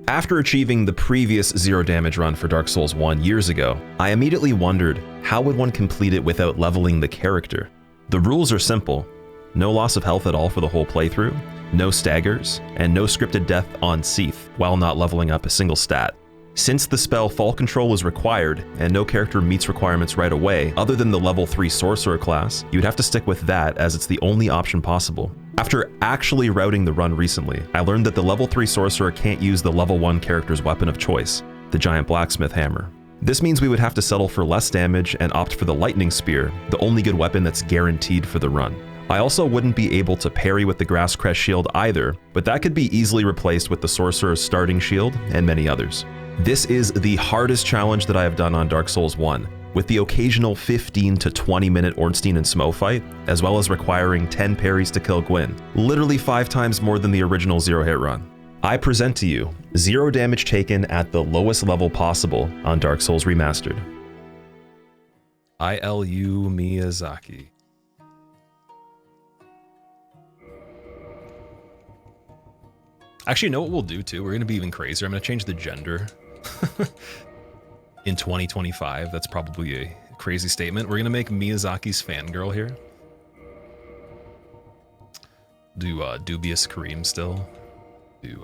After achieving the previous 0 damage run for Dark Souls 1 years ago, I immediately wondered, how would one complete it without leveling the character? The rules are simple: no loss of health at all for the whole playthrough, no staggers, and no scripted death on Seath while not leveling up a single stat. Since the spell Fall Control is required, and no character meets requirements right away other than the level 3 Sorcerer class, you'd have to stick with that as it's the only option possible. After actually routing the run recently, I learned that the level 3 Sorcerer can't use the level 1 character's weapon of choice, the Giant Blacksmith Hammer. This means we would have to settle for less damage and opt for the Lightning Spear, the only good weapon that's guaranteed for the run. I also wouldn't be able to parry with the Grass Crest Shield either, but that could be easily replaced with the Sorcerer's Starting Shield and many others. This is the hardest challenge that I have done on Dark Souls 1, with the occasional 15 to 20 minute Ornstein and Smough fight, as well as requiring 10 parries to kill Gwyn, literally 5 times more than the original 0-hit run. I present to you 0 damage taken at the lowest level possible on Dark Souls Remastered. ILU Miyazaki. Actually, you know what we'll do too? We're gonna be even crazier. I'm gonna change the gender. In 2025, that's probably a crazy statement. We're gonna make Miyazaki's fangirl here. Do Dubious Kareem still. Do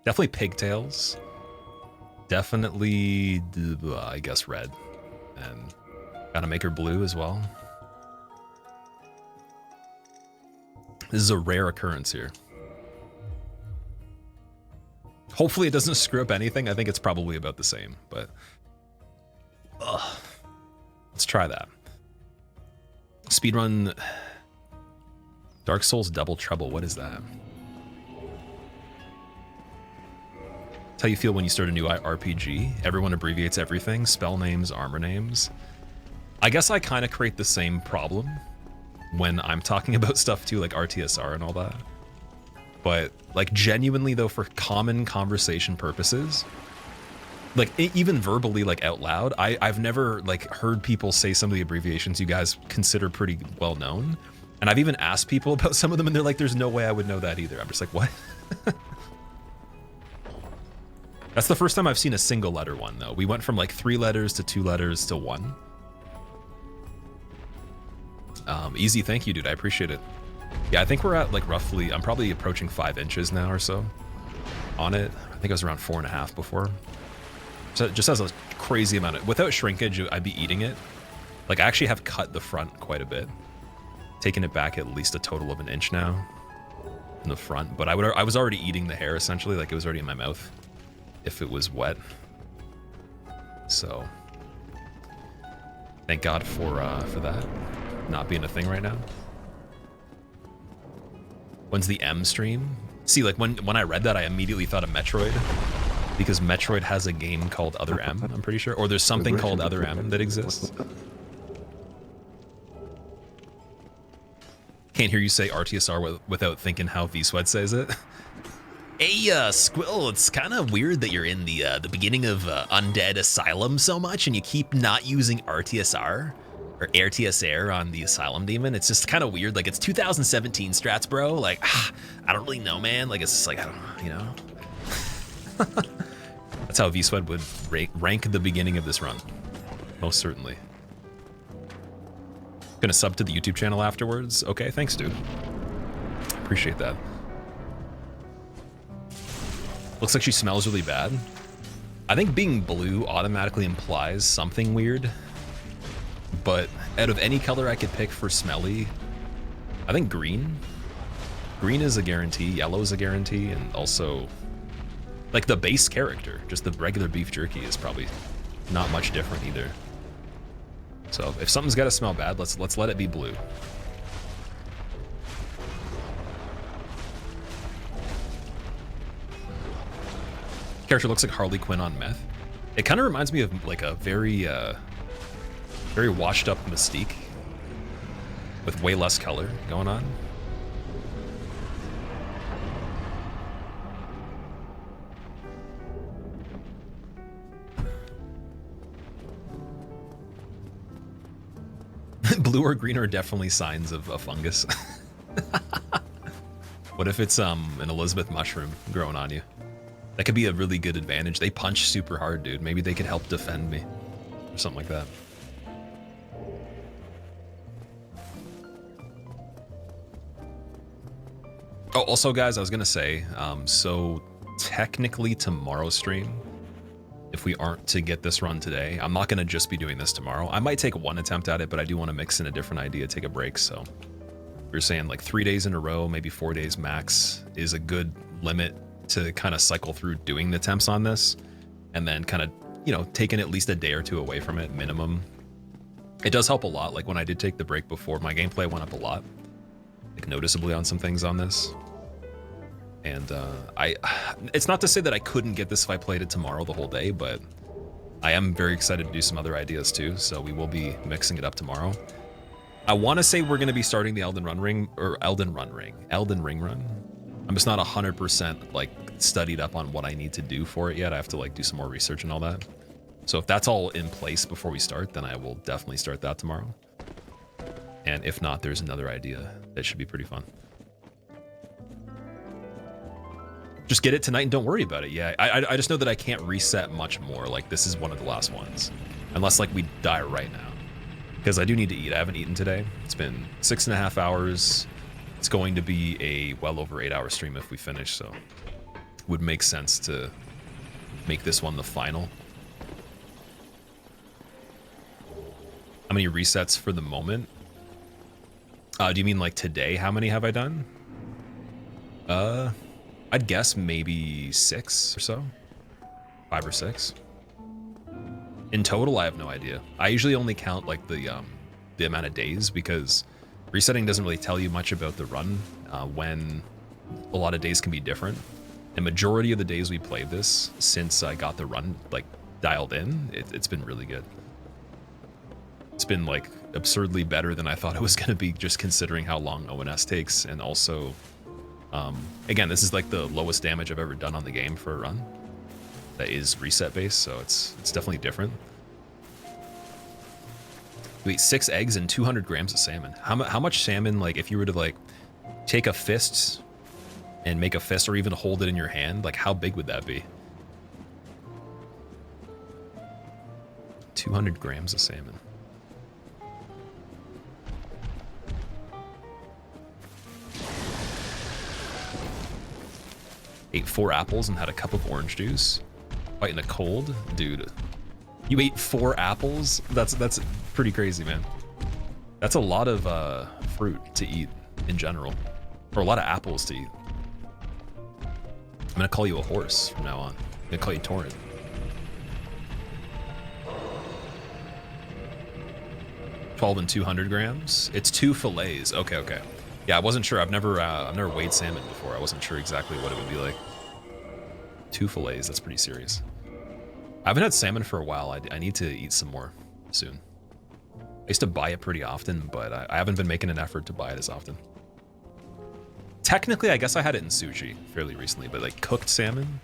definitely Pigtails. Definitely, I guess red. And gotta make her blue as well. This is a rare occurrence here. Hopefully it doesn't screw up anything. I think it's probably about the same, but let's try that. Speedrun Dark Souls Double Trouble. What is that? That's how you feel when you start a new RPG. Everyone abbreviates everything. Spell names, armor names. I guess I kind of create the same problem when I'm talking about stuff too, like RTSR and all that. But like genuinely though, for common conversation purposes, like even verbally, like out loud, I've never like heard people say some of the abbreviations you guys consider pretty well known. And I've even asked people about some of them and they're like, there's no way I would know that either. I'm just like, what? That's the first time I've seen a single letter one though. We went from like 3 letters to 2 letters to 1. Easy, thank you, dude. I appreciate it. Yeah, I think we're at like roughly, I'm probably approaching 5 inches now or so on it. I think I was around 4.5 before. So it just has a crazy amount of, without shrinkage, I'd be eating it. Like I actually have cut the front quite a bit. Taken it back at least a total of 1 inch now in the front, but I was already eating the hair essentially, like it was already in my mouth if it was wet. So thank God for that not being a thing right now. When's the M stream? See, like when I read that, I immediately thought of Metroid, because Metroid has a game called Other M, I'm pretty sure, or there's something called Other M that exists. Can't hear you say RTSR without thinking how V-Sweat says it. Hey, Squill, it's kind of weird that you're in the beginning of Undead Asylum so much and you keep not using RTSR. Or RTSR on the Asylum Demon. It's just kind of weird. Like, it's 2017 strats, bro. Like, I don't really know, man. Like, it's just like, I don't know, you know? That's how V-Sweat would rank the beginning of this run. Most certainly. Gonna sub to the YouTube channel afterwards. Okay, thanks, dude. Appreciate that. Looks like she smells really bad. I think being blue automatically implies something weird. But out of any color I could pick for smelly, I think green. Green is a guarantee, yellow is a guarantee, and also like the base character, just the regular beef jerky is probably not much different either. So if something's got to smell bad, let's let it be blue. Character looks like Harley Quinn on meth. It kind of reminds me of like a very washed up Mystique with way less color going on. Blue or green are definitely signs of a fungus. What if it's an Elizabeth mushroom growing on you? That could be a really good advantage. They punch super hard, dude. Maybe they could help defend me or something like that. Oh, also, guys, I was gonna say, so technically tomorrow's stream, if we aren't to get this run today, I'm not gonna just be doing this tomorrow. I might take one attempt at it, but I do want to mix in a different idea, take a break. So we were saying like 3 days in a row, maybe 4 days max is a good limit to kind of cycle through doing the attempts on this, and then kind of, you know, taking at least a day or two away from it minimum. It does help a lot. Like when I did take the break before, my gameplay went up a lot, like noticeably on some things on this. And it's not to say that I couldn't get this if I played it tomorrow the whole day, but I am very excited to do some other ideas too. So we will be mixing it up tomorrow. I want to say we're going to be starting the Elden Ring run. I'm just not 100% like studied up on what I need to do for it yet. I have to like do some more research and all that. So if that's all in place before we start, then I will definitely start that tomorrow. And if not, there's another idea that should be pretty fun. Just get it tonight and don't worry about it. Yeah, I just know that I can't reset much more. Like this is one of the last ones, unless like we die right now, because I do need to eat. I haven't eaten today. It's been 6.5 hours. It's going to be a well over 8-hour stream if we finish, so it would make sense to make this one the final. How many resets for the moment? Do you mean like today? How many have I done? I'd guess maybe 6 or so. 5 or 6. In total, I have no idea. I usually only count like the amount of days, because resetting doesn't really tell you much about the run when a lot of days can be different. The majority of the days we played this, since I got the run like dialed in, it's been really good. It's been like absurdly better than I thought it was going to be, just considering how long ONS takes, and also again, this is like the lowest damage I've ever done on the game for a run that is reset based, so it's definitely different. Wait, 6 eggs and 200 grams of salmon. How much salmon, like if you were to like take a fist and make a fist, or even hold it in your hand, like how big would that be? 200 grams of salmon. Ate 4 apples and had a cup of orange juice. Fighting a cold? Dude, you ate 4 apples? That's pretty crazy, man. That's a lot of fruit to eat in general. Or a lot of apples to eat. I'm gonna call you a horse from now on. I'm gonna call you Torrent. $12 and 200 grams? It's 2 fillets. Okay. Yeah, I wasn't sure. I've never weighed salmon before. I wasn't sure exactly what it would be like. 2 fillets, that's pretty serious. I haven't had salmon for a while. I need to eat some more soon. I used to buy it pretty often, but I haven't been making an effort to buy it as often. Technically, I guess I had it in sushi fairly recently, but like cooked salmon,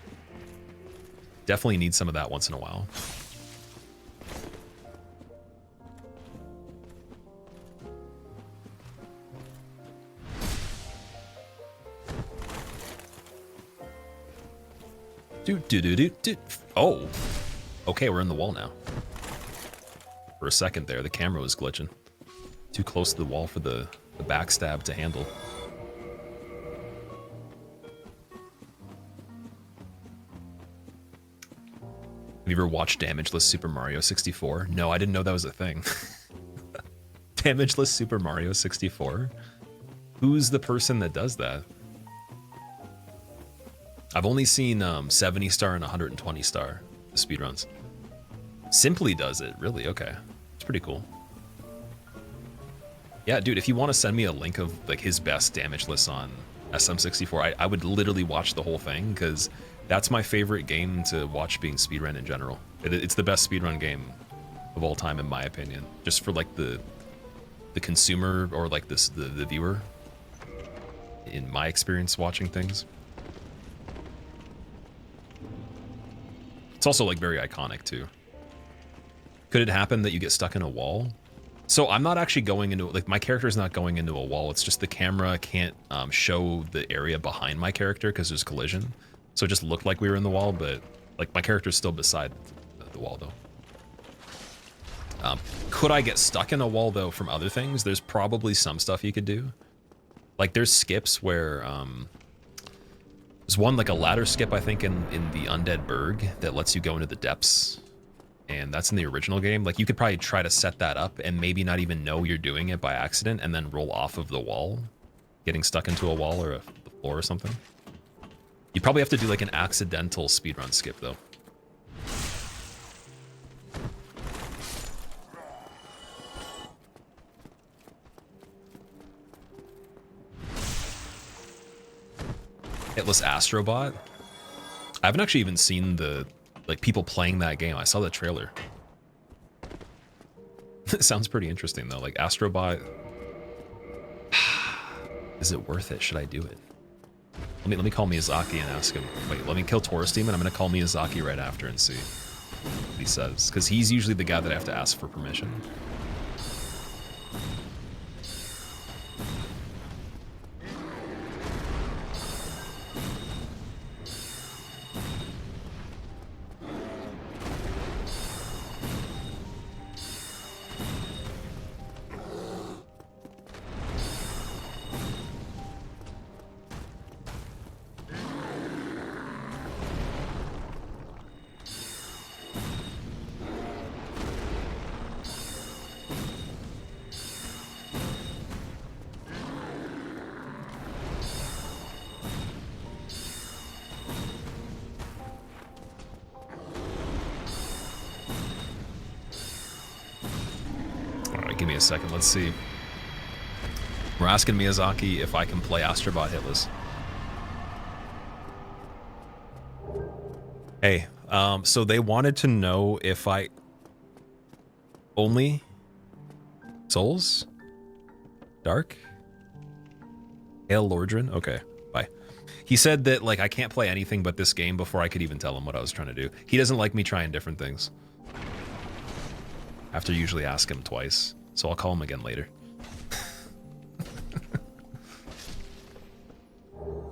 definitely need some of that once in a while. Oh, okay, we're in the wall now. For a second there, the camera was glitching. Too close to the wall for the backstab to handle. Have you ever watched Damageless Super Mario 64? No, I didn't know that was a thing. Damageless Super Mario 64? Who's the person that does that? I've only seen 70 star and 120 star the speedruns. Simply does it, really? Okay, it's pretty cool. Yeah, dude, if you want to send me a link of like his best Damageless on SM64, I would literally watch the whole thing, because that's my favorite game to watch being speedrun in general. It's the best speedrun game of all time, in my opinion. Just for like the consumer, or like the viewer, in my experience watching things. It's also like very iconic too. Could it happen that you get stuck in a wall? So I'm not actually going into, like, my character is not going into a wall. It's just the camera can't show the area behind my character because there's collision. So it just looked like we were in the wall, but like my character's still beside the wall though. Could I get stuck in a wall though from other things? There's probably some stuff you could do. Like there's skips where there's one like a ladder skip I think in the Undead Burg that lets you go into the depths, and that's in the original game. Like you could probably try to set that up and maybe not even know you're doing it by accident and then roll off of the wall, getting stuck into a wall or the floor or something. You probably have to do like an accidental speedrun skip though. Hitless Astrobot. I haven't actually even seen the like people playing that game. I saw the trailer. It sounds pretty interesting though. Like Astrobot. Is it worth it? Should I do it? Let me call Miyazaki and ask him. Wait, let me kill Taurus Demon. I'm gonna call Miyazaki right after and see what he says, because he's usually the guy that I have to ask for permission. Give me a second, let's see. We're asking Miyazaki if I can play Astrobot Hitless. Hey, so they wanted to know if I... Only? Souls? Dark? Hail Lordran? Okay, bye. He said that, like, I can't play anything but this game before I could even tell him what I was trying to do. He doesn't like me trying different things. I have to usually ask him twice. So I'll call him again later.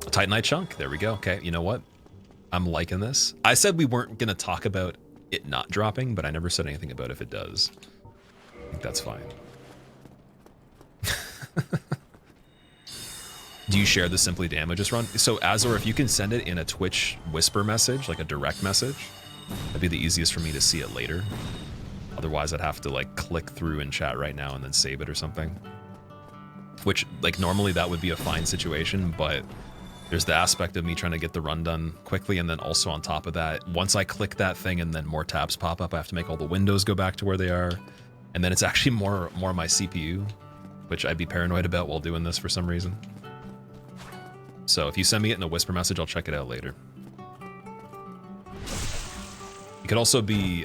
Titanite chunk. There we go. Okay, you know what? I'm liking this. I said we weren't going to talk about it not dropping, but I never said anything about if it does. I think that's fine. Do you share the Simply Damages run? So Azor, if you can send it in a Twitch whisper message, like a direct message, that'd be the easiest for me to see it later. Otherwise, I'd have to like click through in chat right now and then save it or something. Which, like, normally that would be a fine situation, but there's the aspect of me trying to get the run done quickly, and then also on top of that, once I click that thing and then more tabs pop up, I have to make all the windows go back to where they are, and then it's actually more my CPU, which I'd be paranoid about while doing this for some reason. So if you send me it in a whisper message, I'll check it out later. It could also be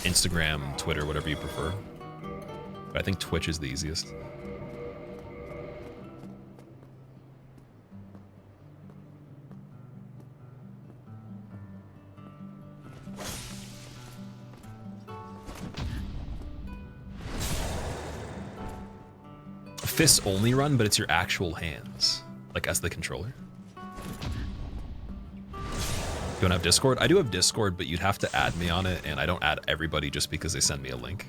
Instagram, Twitter, whatever you prefer. But I think Twitch is the easiest. Fists only run, but it's your actual hands, like as the controller. You don't have Discord? I do have Discord, but you'd have to add me on it, and I don't add everybody just because they send me a link.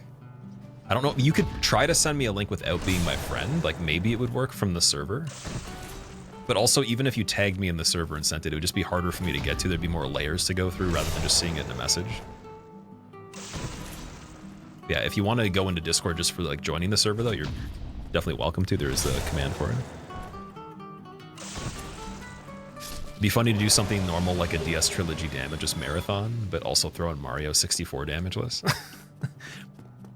I don't know, you could try to send me a link without being my friend, like maybe it would work from the server. But also, even if you tagged me in the server and sent it, it would just be harder for me to get to. There'd be more layers to go through rather than just seeing it in a message. Yeah, if you want to go into Discord just for like joining the server though, you're definitely welcome to. There is a command for it. It'd be funny to do something normal like a DS Trilogy Damageless marathon, but also throw in Mario 64 Damageless.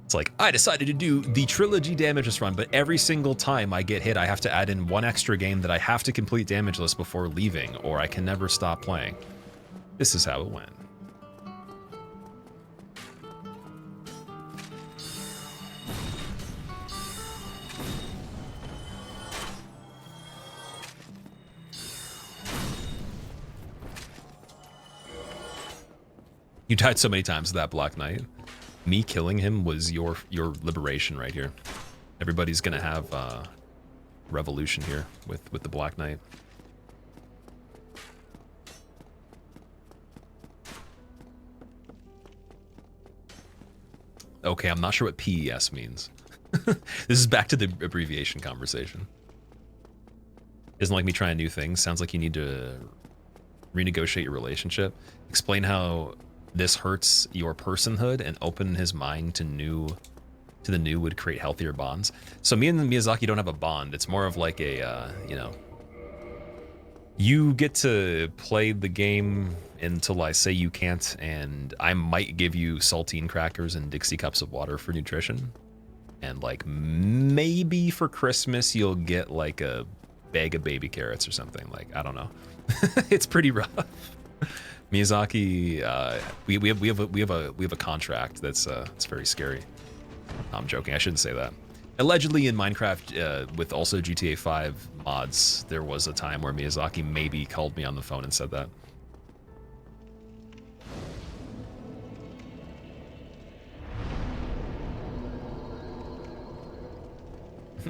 It's like, I decided to do the Trilogy Damageless run, but every single time I get hit, I have to add in one extra game that I have to complete Damageless before leaving, or I can never stop playing. This is how it went. You died so many times to that Black Knight. Me killing him was your liberation right here. Everybody's gonna have revolution here with the Black Knight. Okay, I'm not sure what PES means. This is back to the abbreviation conversation. Isn't like me trying new things. Sounds like you need to renegotiate your relationship. Explain how this hurts your personhood and open his mind to the new would create healthier bonds. So me and Miyazaki don't have a bond. It's more of like a, you know, you get to play the game until I say you can't, and I might give you saltine crackers and Dixie cups of water for nutrition. And like maybe for Christmas you'll get like a bag of baby carrots or something. Like, I don't know. It's pretty rough. Miyazaki, we have a contract that's it's very scary. I'm joking. I shouldn't say that. Allegedly in Minecraft, with also GTA 5 mods, there was a time where Miyazaki maybe called me on the phone and said that.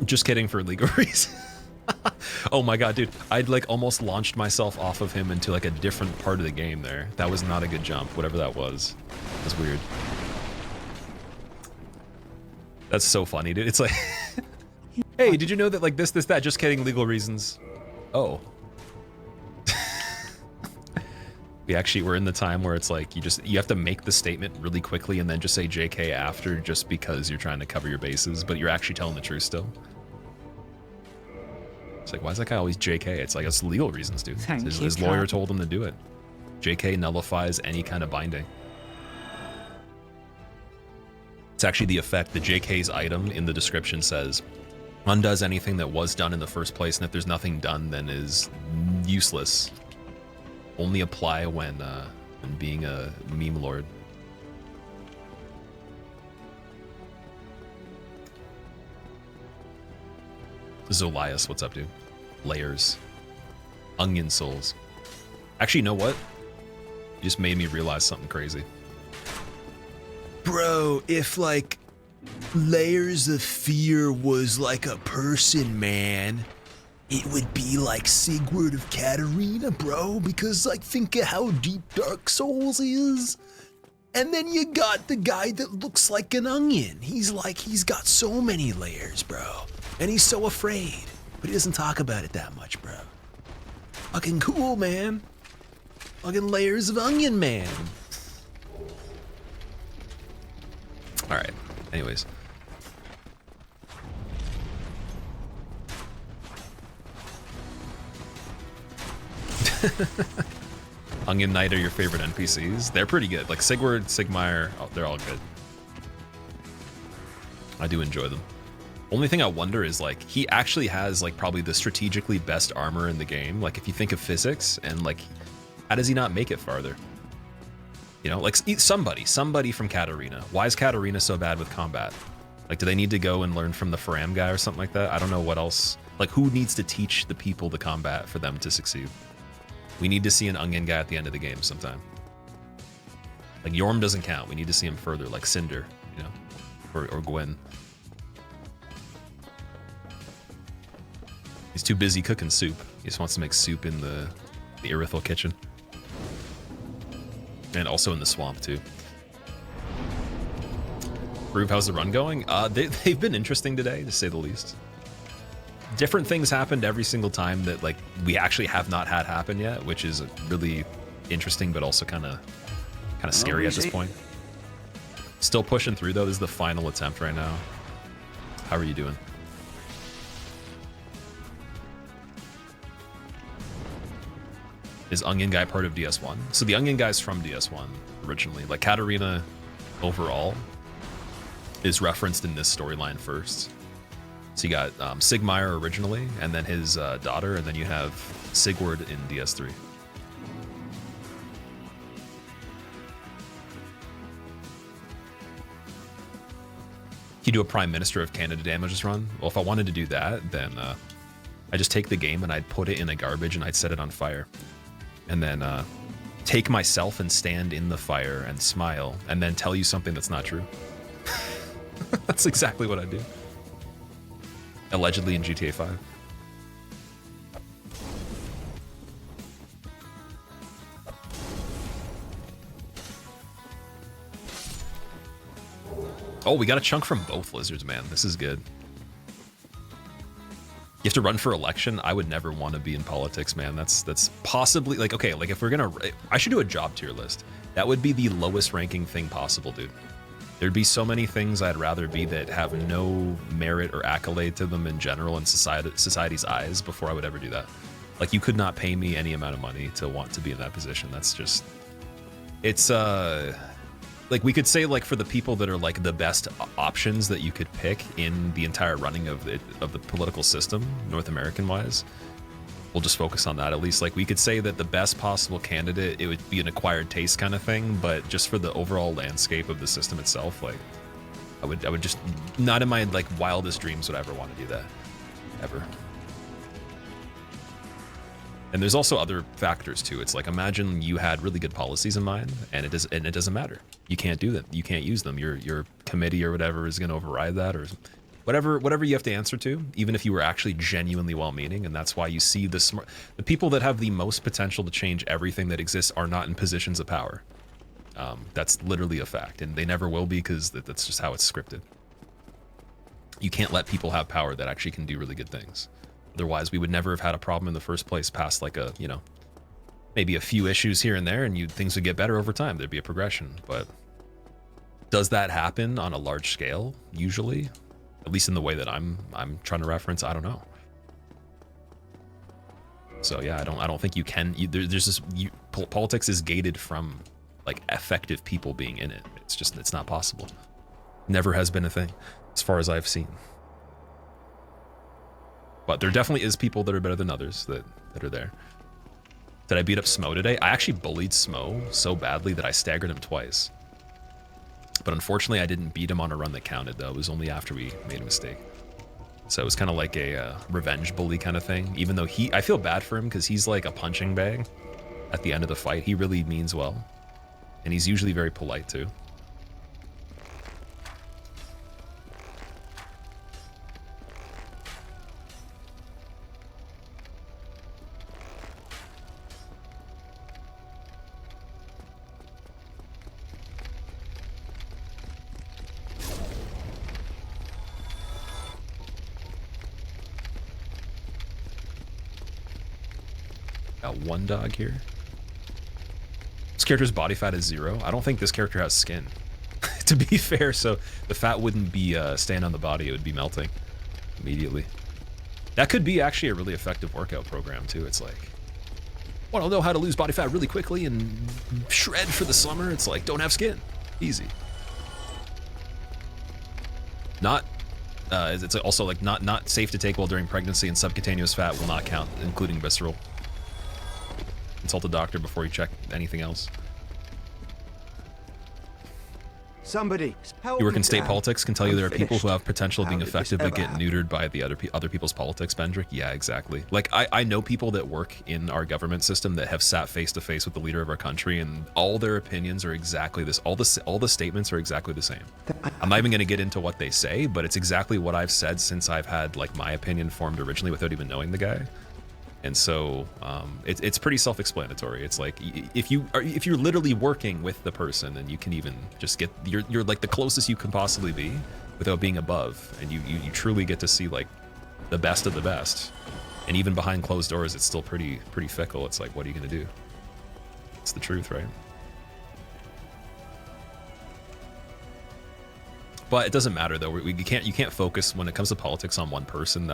Just kidding, for legal reasons. Oh my god, dude. I'd like almost launched myself off of him into like a different part of the game there. That was not a good jump, whatever that was. It was weird. That's so funny, dude. It's like, hey, did you know that like this, that, just kidding, legal reasons? Oh. We're in the time where it's like you have to make the statement really quickly and then just say JK after, just because you're trying to cover your bases, but you're actually telling the truth still. It's like, why is that guy always JK? It's like, it's legal reasons, dude. His lawyer told him to do it. JK nullifies any kind of binding. It's actually the effect. The JK's item in the description says, undoes anything that was done in the first place, and if there's nothing done, then is useless. Only apply when being a meme lord. Zolias, what's up, dude? Layers. Onion souls. Actually, you know what? You just made me realize something crazy. Bro, if like Layers of Fear was like a person, man, it would be like Sigurd of Katarina, bro, because like think of how deep Dark Souls is. And then you got the guy that looks like an onion. He's got so many layers, bro. And he's so afraid, but he doesn't talk about it that much, bro. Fucking cool, man. Fucking Layers of Onion, man. All right, anyways. Onion Knight are your favorite NPCs? They're pretty good. Like Sigurd, Sigmire, oh, they're all good. I do enjoy them. Only thing I wonder is like, he actually has like probably the strategically best armor in the game. Like if you think of physics and like, how does he not make it farther? You know, like somebody from Katarina. Why is Katarina so bad with combat? Like, do they need to go and learn from the Faram guy or something like that? I don't know what else. Like, who needs to teach the people the combat for them to succeed? We need to see an Onion guy at the end of the game sometime. Like, Yorm doesn't count. We need to see him further, like Cinder, you know, or Gwen. He's too busy cooking soup. He just wants to make soup in the Irithyll kitchen. And also in the swamp, too. Groove, how's the run going? They've been interesting today, to say the least. Different things happened every single time that like we actually have not had happen yet, which is really interesting, but also kind of scary at this point. Still pushing through though. This is the final attempt right now. How are you doing? Is Onion Guy part of DS1? So the Onion Guy's from DS1 originally. Like Katarina overall is referenced in this storyline first. So you got Sigmire originally, and then his daughter, and then you have Sigurd in DS3. You do a Prime Minister of Canada damages run? Well, if I wanted to do that, then I just take the game and I'd put it in a garbage and I'd set it on fire. And then take myself and stand in the fire and smile, and then tell you something that's not true. That's exactly what I do. Allegedly in GTA 5. Oh, we got a chunk from both lizards, man. This is good. You have to run for election. I would never want to be in politics, man. That's possibly like, okay, like if we're gonna, I should do a job tier list. That would be the lowest ranking thing possible, dude. There'd be so many things I'd rather be that have no merit or accolade to them in general in society's eyes before I would ever do that. Like, you could not pay me any amount of money to want to be in that position. That's just, it's like, we could say, like, for the people that are like the best options that you could pick in the entire running of the political system, North American wise, we'll just focus on that at least. Like, we could say that the best possible candidate, it would be an acquired taste kind of thing, but just for the overall landscape of the system itself, like, I would just, not in my like wildest dreams would I ever want to do that, ever. And there's also other factors too. It's like, imagine you had really good policies in mind, and it doesn't matter. You can't do them. You can't use them. Your committee or whatever is going to override that, or whatever you have to answer to, even if you were actually genuinely well-meaning. And that's why you see the people that have the most potential to change everything that exists are not in positions of power. That's literally a fact, and they never will be, because that's just how it's scripted. You can't let people have power that actually can do really good things. Otherwise, we would never have had a problem in the first place past like a, you know, maybe a few issues here and there, and things would get better over time. There'd be a progression. But does that happen on a large scale? Usually, at least in the way that I'm trying to reference, I don't know. So yeah, I don't think you can. There's this. Politics is gated from like effective people being in it. It's not possible. Never has been a thing, as far as I've seen. But there definitely is people that are better than others that are there. Did I beat up Smo today? I actually bullied Smo so badly that I staggered him twice. But unfortunately, I didn't beat him on a run that counted, though. It was only after we made a mistake. So it was kind of like a revenge bully kind of thing. Even though I feel bad for him because he's like a punching bag at the end of the fight. He really means well. And he's usually very polite, too. Got one dog here. This character's body fat is 0. I don't think this character has skin, to be fair, so the fat wouldn't be staying on the body, it would be melting immediately. That could be actually a really effective workout program, too. It's like, want to know how to lose body fat really quickly and shred for the summer? It's like, don't have skin. Easy. It's also like not safe to take while during pregnancy, and subcutaneous fat will not count, including visceral. Consult a doctor before you check anything else. Somebody help You work in me, state Dad. politics, can tell you there are people who finished. have potential of being How did this effective but ever get happen? neutered by the other people's politics, Bendrick. Yeah, exactly. Like, I know people that work in our government system that have sat face to face with the leader of our country, and all their opinions are exactly this. All the statements are exactly the same. I'm not even going to get into what they say, but it's exactly what I've said since I've had like my opinion formed originally without even knowing the guy. And so it's pretty self-explanatory. It's like if you're literally working with the person, then you can even just get you're like the closest you can possibly be without being above, and you truly get to see like the best of the best. And even behind closed doors, it's still pretty fickle. It's like, what are you gonna do? It's the truth, right? But it doesn't matter though. You can't focus when it comes to politics on one person.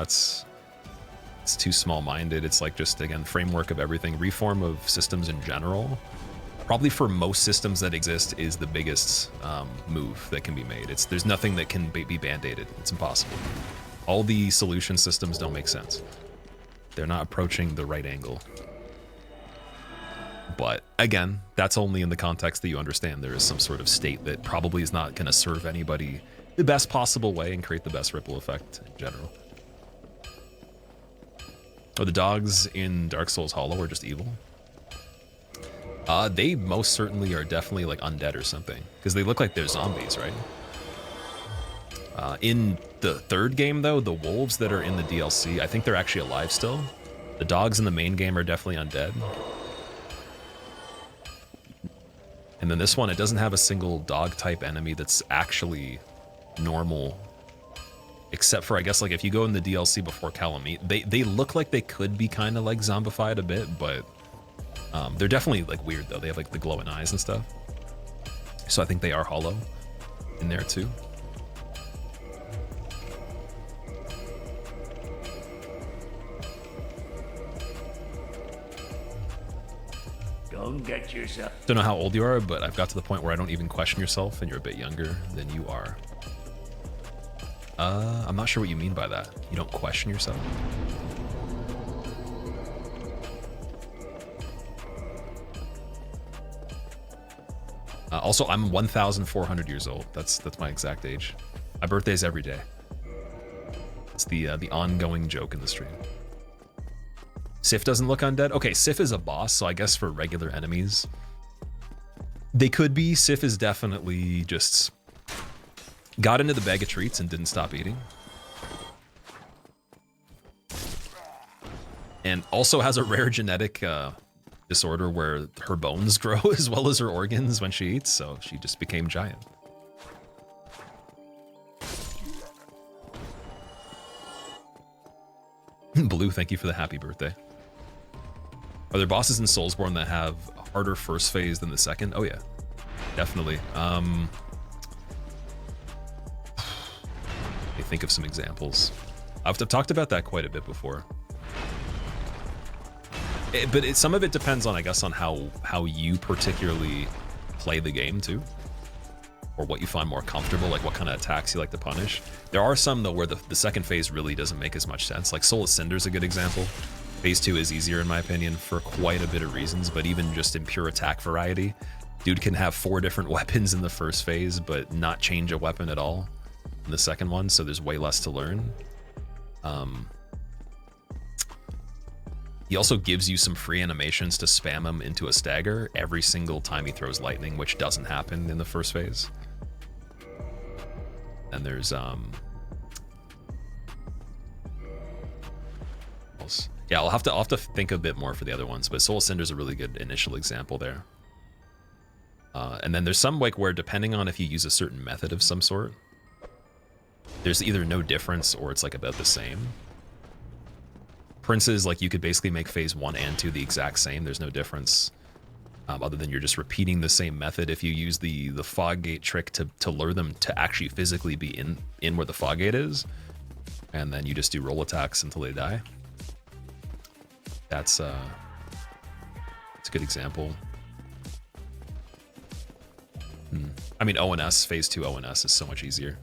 It's too small-minded. It's like just, again, framework of everything. Reform of systems in general, probably for most systems that exist, is the biggest move that can be made. There's nothing that can be band-aided. It's impossible. All the solution systems don't make sense. They're not approaching the right angle. But again, that's only in the context that you understand there is some sort of state that probably is not going to serve anybody the best possible way and create the best ripple effect in general. Oh, the dogs in Dark Souls Hollow are just evil? They most certainly are definitely like undead or something, because they look like they're zombies, right? In the third game, though, the wolves that are in the DLC, I think they're actually alive still. The dogs in the main game are definitely undead. And then this one, it doesn't have a single dog type enemy that's actually normal, except for I guess like if you go in the DLC before Calamite, they look like they could be kind of like zombified a bit, but they're definitely like weird though. They have like the glowing eyes and stuff, so I think they are hollow in there too. Don't get yourself. Don't know how old you are, but I've got to the point where I don't even question yourself, and you're a bit younger than you are. I'm not sure what you mean by that. You don't question yourself? Also, I'm 1,400 years old. That's my exact age. My birthday's every day. It's the ongoing joke in the stream. Sif doesn't look undead. Okay, Sif is a boss, so I guess for regular enemies, they could be. Sif is definitely just got into the bag of treats and didn't stop eating. And also has a rare genetic disorder where her bones grow as well as her organs when she eats, so she just became giant. Blue, thank you for the happy birthday. Are there bosses in Soulsborne that have a harder first phase than the second? Oh yeah, definitely. Let me think of some examples. I've talked about that quite a bit before. But some of it depends on, I guess, on how you particularly play the game too, or what you find more comfortable, like what kind of attacks you like to punish. There are some though where the second phase really doesn't make as much sense. Like Soul of Cinder is a good example. Phase 2 is easier in my opinion for quite a bit of reasons, but even just in pure attack variety, dude can have 4 different weapons in the first phase, but not change a weapon at all in the second one, so there's way less to learn. He also gives you some free animations to spam him into a stagger every single time he throws lightning, which doesn't happen in the first phase. And there's yeah, I'll have to think a bit more for the other ones, but Soul of Cinder is a really good initial example there. And then there's some like where depending on if you use a certain method of some sort, there's either no difference or it's like about the same. Princes, like you could basically make phase 1 and 2 the exact same. There's no difference other than you're just repeating the same method. If you use the fog gate trick to lure them to actually physically be in where the fog gate is, and then you just do roll attacks until they die. It's a good example. I mean, ONS, phase 2 ONS is so much easier.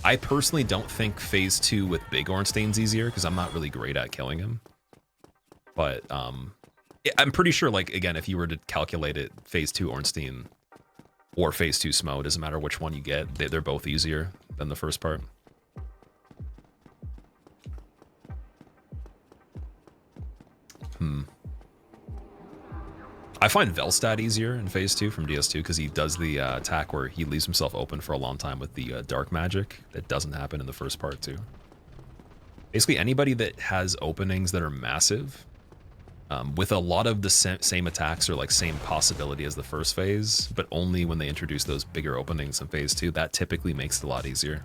I personally don't think phase 2 with Big Ornstein's easier because I'm not really great at killing him. But I'm pretty sure, like, again, if you were to calculate it, phase 2 Ornstein or phase 2 Smo, doesn't matter which one you get, they're both easier than the first part. I find Velstad easier in phase 2 from DS2 because he does the attack where he leaves himself open for a long time with the dark magic. That doesn't happen in the first part too. Basically anybody that has openings that are massive with a lot of the same attacks or like same possibility as the first phase, but only when they introduce those bigger openings in phase 2, that typically makes it a lot easier to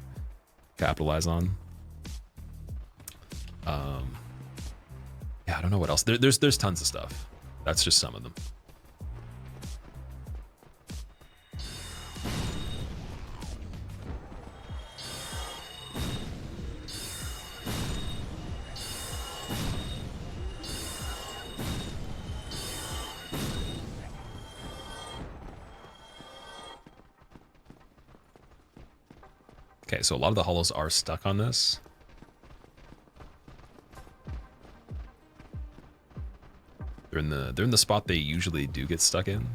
capitalize on. Yeah, I don't know what else. There's tons of stuff. That's just some of them. Okay, so a lot of the hollows are stuck on this. They're in the spot they usually do get stuck in.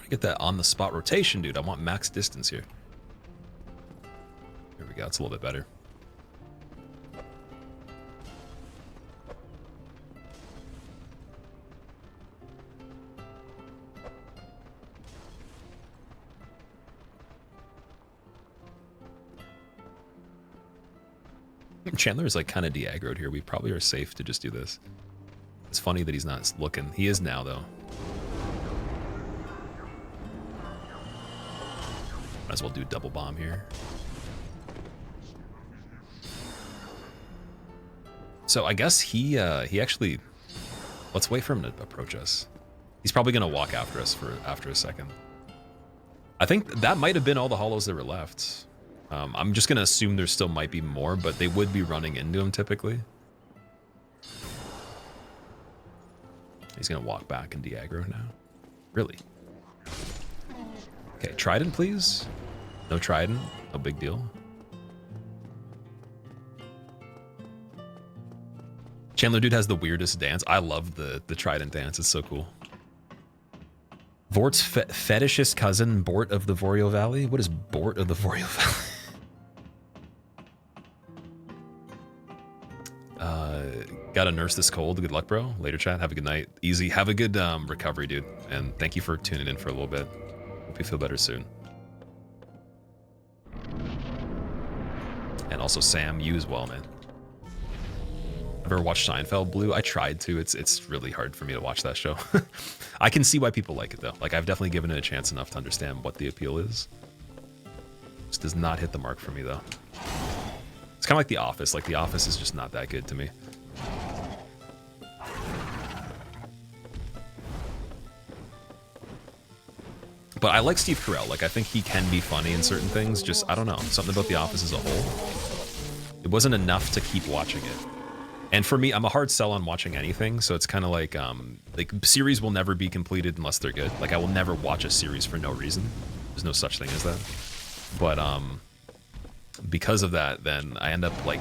trying to get that on the spot rotation, dude. I want max distance here. There we go. It's a little bit better. Chandler is like kind of de-aggroed here. We probably are safe to just do this. It's funny that he's not looking. He is now, though. Might as well do double bomb here. So I guess he actually... Let's wait for him to approach us. He's probably going to walk after us after a second. I think that might have been all the hollows that were left. I'm just going to assume there still might be more, but they would be running into him typically. He's going to walk back and de-aggro now. Really? Okay, Trident, please. No Trident. No big deal. Chandler dude has the weirdest dance. I love the Trident dance. It's so cool. Vort's fetishist cousin, Bort of the Vorio Valley? What is Bort of the Vorio Valley? Gotta nurse this cold. Good luck, bro. Later, chat. Have a good night. Easy. Have a good recovery, dude. And thank you for tuning in for a little bit. Hope you feel better soon. And also, Sam, you as well, man. I've ever watched Seinfeld, Blue? I tried to. It's really hard for me to watch that show. I can see why people like it, though. Like, I've definitely given it a chance enough to understand what the appeal is. Just does not hit the mark for me, though. It's kind of like The Office. Like, The Office is just not that good to me. But I like Steve Carell. Like, I think he can be funny in certain things. Just, I don't know. Something about The Office as a whole. It wasn't enough to keep watching it. And for me, I'm a hard sell on watching anything. So it's kind of like series will never be completed unless they're good. Like, I will never watch a series for no reason. There's no such thing as that. But because of that, then I end up like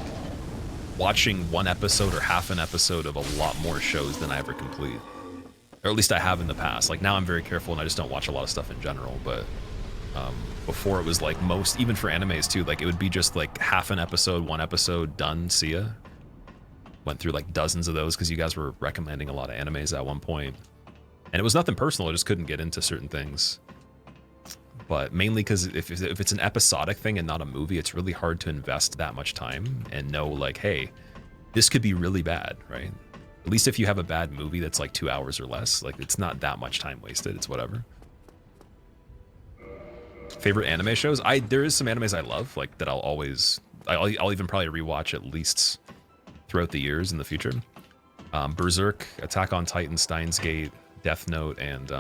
watching one episode or half an episode of a lot more shows than I ever complete. Or at least I have in the past. Like, now I'm very careful and I just don't watch a lot of stuff in general. But before it was like most, even for animes too, like it would be just like half an episode, one episode, done, see ya. Went through like dozens of those because you guys were recommending a lot of animes at one point. And it was nothing personal, I just couldn't get into certain things. But mainly because if it's an episodic thing and not a movie, it's really hard to invest that much time and know like, hey, this could be really bad, right? At least if you have a bad movie that's like 2 hours or less, like it's not that much time wasted, it's whatever. Favorite anime shows? There is some animes I love, like that I'll even probably rewatch at least throughout the years in the future. Berserk, Attack on Titan, Steins Gate, Death Note, and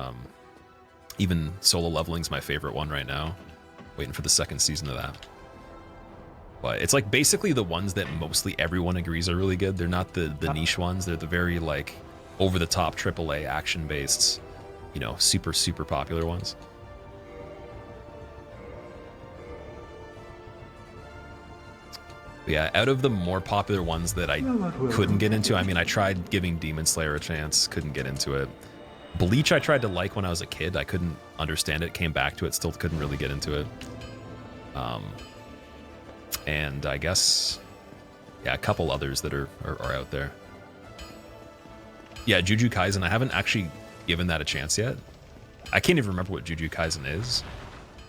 even Solo Leveling's my favorite one right now. Waiting for the second season of that. But it's like basically the ones that mostly everyone agrees are really good. They're not the niche ones. They're the very like over-the-top AAA action-based, you know, super, super popular ones. But yeah, out of the more popular ones that I couldn't get into, I mean, I tried giving Demon Slayer a chance, couldn't get into it. Bleach I tried to like when I was a kid. I couldn't understand it, came back to it, still couldn't really get into it. And I guess, yeah, a couple others that are out there. Yeah, Jujutsu Kaisen, I haven't actually given that a chance yet. I can't even remember what Jujutsu Kaisen is.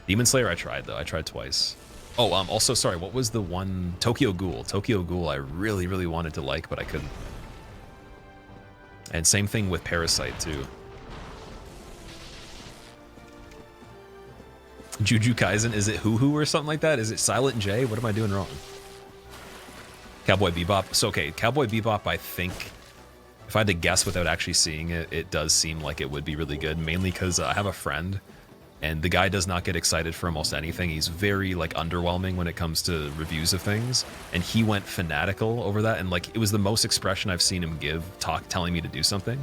Demon Slayer I tried, though. I tried twice. Oh, also, sorry, what was the one? Tokyo Ghoul. Tokyo Ghoul I really, really wanted to like, but I couldn't. And same thing with Parasite, too. Jujutsu Kaisen, is it Hoo or something like that? Is it Silent J? What am I doing wrong? Cowboy Bebop. So, okay, Cowboy Bebop, I think, if I had to guess without actually seeing it, it does seem like it would be really good, mainly because I have a friend, and the guy does not get excited for almost anything. He's very, like, underwhelming when it comes to reviews of things, and he went fanatical over that, and, like, it was the most expression I've seen him give, telling me to do something.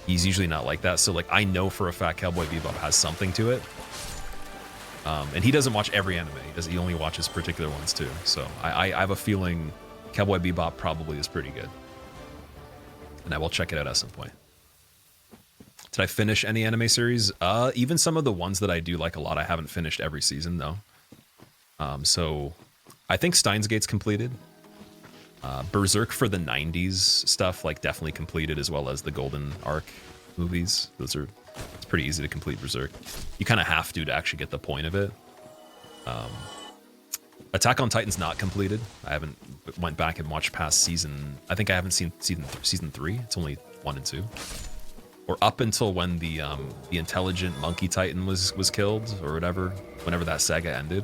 He's usually not like that, so, like, I know for a fact Cowboy Bebop has something to it. And he doesn't watch every anime. He only watches particular ones too. So I have a feeling Cowboy Bebop probably is pretty good. And I will check it out at some point. Did I finish any anime series? Even some of the ones that I do like a lot, I haven't finished every season though. So I think Steins Gate's completed. Berserk for the 90s stuff, like definitely completed, as well as the Golden Arc movies. It's pretty easy to complete Berserk. You kind of have to actually get the point of it. Attack on Titan's not completed. I haven't went back and watched past season. I think I haven't seen season 3. It's only 1 and 2. Or up until when the intelligent monkey titan was killed or whatever, whenever that saga ended.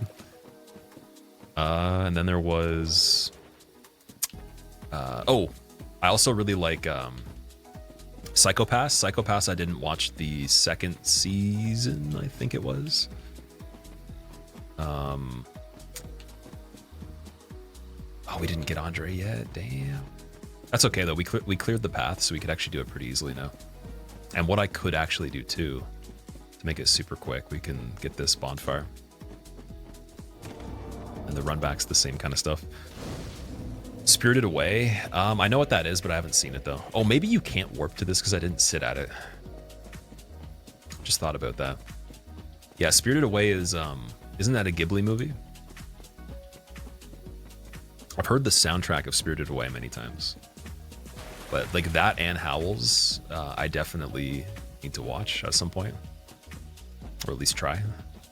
And then there was I also really like Psycho Pass. Psycho Pass, I didn't watch the second season, I think it was. We didn't get Andre yet. Damn. That's okay though. We cleared the path, so we could actually do it pretty easily now. And what I could actually do too, to make it super quick, we can get this bonfire. And the run back's the same kind of stuff. Spirited Away. I know what that is, but I haven't seen it though. Oh, maybe you can't warp to this because I didn't sit at it. Just thought about that. Yeah, Spirited Away is isn't that a Ghibli movie? I've heard the soundtrack of Spirited Away many times. But like that and Howl's, I definitely need to watch at some point. Or at least try.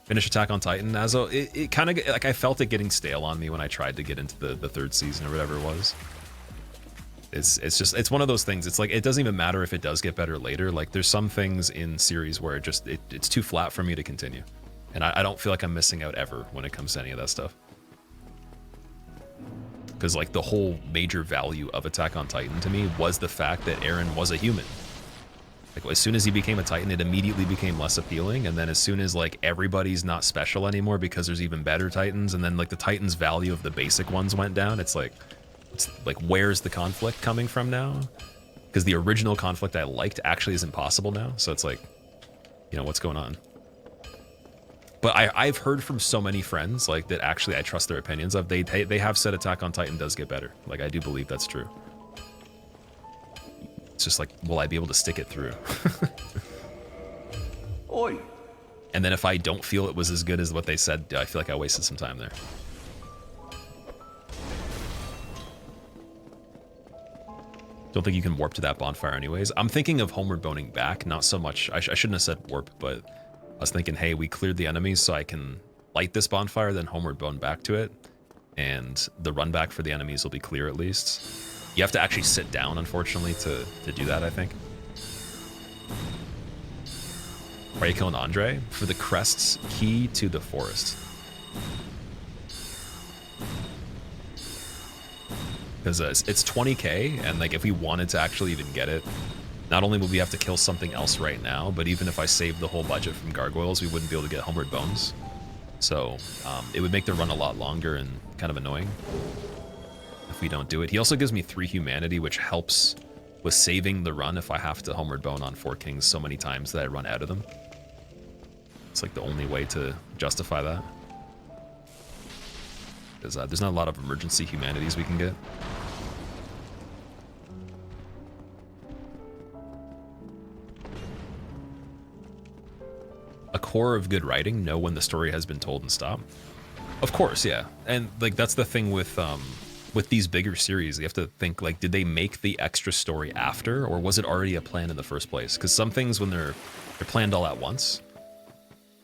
Finish Attack on Titan. It kind of, like, I felt it getting stale on me when I tried to get into the third season or whatever it was. It's one of those things. It's like, it doesn't even matter if it does get better later. Like, there's some things in series where it's too flat for me to continue. And I don't feel like I'm missing out ever when it comes to any of that stuff. Because like the whole major value of Attack on Titan to me was the fact that Eren was a human. Like as soon as he became a Titan, it immediately became less appealing. And then as soon as like everybody's not special anymore because there's even better Titans, and then like the Titans' value of the basic ones went down, it's like where's the conflict coming from now? Because the original conflict I liked actually isn't possible now. So it's like, you know, what's going on? But I've heard from so many friends like that actually I trust their opinions of. They have said Attack on Titan does get better. Like I do believe that's true. It's just like, will I be able to stick it through? Oi. And then if I don't feel it was as good as what they said, I feel like I wasted some time there. Don't think you can warp to that bonfire anyways. I'm thinking of homeward boning back, not so much. I shouldn't have said warp, but I was thinking, hey, we cleared the enemies so I can light this bonfire, then homeward bone back to it. And the run back for the enemies will be clear at least. You have to actually sit down, unfortunately, to do that, I think. Why are you killing Andre? For the crest's key to the forest. Because it's 20k, and like if we wanted to actually even get it, not only would we have to kill something else right now, but even if I saved the whole budget from gargoyles, we wouldn't be able to get homeward bones. So it would make the run a lot longer and kind of annoying if we don't do it. He also gives me 3 humanity, which helps with saving the run if I have to homeward bone on 4 kings so many times that I run out of them. It's like the only way to justify that. Because there's not a lot of emergency humanities we can get. A core of good writing, know when the story has been told and stop. Of course, yeah. And like that's the thing with these bigger series, you have to think like, did they make the extra story after, or was it already a plan in the first place? Because some things when they're planned all at once,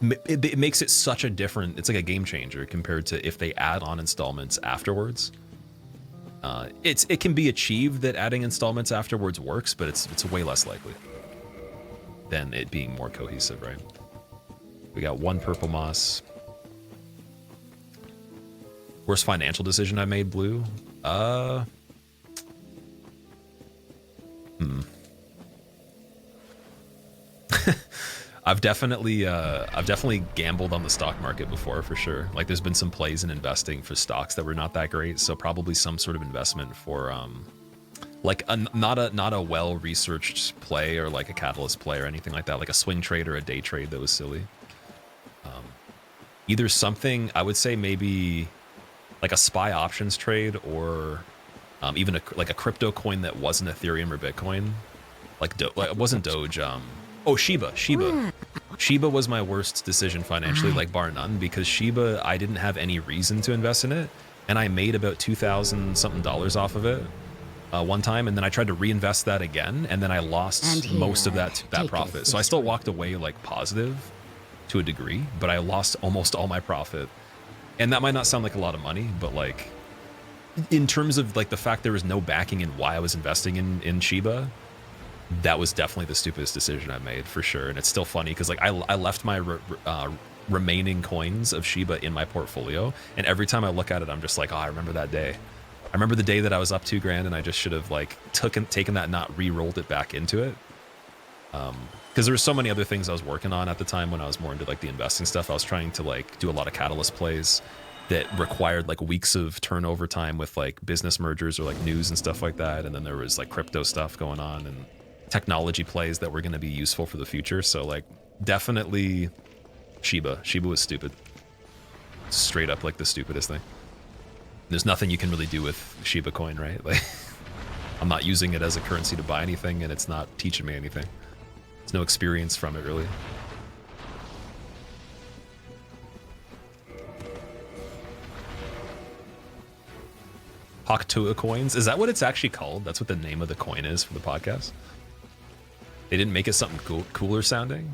it makes it such a different, it's like a game changer compared to if they add on installments afterwards. It can be achieved that adding installments afterwards works, but it's way less likely than it being more cohesive, right? We got 1 purple moss. Worst financial decision I made, Blue? I've definitely gambled on the stock market before, for sure. Like there's been some plays in investing for stocks that were not that great, so probably some sort of investment for like not a well-researched play or like a catalyst play or anything like that, like a swing trade or a day trade that was silly. Either something, I would say maybe like a SPY options trade, or even like a crypto coin that wasn't Ethereum or Bitcoin. Like it wasn't Doge. Oh, Shiba was my worst decision financially, like bar none, because Shiba, I didn't have any reason to invest in it, and I made about $2,000 something off of it one time, and then I tried to reinvest that again, and then I lost most of that profit. So I still walked away like positive to a degree, but I lost almost all my profit. And that might not sound like a lot of money, but like in terms of like the fact there was no backing in why I was investing in Shiba, that was definitely the stupidest decision I made for sure. And it's still funny because like I left my remaining coins of Shiba in my portfolio, and every time I look at it, I'm just like, oh, I remember that day. I remember the day that I was up $2,000 and I just should have like taken that, not re-rolled it back into it. Because there were so many other things I was working on at the time when I was more into like the investing stuff. I was trying to like do a lot of Catalyst plays that required like weeks of turnover time with like business mergers or like news and stuff like that. And then there was like crypto stuff going on and technology plays that were going to be useful for the future. So like definitely Shiba was stupid. Straight up like the stupidest thing. There's nothing you can really do with Shiba coin, right? Like I'm not using it as a currency to buy anything, and it's not teaching me anything. There's no experience from it really. Haktua coins, is that what it's actually called? That's what the name of the coin is for the podcast? They didn't make it something cooler sounding?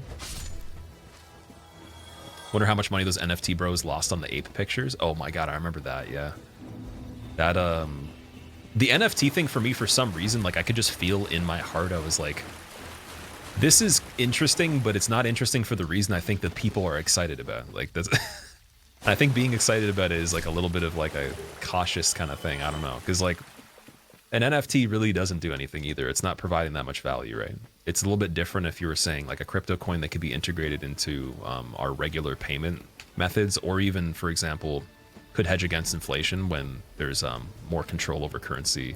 Wonder how much money those NFT bros lost on the ape pictures. Oh my god, I remember that, yeah. That, the NFT thing for me, for some reason, like I could just feel in my heart, I was like, this is interesting, but it's not interesting for the reason I think that people are excited about. Like, that's, I think being excited about it is like a little bit of like a cautious kind of thing. I don't know. Because like an NFT really doesn't do anything either. It's not providing that much value, right? It's a little bit different if you were saying like a crypto coin that could be integrated into our regular payment methods, or even, for example, could hedge against inflation when there's more control over currency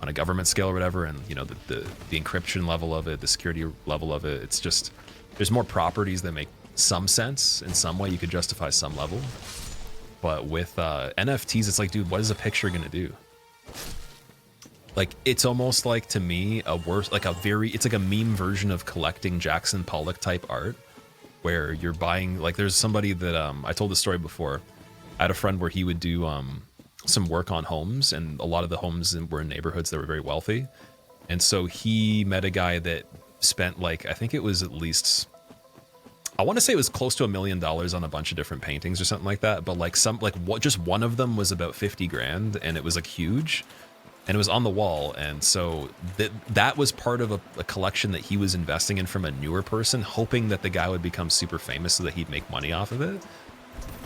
on a government scale or whatever. And you know, the encryption level of it, the security level of it, it's just, there's more properties that make some sense in some way. You could justify some level. But with NFTs, it's like, dude, what is a picture gonna do? Like, it's almost like, to me, it's like a meme version of collecting Jackson Pollock type art, where you're buying, like, there's somebody that, I told this story before. I had a friend where he would do some work on homes, and a lot of the homes were in neighborhoods that were very wealthy. And so he met a guy that spent like, I think it was at least, I want to say it was close to $1 million on a bunch of different paintings or something like that. But like just one of them was about 50 grand, and it was like huge, and it was on the wall. And so that was part of a collection that he was investing in from a newer person, hoping that the guy would become super famous so that he'd make money off of it.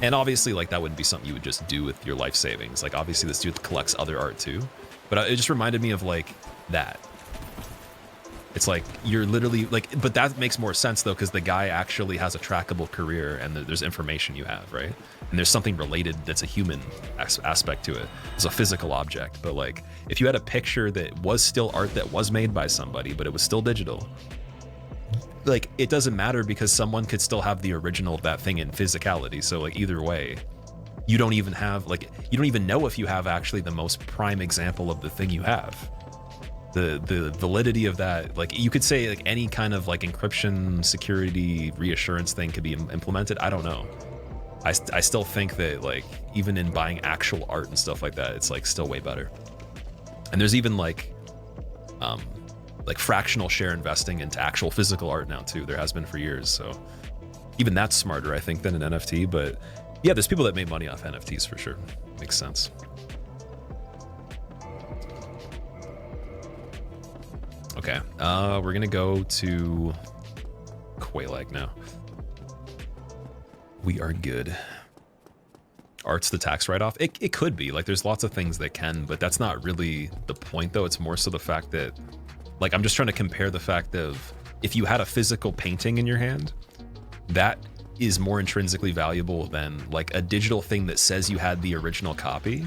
And obviously, like, that wouldn't be something you would just do with your life savings. Like, obviously this dude collects other art too, but it just reminded me of like that. It's like, you're literally like, but that makes more sense though, because the guy actually has a trackable career, and there's information you have, right? And there's something related that's a human aspect to it. It's a physical object. But like, if you had a picture that was still art that was made by somebody, but it was still digital, like, it doesn't matter, because someone could still have the original of that thing in physicality. So like, either way, you don't even know if you have actually the most prime example of the thing you have. The validity of that, like, you could say like any kind of like encryption, security, reassurance thing could be implemented. I don't know. I still think that, like, even in buying actual art and stuff like that, it's like still way better. And there's even like fractional share investing into actual physical art now too. There has been for years. So even that's smarter, I think, than an NFT. But yeah, there's people that made money off NFTs for sure. Makes sense. Okay, we're gonna go to Quailag now. We are good. Art's the tax write-off? It could be. Like, there's lots of things that can, but that's not really the point though. It's more so the fact that, like, I'm just trying to compare the fact of, if you had a physical painting in your hand, that is more intrinsically valuable than like a digital thing that says you had the original copy,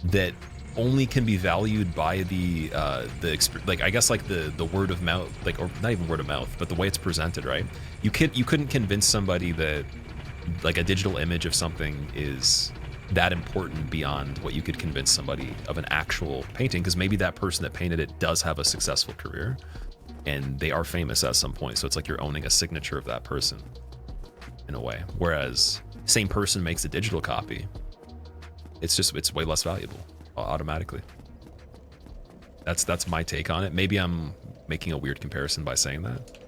that only can be valued by the like, I guess like the word of mouth, like, or not even word of mouth, but the way it's presented, right? You couldn't convince somebody that like a digital image of something is that important beyond what you could convince somebody of an actual painting, because maybe that person that painted it does have a successful career. and they are famous at some point. So it's like you're owning a signature of that person in a way. Whereas same person makes a digital copy, it's way less valuable automatically. That's my take on it. Maybe I'm making a weird comparison by saying that.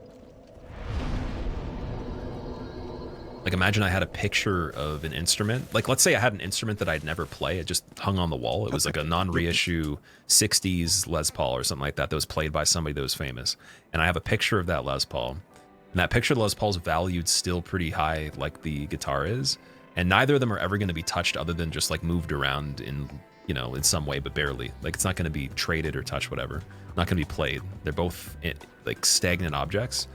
Like imagine I had a picture of an instrument. Like let's say I had an instrument that I'd never play. It just hung on the wall. It was like a non-reissue 60s Les Paul or something like that was played by somebody that was famous. And I have a picture of that Les Paul. And that picture of Les Paul's valued still pretty high like the guitar is. And neither of them are ever going to be touched other than just like moved around in, you know, in some way, but barely. Like it's not going to be traded or touched, whatever. Not going to be played. They're both like stagnant objects.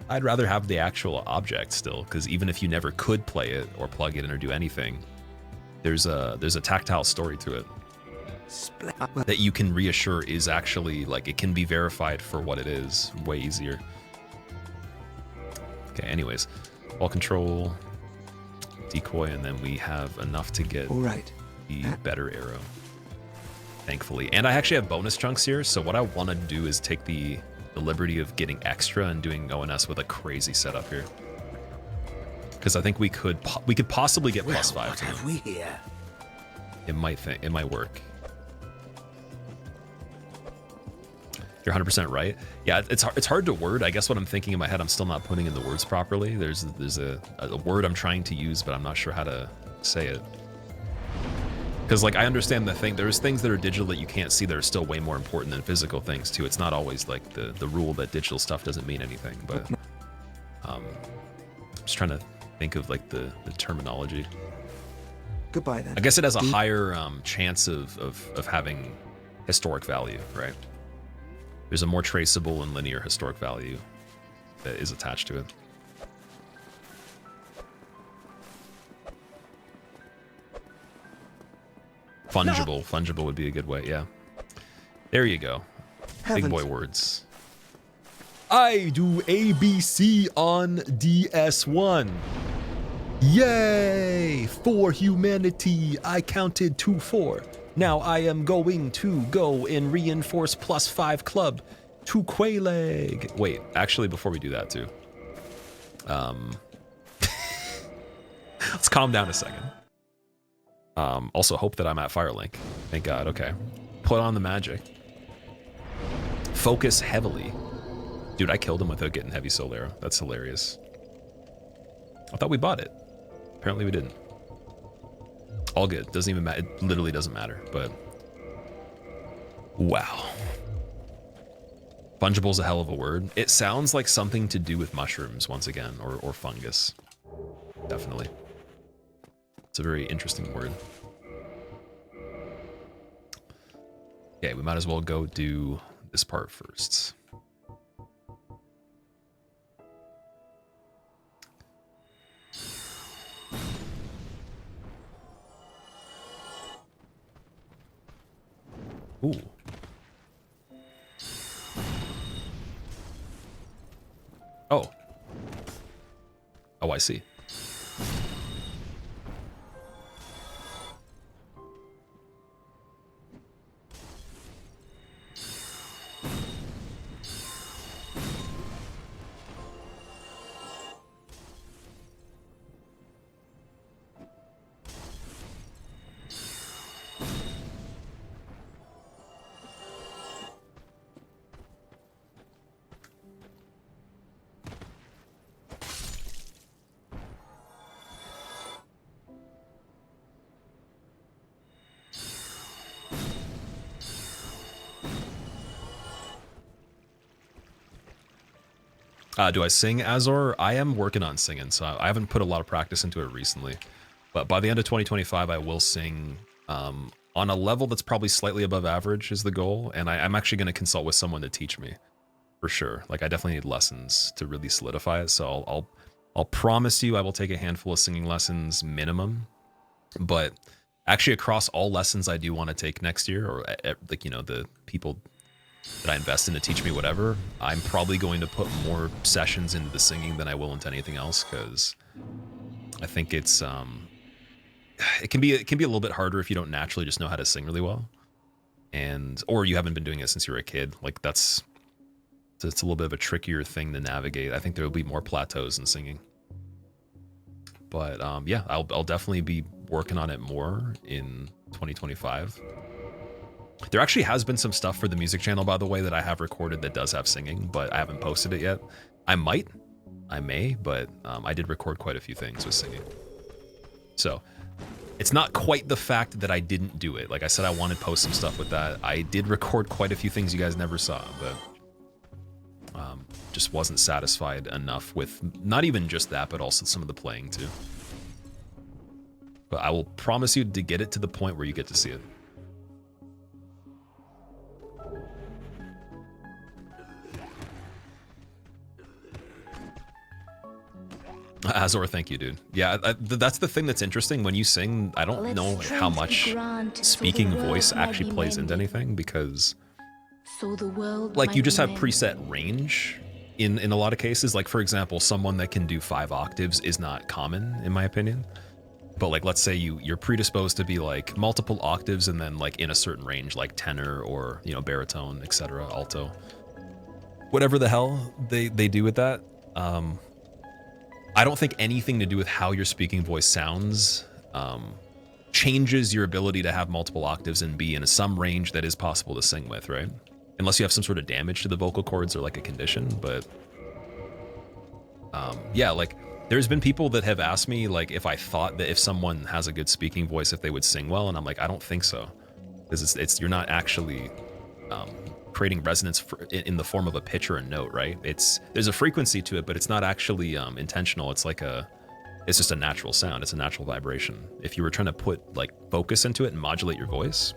I'd rather have the actual object still, because even if you never could play it or plug it in or do anything, there's a tactile story to it that you can reassure is actually like it can be verified for what it is way easier. Okay, anyways, ball control, decoy, and then we have enough to get All right. the better arrow, thankfully. And I actually have bonus chunks here, so what I want to do is take the liberty of getting extra and doing ONS with a crazy setup here, because I think we could possibly get +5 What to have we here? it might work. You're 100% right. Yeah, it's hard to word. I guess what I'm thinking in my head, I'm still not putting in the words properly. There's a word I'm trying to use, but I'm not sure how to say it. Because like I understand the thing, there's things that are digital that you can't see that are still way more important than physical things too. It's not always like the rule that digital stuff doesn't mean anything, but I'm just trying to think of like the terminology. Goodbye then. I guess it has a higher chance of having historic value, right? There's a more traceable and linear historic value that is attached to it. Fungible would be a good way, yeah. There you go. Big boy words. I do ABC on DS1. Yay! For humanity, I counted 2-4. Now I am going to go and reinforce +5 club to Quayleg. Wait, actually, before we do that too, let's calm down a second. Also hope that I'm at Firelink. Thank God. Okay. Put on the magic. Focus heavily. Dude, I killed him without getting heavy soul arrow. That's hilarious. I thought we bought it. Apparently we didn't. All good. Doesn't even matter. It literally doesn't matter, but wow. Fungible's a hell of a word. It sounds like something to do with mushrooms once again, or fungus. Definitely. It's a very interesting word. Okay, we might as well go do this part first. Ooh. Oh. Oh, I see. Do I sing Azor? I am working on singing, so I haven't put a lot of practice into it recently. But by the end of 2025, I will sing on a level that's probably slightly above average is the goal. And I'm actually going to consult with someone to teach me, for sure. Like I definitely need lessons to really solidify it. So I'll promise you I will take a handful of singing lessons minimum. But actually across all lessons I do want to take next year, or like, you know, the people that I invest in to teach me whatever, I'm probably going to put more sessions into the singing than I will into anything else, because I think it's it can be a little bit harder if you don't naturally just know how to sing really well, or you haven't been doing it since you were a kid. Like that's So it's a little bit of a trickier thing to navigate. I think there will be more plateaus in singing. But yeah, I'll definitely be working on it more in 2025. There actually has been some stuff for the music channel, by the way, that I have recorded that does have singing, but I haven't posted it yet. I may, but I did record quite a few things with singing. So it's not quite the fact that I didn't do it. Like I said, I wanted to post some stuff with that. I did record quite a few things you guys never saw, but just wasn't satisfied enough with not even just that, but also some of the playing too. But I will promise you to get it to the point where you get to see it. Azor, thank you, dude. Yeah, that's the thing that's interesting. When you sing, I don't know how much speaking voice actually plays into anything, because like you just have preset range in a lot of cases. Like for example, someone that can do 5 octaves is not common in my opinion. But like, let's say you're predisposed to be like multiple octaves and then like in a certain range, like tenor or, you know, baritone, etc., alto, whatever the hell they do with that. I don't think anything to do with how your speaking voice sounds changes your ability to have multiple octaves and be in some range that is possible to sing with, right? Unless you have some sort of damage to the vocal cords or like a condition. But yeah, like there's been people that have asked me like if I thought that if someone has a good speaking voice, if they would sing well, and I'm like, I don't think so, because it's you're not actually creating resonance in the form of a pitch or a note, right? There's a frequency to it, but it's not actually intentional. It's just a natural sound. It's a natural vibration. If you were trying to put like focus into it and modulate your voice,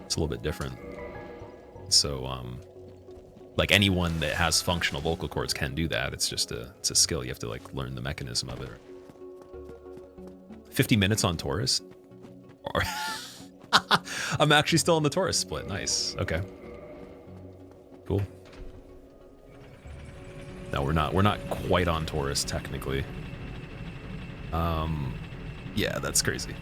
it's a little bit different. So like anyone that has functional vocal cords can do that. It's just it's a skill. You have to like learn the mechanism of it. 50 minutes on Taurus? Or I'm actually still on the Taurus split. Nice. Okay. Cool. No, we're not quite on Taurus technically. Yeah, that's crazy.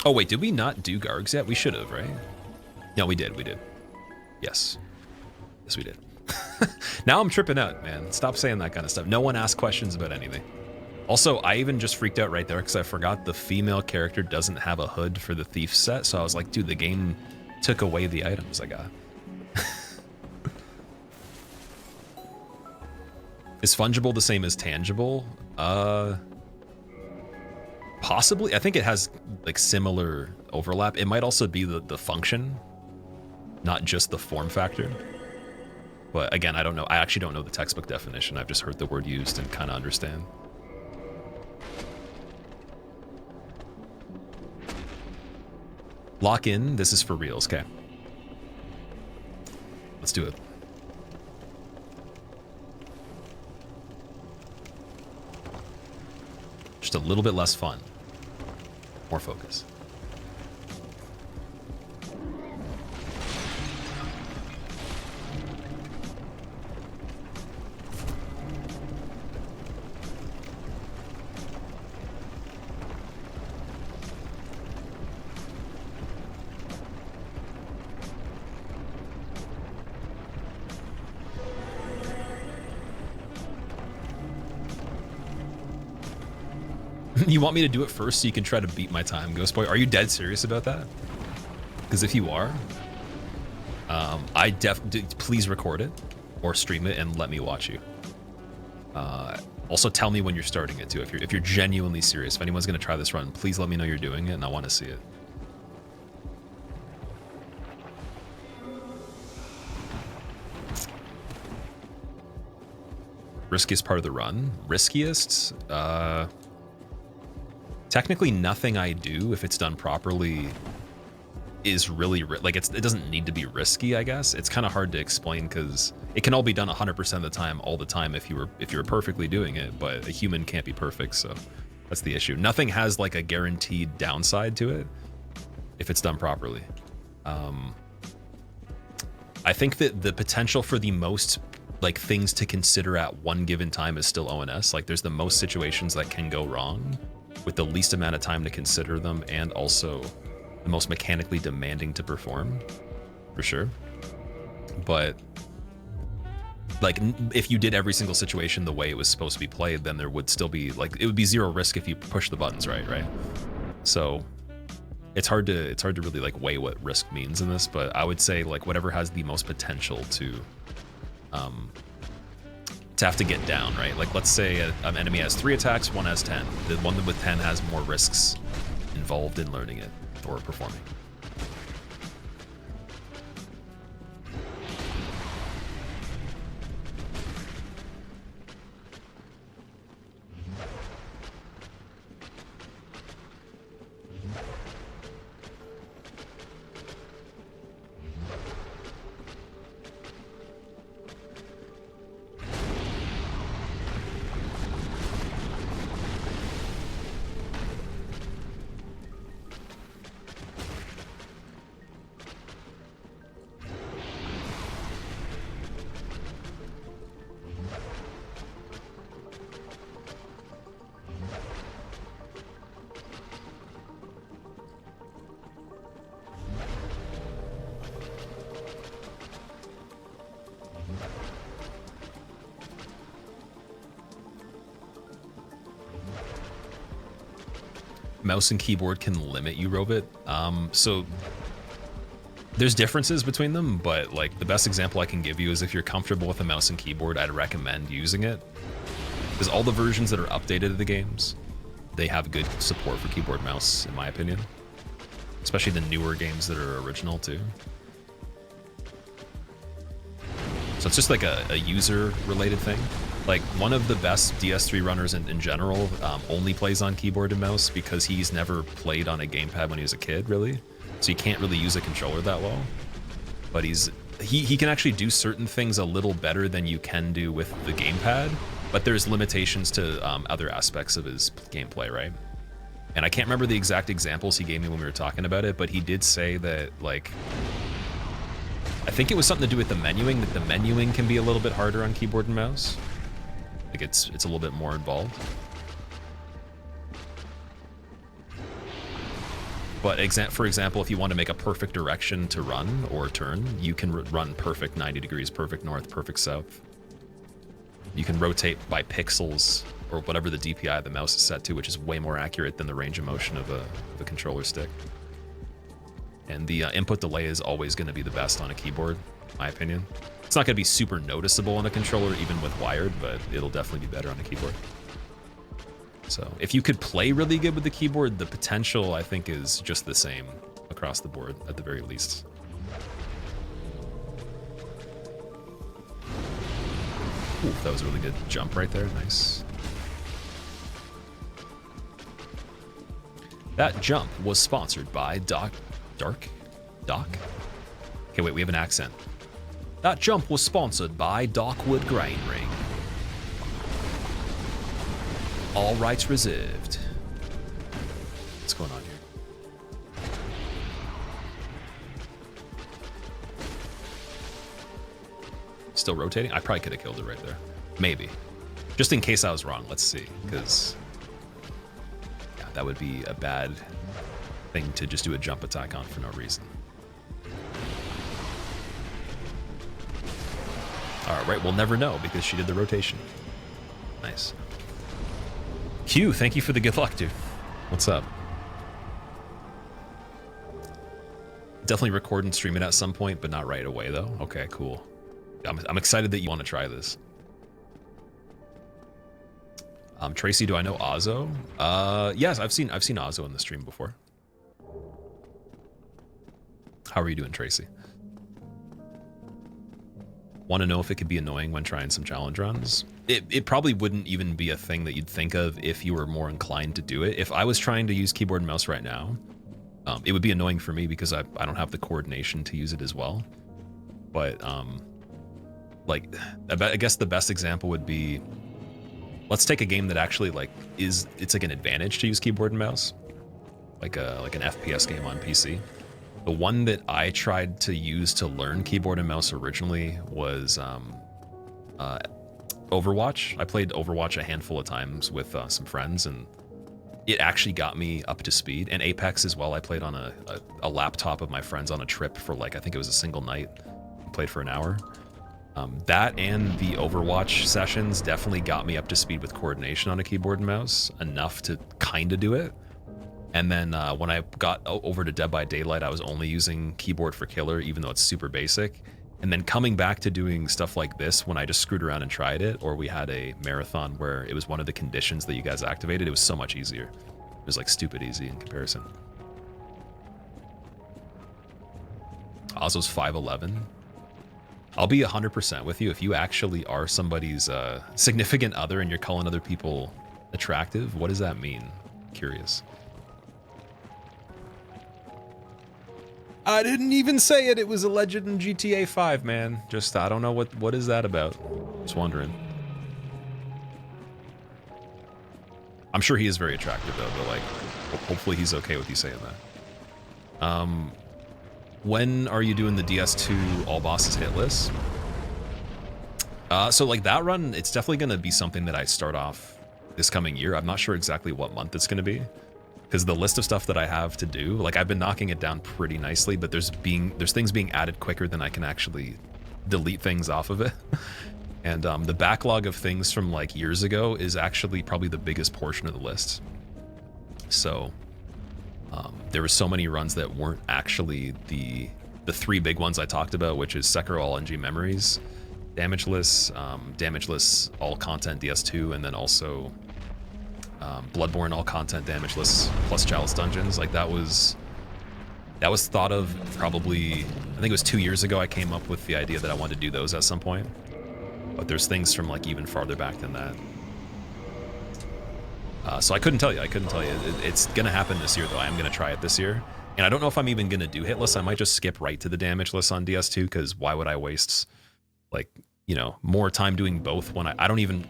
Oh wait, did we not do Gargs yet? We should have, right? No, we did. Yes. Yes, we did. Now I'm tripping out, man. Stop saying that kind of stuff. No one asks questions about anything. Also, I even just freaked out right there because I forgot the female character doesn't have a hood for the thief set. So I was like, dude, the game took away the items I got. Is fungible the same as tangible? Possibly. I think it has like similar overlap. It might also be the function, not just the form factor. But again, I don't know. I actually don't know the textbook definition. I've just heard the word used and kind of understand. Lock in. This is for reals. Okay. Let's do it. Just a little bit less fun. More focus. You want me to do it first so you can try to beat my time, Ghost Boy? Are you dead serious about that? Because if you are, please record it or stream it and let me watch you. Also, tell me when you're starting it too. If you're genuinely serious, if anyone's gonna try this run, please let me know you're doing it, and I want to see it. Riskiest part of the run? Riskiest? Technically, nothing I do, if it's done properly, is really it doesn't need to be risky. I guess it's kind of hard to explain because it can all be done 100% of the time, all the time, if you were perfectly doing it. But a human can't be perfect, so that's the issue. Nothing has like a guaranteed downside to it if it's done properly. I think that the potential for the most like things to consider at one given time is still ONS. Like there's the most situations that can go wrong with the least amount of time to consider them, and also the most mechanically demanding to perform, for sure. But like if you did every single situation the way it was supposed to be played, then there would still be like, it would be zero risk if you push the buttons right. So it's hard to really like weigh what risk means in this, but I would say like whatever has the most potential to have to get down, right? Like let's say an enemy has 3 attacks, one has 10. The one with 10 has more risks involved in learning it or performing. Mouse and keyboard can limit you, Robit. So there's differences between them, but like the best example I can give you is if you're comfortable with a mouse and keyboard, I'd recommend using it. Because all the versions that are updated of the games, they have good support for keyboard mouse, in my opinion. Especially the newer games that are original too. So it's just like a user-related thing. Like one of the best DS3 runners in general only plays on keyboard and mouse because he's never played on a gamepad when he was a kid, really. So he can't really use a controller that well. But he can actually do certain things a little better than you can do with the gamepad. But there's limitations to other aspects of his gameplay, right? And I can't remember the exact examples he gave me when we were talking about it, but he did say that like, I think it was something to do with the menuing, that the menuing can be a little bit harder on keyboard and mouse. Like it's a little bit more involved. But for example, if you want to make a perfect direction to run or turn, you can run perfect 90 degrees, perfect north, perfect south. You can rotate by pixels or whatever the DPI of the mouse is set to, which is way more accurate than the range of motion of a controller stick. And the input delay is always going to be the best on a keyboard, in my opinion. It's not going to be super noticeable on a controller, even with wired, but it'll definitely be better on a keyboard. So if you could play really good with the keyboard, the potential, I think, is just the same across the board, at the very least. Ooh, that was a really good jump right there. Nice. That jump was sponsored by Doc? Okay, wait, we have an accent. That jump was sponsored by Darkwood Grain Ring. All rights reserved. What's going on here? Still rotating? I probably could have killed it right there. Maybe. Just in case I was wrong, let's see. Because yeah, that would be a bad thing to just do a jump attack on for no reason. All right, we'll never know because she did the rotation. Nice. Q, thank you for the good luck, dude. What's up? Definitely record and stream it at some point, but not right away, though. Okay, cool. I'm excited that you want to try this. Tracy, do I know Ozzo? Yes, I've seen Ozzo in the stream before. How are you doing, Tracy? Want to know if it could be annoying when trying some challenge runs? It probably wouldn't even be a thing that you'd think of if you were more inclined to do it. If I was trying to use keyboard and mouse right now, it would be annoying for me because I don't have the coordination to use it as well. But like, I guess the best example would be, let's take a game that actually like it's like an advantage to use keyboard and mouse, like an FPS game on PC. The one that I tried to use to learn keyboard and mouse originally was Overwatch. I played Overwatch a handful of times with some friends, and it actually got me up to speed. And Apex as well. I played on a laptop of my friends on a trip for like, I think it was a single night. Played for an hour. That and the Overwatch sessions definitely got me up to speed with coordination on a keyboard and mouse, enough to kind of do it. And then when I got over to Dead by Daylight, I was only using keyboard for killer, even though it's super basic. And then coming back to doing stuff like this, when I just screwed around and tried it, or we had a marathon where it was one of the conditions that you guys activated, it was so much easier. It was like stupid easy in comparison. Ozzo's 5'11". I'll be 100% with you. If you actually are somebody's significant other and you're calling other people attractive, what does that mean? Curious. I didn't even say it. It was alleged in GTA 5, man. Just, I don't know what is that about. Just wondering. I'm sure he is very attractive though, but like, hopefully he's okay with you saying that. When are you doing the DS2 all bosses hit list? So like that run, it's definitely going to be something that I start off this coming year. I'm not sure exactly what month it's going to be, because the list of stuff that I have to do, like I've been knocking it down pretty nicely, but there's things being added quicker than I can actually delete things off of it. And the backlog of things from like years ago is actually probably the biggest portion of the list. So there were so many runs that weren't actually the three big ones I talked about, which is Sekiro All NG Memories, Damageless, Damageless All Content DS2, and then also Bloodborne All Content Damageless plus Chalice Dungeons. Like that was thought of probably, I think it was 2 years ago I came up with the idea that I wanted to do those at some point. But there's things from like even farther back than that. So I couldn't tell you. It's gonna happen this year though. I am gonna try it this year. And I don't know if I'm even gonna do hitless. I might just skip right to the Damageless on DS2, because why would I waste like, you know, more time doing both when I don't even...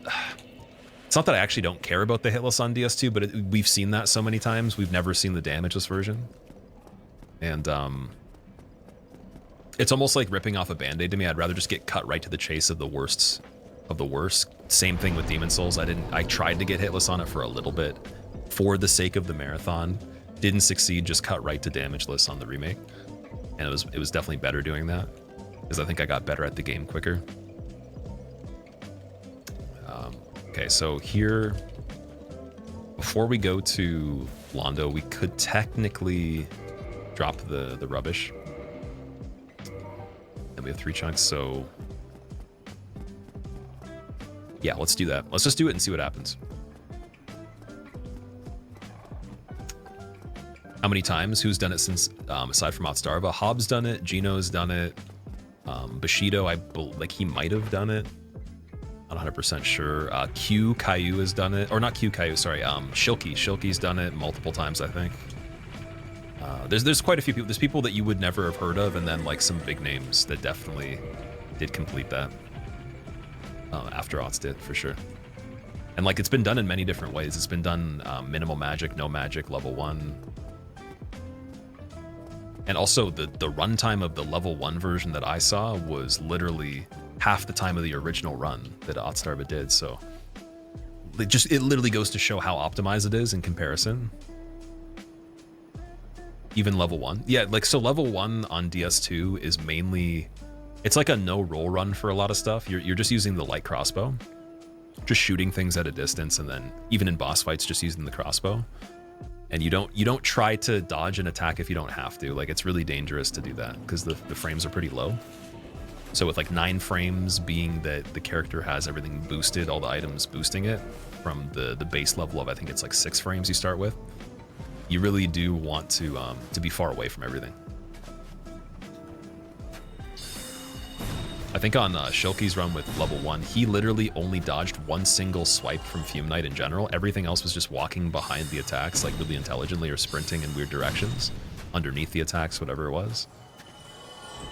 It's not that I actually don't care about the hitless on DS2, but we've seen that so many times. We've never seen the Damageless version. And it's almost like ripping off a Band-Aid to me. I'd rather just get cut right to the chase of the worst of the worst. Same thing with Demon Souls. I tried to get hitless on it for a little bit for the sake of the marathon. Didn't succeed, just cut right to Damageless on the remake. And it was definitely better doing that, because I think I got better at the game quicker. Okay, so here, before we go to Londo, we could technically drop the rubbish. And we have 3 chunks, so yeah, let's do that. Let's just do it and see what happens. How many times? Who's done it since, aside from Otstarva? Hobbs done it, Gino's done it, Bushido, like he might have done it. Not 100% sure. Caillou has done it, or not Caillou, sorry, Shilky's done it multiple times, I think. There's quite a few people. There's people that you would never have heard of, and then like some big names that definitely did complete that after Ots did, for sure. And like it's been done in many different ways. It's been done minimal magic, no magic, level 1. And also the runtime of the level 1 version that I saw was literally half the time of the original run that Otstarva did. So it literally goes to show how optimized it is in comparison. Even level 1. Yeah, like so level 1 on DS2 is mainly, it's like a no roll run for a lot of stuff. You're just using the light crossbow, just shooting things at a distance, and then even in boss fights just using the crossbow. And you don't try to dodge an attack if you don't have to. Like it's really dangerous to do that because the frames are pretty low. So with like 9 frames being that the character has everything boosted, all the items boosting it from the base level of, I think it's like 6 frames you start with. You really do want to be far away from everything. I think on Shilky's run with level 1, he literally only dodged 1 single swipe from Fume Knight in general. Everything else was just walking behind the attacks like really intelligently, or sprinting in weird directions underneath the attacks, whatever it was.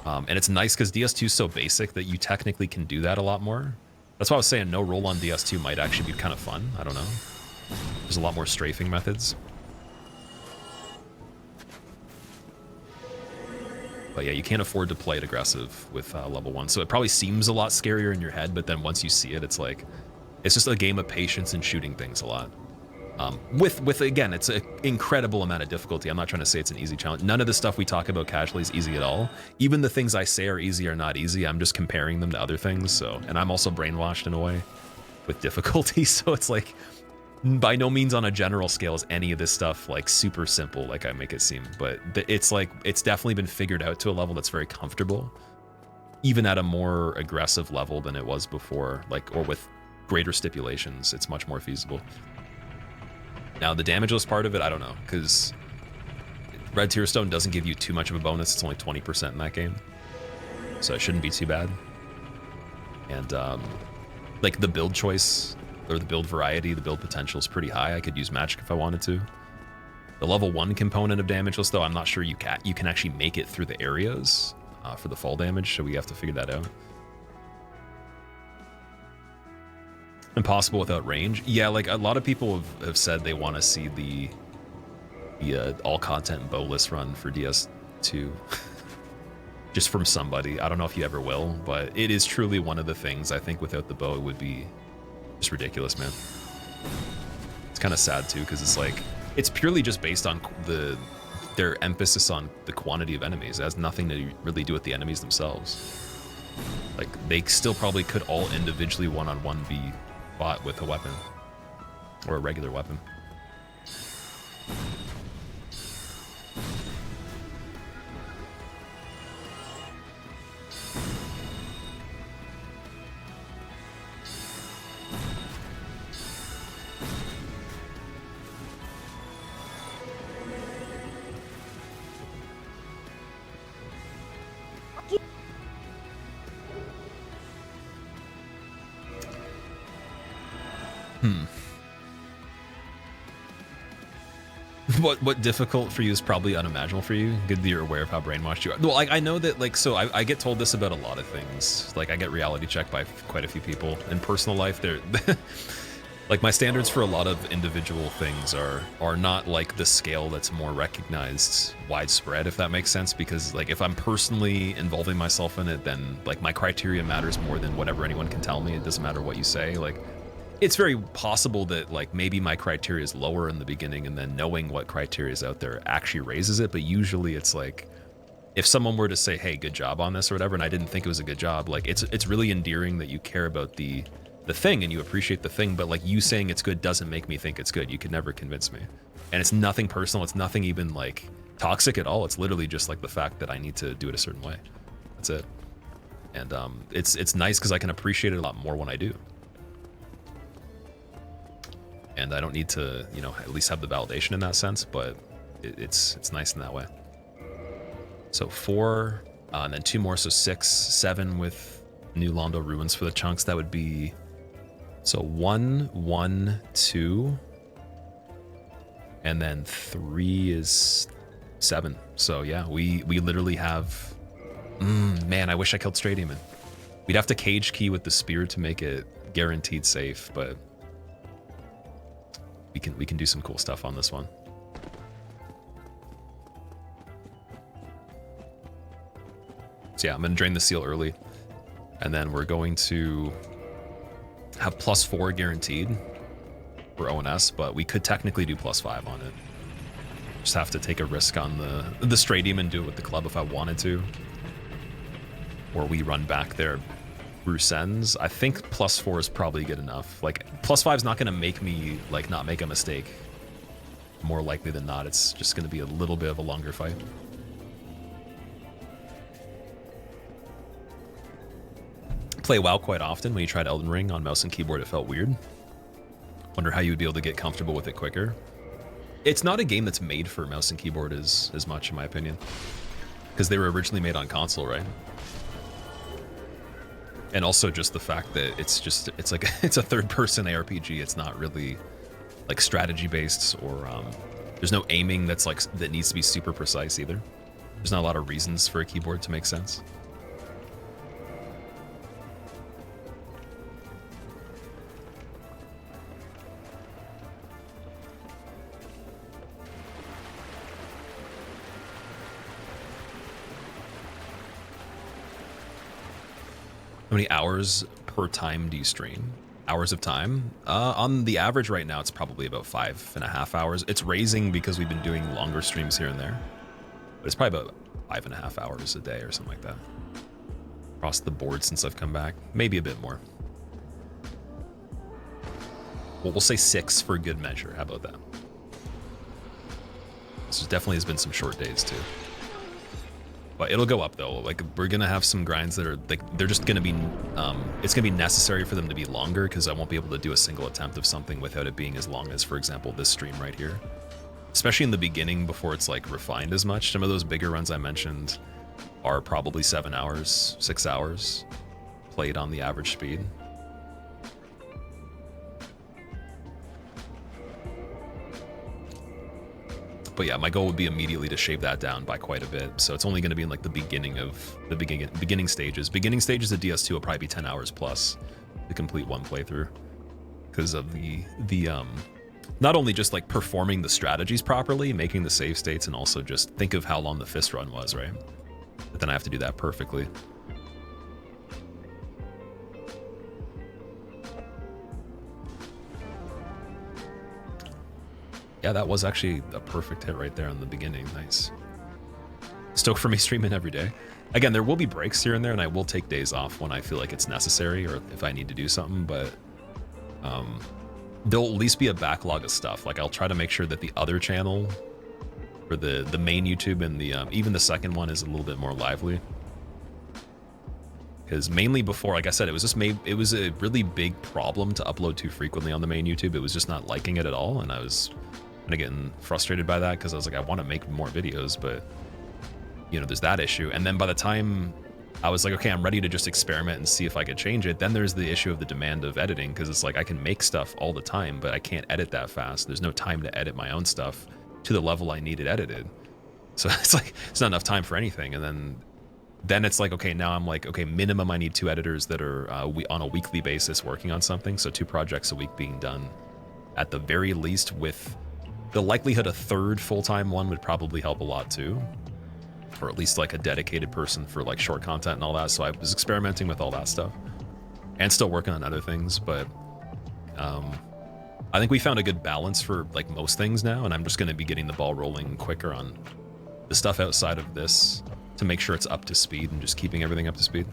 And it's nice because DS2 is so basic that you technically can do that a lot more. That's why I was saying no roll on DS2 might actually be kind of fun. I don't know. There's a lot more strafing methods. But yeah, you can't afford to play it aggressive with level 1. So it probably seems a lot scarier in your head, but then once you see it, it's like, it's just a game of patience and shooting things a lot. With again, it's an incredible amount of difficulty. I'm not trying to say it's an easy challenge. None of the stuff we talk about casually is easy at all. Even the things I say are easy are not easy. I'm just comparing them to other things. So, and I'm also brainwashed in a way with difficulty. So it's like, by no means on a general scale is any of this stuff like super simple like I make it seem, but it's like, it's definitely been figured out to a level that's very comfortable, even at a more aggressive level than it was before, like, or with greater stipulations, it's much more feasible. Now the damageless part of it, I don't know, because Red Tear Stone doesn't give you too much of a bonus. It's only 20% in that game, so it shouldn't be too bad. And like the build choice, or the build variety, the build potential is pretty high. I could use magic if I wanted to. The level 1 component of damageless, though, I'm not sure you can actually make it through the areas for the fall damage, so we have to figure that out. Impossible without range. Yeah, like a lot of people have said they want to see the all content bowless run for DS2 just from somebody. I don't know if you ever will, but it is truly one of the things I think without the bow it would be just ridiculous, man. It's kind of sad too, because it's like, it's purely just based on their emphasis on the quantity of enemies. It has nothing to really do with the enemies themselves. Like, they still probably could all individually one-on-one be fought with a weapon, or a regular weapon. What difficult for you is probably unimaginable for you. Good that you're aware of how brainwashed you are. Well, I know that, like, so I get told this about a lot of things. Like, I get reality checked by quite a few people. In personal life, they're like, my standards for a lot of individual things are not like the scale that's more recognized widespread, if that makes sense. Because, like, if I'm personally involving myself in it, then, like, my criteria matters more than whatever anyone can tell me. It doesn't matter what you say. Like, it's very possible that, like, maybe my criteria is lower in the beginning, and then knowing what criteria is out there actually raises it. But usually it's like, if someone were to say, hey, good job on this or whatever, and I didn't think it was a good job, like, it's really endearing that you care about the thing and you appreciate the thing, but, like, you saying it's good doesn't make me think it's good. You could never convince me. And it's nothing personal. It's nothing even, like, toxic at all. It's literally just, like, the fact that I need to do it a certain way. That's it. And it's nice because I can appreciate it a lot more when I do. And I don't need to, you know, at least have the validation in that sense, but it's nice in that way. So 4, and then 2 more, so 6, 7 with New Londo Ruins for the chunks. That would be, so 1, 1, 2, and then 3 is 7. So yeah, we literally have, man, I wish I killed Stray Demon. We'd have to cage key with the spear to make it guaranteed safe, but we can do some cool stuff on this one. So yeah, I'm gonna drain the seal early, and then we're going to have +4 guaranteed for ONS, but we could technically do +5 on it. Just have to take a risk on the Stray Demon, do it with the club if I wanted to, or we run back there Bruce ends. I think +4 is probably good enough. Like, +5 is not going to make me, like, not make a mistake. More likely than not, it's just going to be a little bit of a longer fight. Play WoW quite often. When you tried Elden Ring on mouse and keyboard, it felt weird. Wonder how you would be able to get comfortable with it quicker. It's not a game that's made for mouse and keyboard as much, in my opinion, because they were originally made on console, right? And also just the fact that it's like it's a third-person ARPG. It's not really like strategy-based, or there's no aiming that needs to be super precise either. There's not a lot of reasons for a keyboard to make sense. How many hours per time do you stream? Hours of time? On the average right now, it's probably about 5.5 hours. It's raising because we've been doing longer streams here and there. But it's probably about 5.5 hours a day or something like that. Across the board since I've come back. Maybe a bit more. Well, we'll say 6 for good measure. How about that? This definitely has been some short days too. But it'll go up though. Like we're gonna have some grinds that are like they're just gonna be it's gonna be necessary for them to be longer because I won't be able to do a single attempt of something without it being as long as, for example, this stream right here. Especially in the beginning before it's like refined as much. Some of those bigger runs I mentioned are probably 7 hours, 6 hours played on the average speed. But yeah, my goal would be immediately to shave that down by quite a bit. So it's only going to be in like the beginning of the beginning stages. Beginning stages of DS2 will probably be 10 hours plus to complete one playthrough because of the not only just like performing the strategies properly, making the save states, and also just think of how long the fist run was, right? But then I have to do that perfectly. Yeah, that was actually a perfect hit right there in the beginning. Nice. Stoked for me streaming every day. Again, there will be breaks here and there, and I will take days off when I feel like it's necessary or if I need to do something, but there'll at least be a backlog of stuff. Like I'll try to make sure that the other channel for the main YouTube and the even the second one is a little bit more lively. Because mainly before, like I said, it was a really big problem to upload too frequently on the main YouTube. It was just not liking it at all, and I was kind of getting frustrated by that because I was like, I want to make more videos, but you know, there's that issue. And then by the time I was like, okay, I'm ready to just experiment and see if I could change it, then there's the issue of the demand of editing, because it's like I can make stuff all the time, but I can't edit that fast. There's no time to edit my own stuff to the level I need it edited. So it's like, it's not enough time for anything. And then it's like, okay, now I'm like, okay, minimum I need 2 editors that are on a weekly basis working on something. So 2 projects a week being done at the very least, with the likelihood a third full-time one would probably help a lot too. Or at least like a dedicated person for like short content and all that. So I was experimenting with all that stuff and still working on other things, but I think we found a good balance for like most things now, and I'm just going to be getting the ball rolling quicker on the stuff outside of this to make sure it's up to speed and just keeping everything up to speed.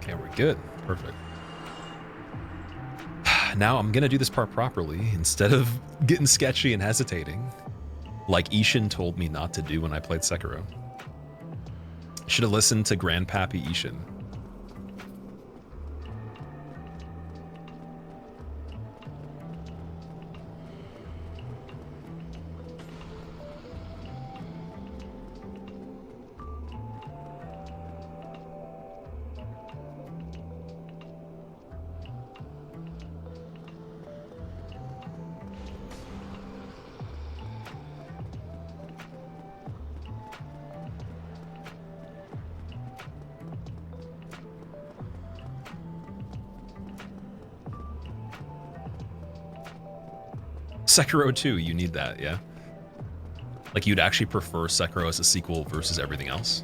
Okay, we're good. Perfect. Now I'm gonna do this part properly instead of getting sketchy and hesitating, like Ishin told me not to do when I played Sekiro. Should have listened to Grandpappy Ishin. Sekiro 2, you need that, yeah? Like you'd actually prefer Sekiro as a sequel versus everything else?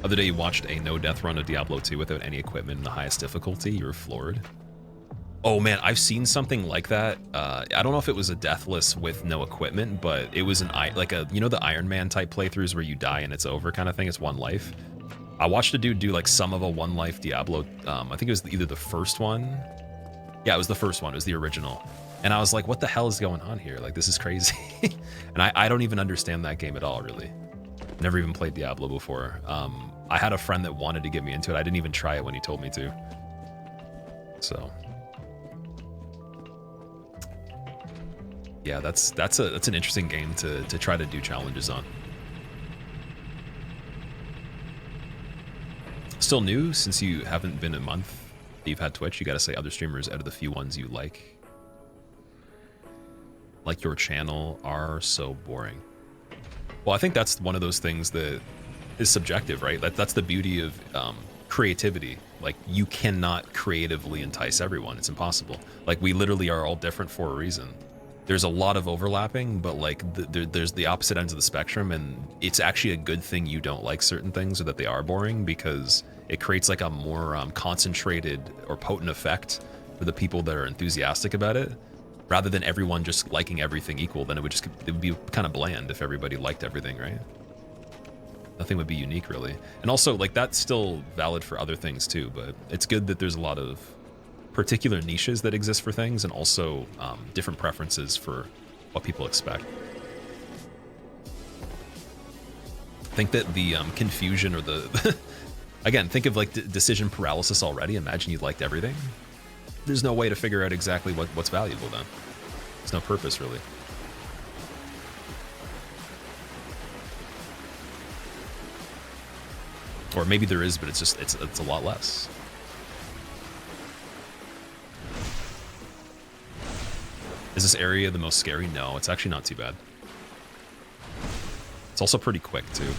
Other day you watched a no-death run of Diablo 2 without any equipment in the highest difficulty. You were floored. Oh man, I've seen something like that. I don't know if it was a deathless with no equipment, but it was like a, you know, the Iron Man type playthroughs where you die and it's over kind of thing. It's one life. I watched a dude do like some of a one life Diablo. I think it was either the first one. Yeah, it was the first one. It was the original. And I was like, what the hell is going on here? Like, this is crazy. And I don't even understand that game at all, really. Never even played Diablo before. I had a friend that wanted to get me into it. I didn't even try it when he told me to. So yeah, that's an interesting game to try to do challenges on. Still new since you haven't been a month. you've had Twitch, you gotta say other streamers out of the few ones you like your channel are so boring. Well, I think that's one of those things that is subjective, right? That's the beauty of creativity. Like, you cannot creatively entice everyone. It's impossible. Like, we literally are all different for a reason. There's a lot of overlapping, but like there's the opposite ends of the spectrum, and it's actually a good thing you don't like certain things or that they are boring, because it creates like a more concentrated or potent effect for the people that are enthusiastic about it, rather than everyone just liking everything equal. Then it would be kind of bland if everybody liked everything, right? Nothing would be unique, really. And also, like, that's still valid for other things too, but it's good that there's a lot of particular niches that exist for things, and also different preferences for what people expect. I think that the confusion or the again, think of like decision paralysis already. Imagine you liked everything. There's no way to figure out exactly what's valuable then. There's no purpose, really. Or maybe there is, but it's a lot less. Is this area the most scary? No, it's actually not too bad. It's also pretty quick too.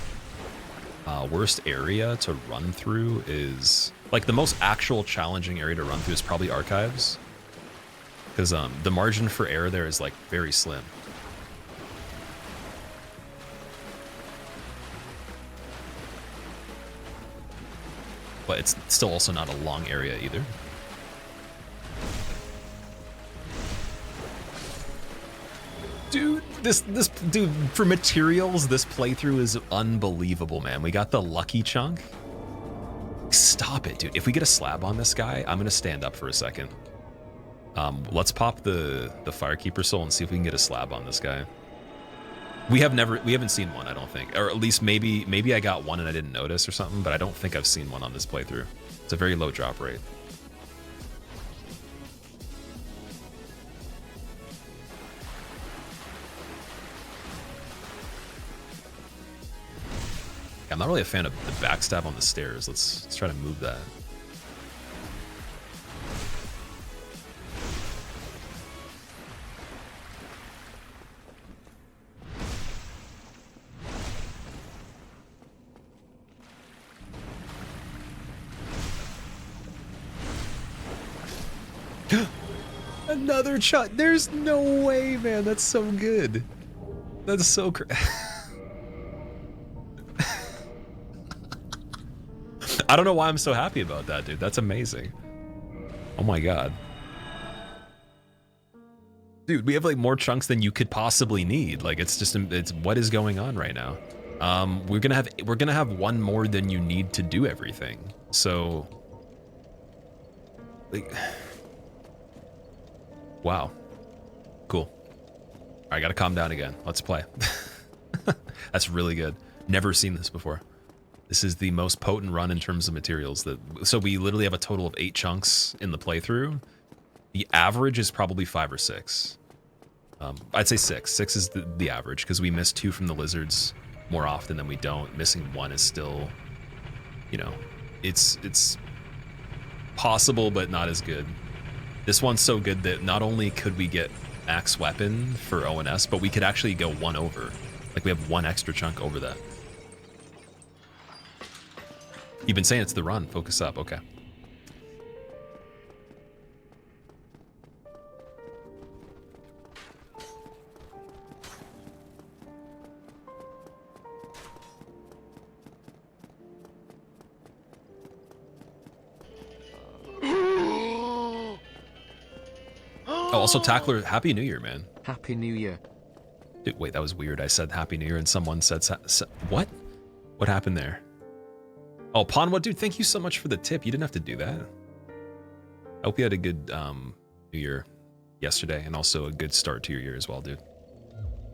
Worst area to run through is, like, the most actual challenging area to run through is probably Archives, because the margin for error there is like very slim. But it's still also not a long area either. Dude, dude, for materials, this playthrough is unbelievable, man. We got the lucky chunk. Stop it, dude. If we get a slab on this guy, I'm gonna stand up for a second. Let's pop the Firekeeper soul and see if we can get a slab on this guy. We haven't seen one, I don't think. Or at least maybe I got one and I didn't notice or something, but I don't think I've seen one on this playthrough. It's a very low drop rate. I'm not really a fan of the backstab on the stairs. Let's try to move that. Another shot. There's no way, man. That's so good. That's so I don't know why I'm so happy about that, dude. That's amazing. Oh my god. Dude, we have like more chunks than you could possibly need. Like, it's what is going on right now? We're gonna have one more than you need to do everything. So, like, wow. Cool. I gotta calm down again. Let's play. That's really good. Never seen this before. This is the most potent run in terms of materials. So we literally have a total of 8 chunks in the playthrough. The average is probably 5 or 6. I'd say 6. 6 is the average, because we miss 2 from the lizards more often than we don't. Missing 1 is still, you know, it's possible, but not as good. This one's so good that not only could we get max weapon for ONS, but we could actually go 1 over. Like, we have 1 extra chunk over that. You've been saying it's the run. Focus up. Okay. Oh, also, Tackler, Happy New Year, man. Happy New Year. Dude, wait, that was weird. I said Happy New Year and someone said... What? What happened there? Oh, Ponwa, dude, thank you so much for the tip. You didn't have to do that. I hope you had a good New Year yesterday, and also a good start to your year as well, dude.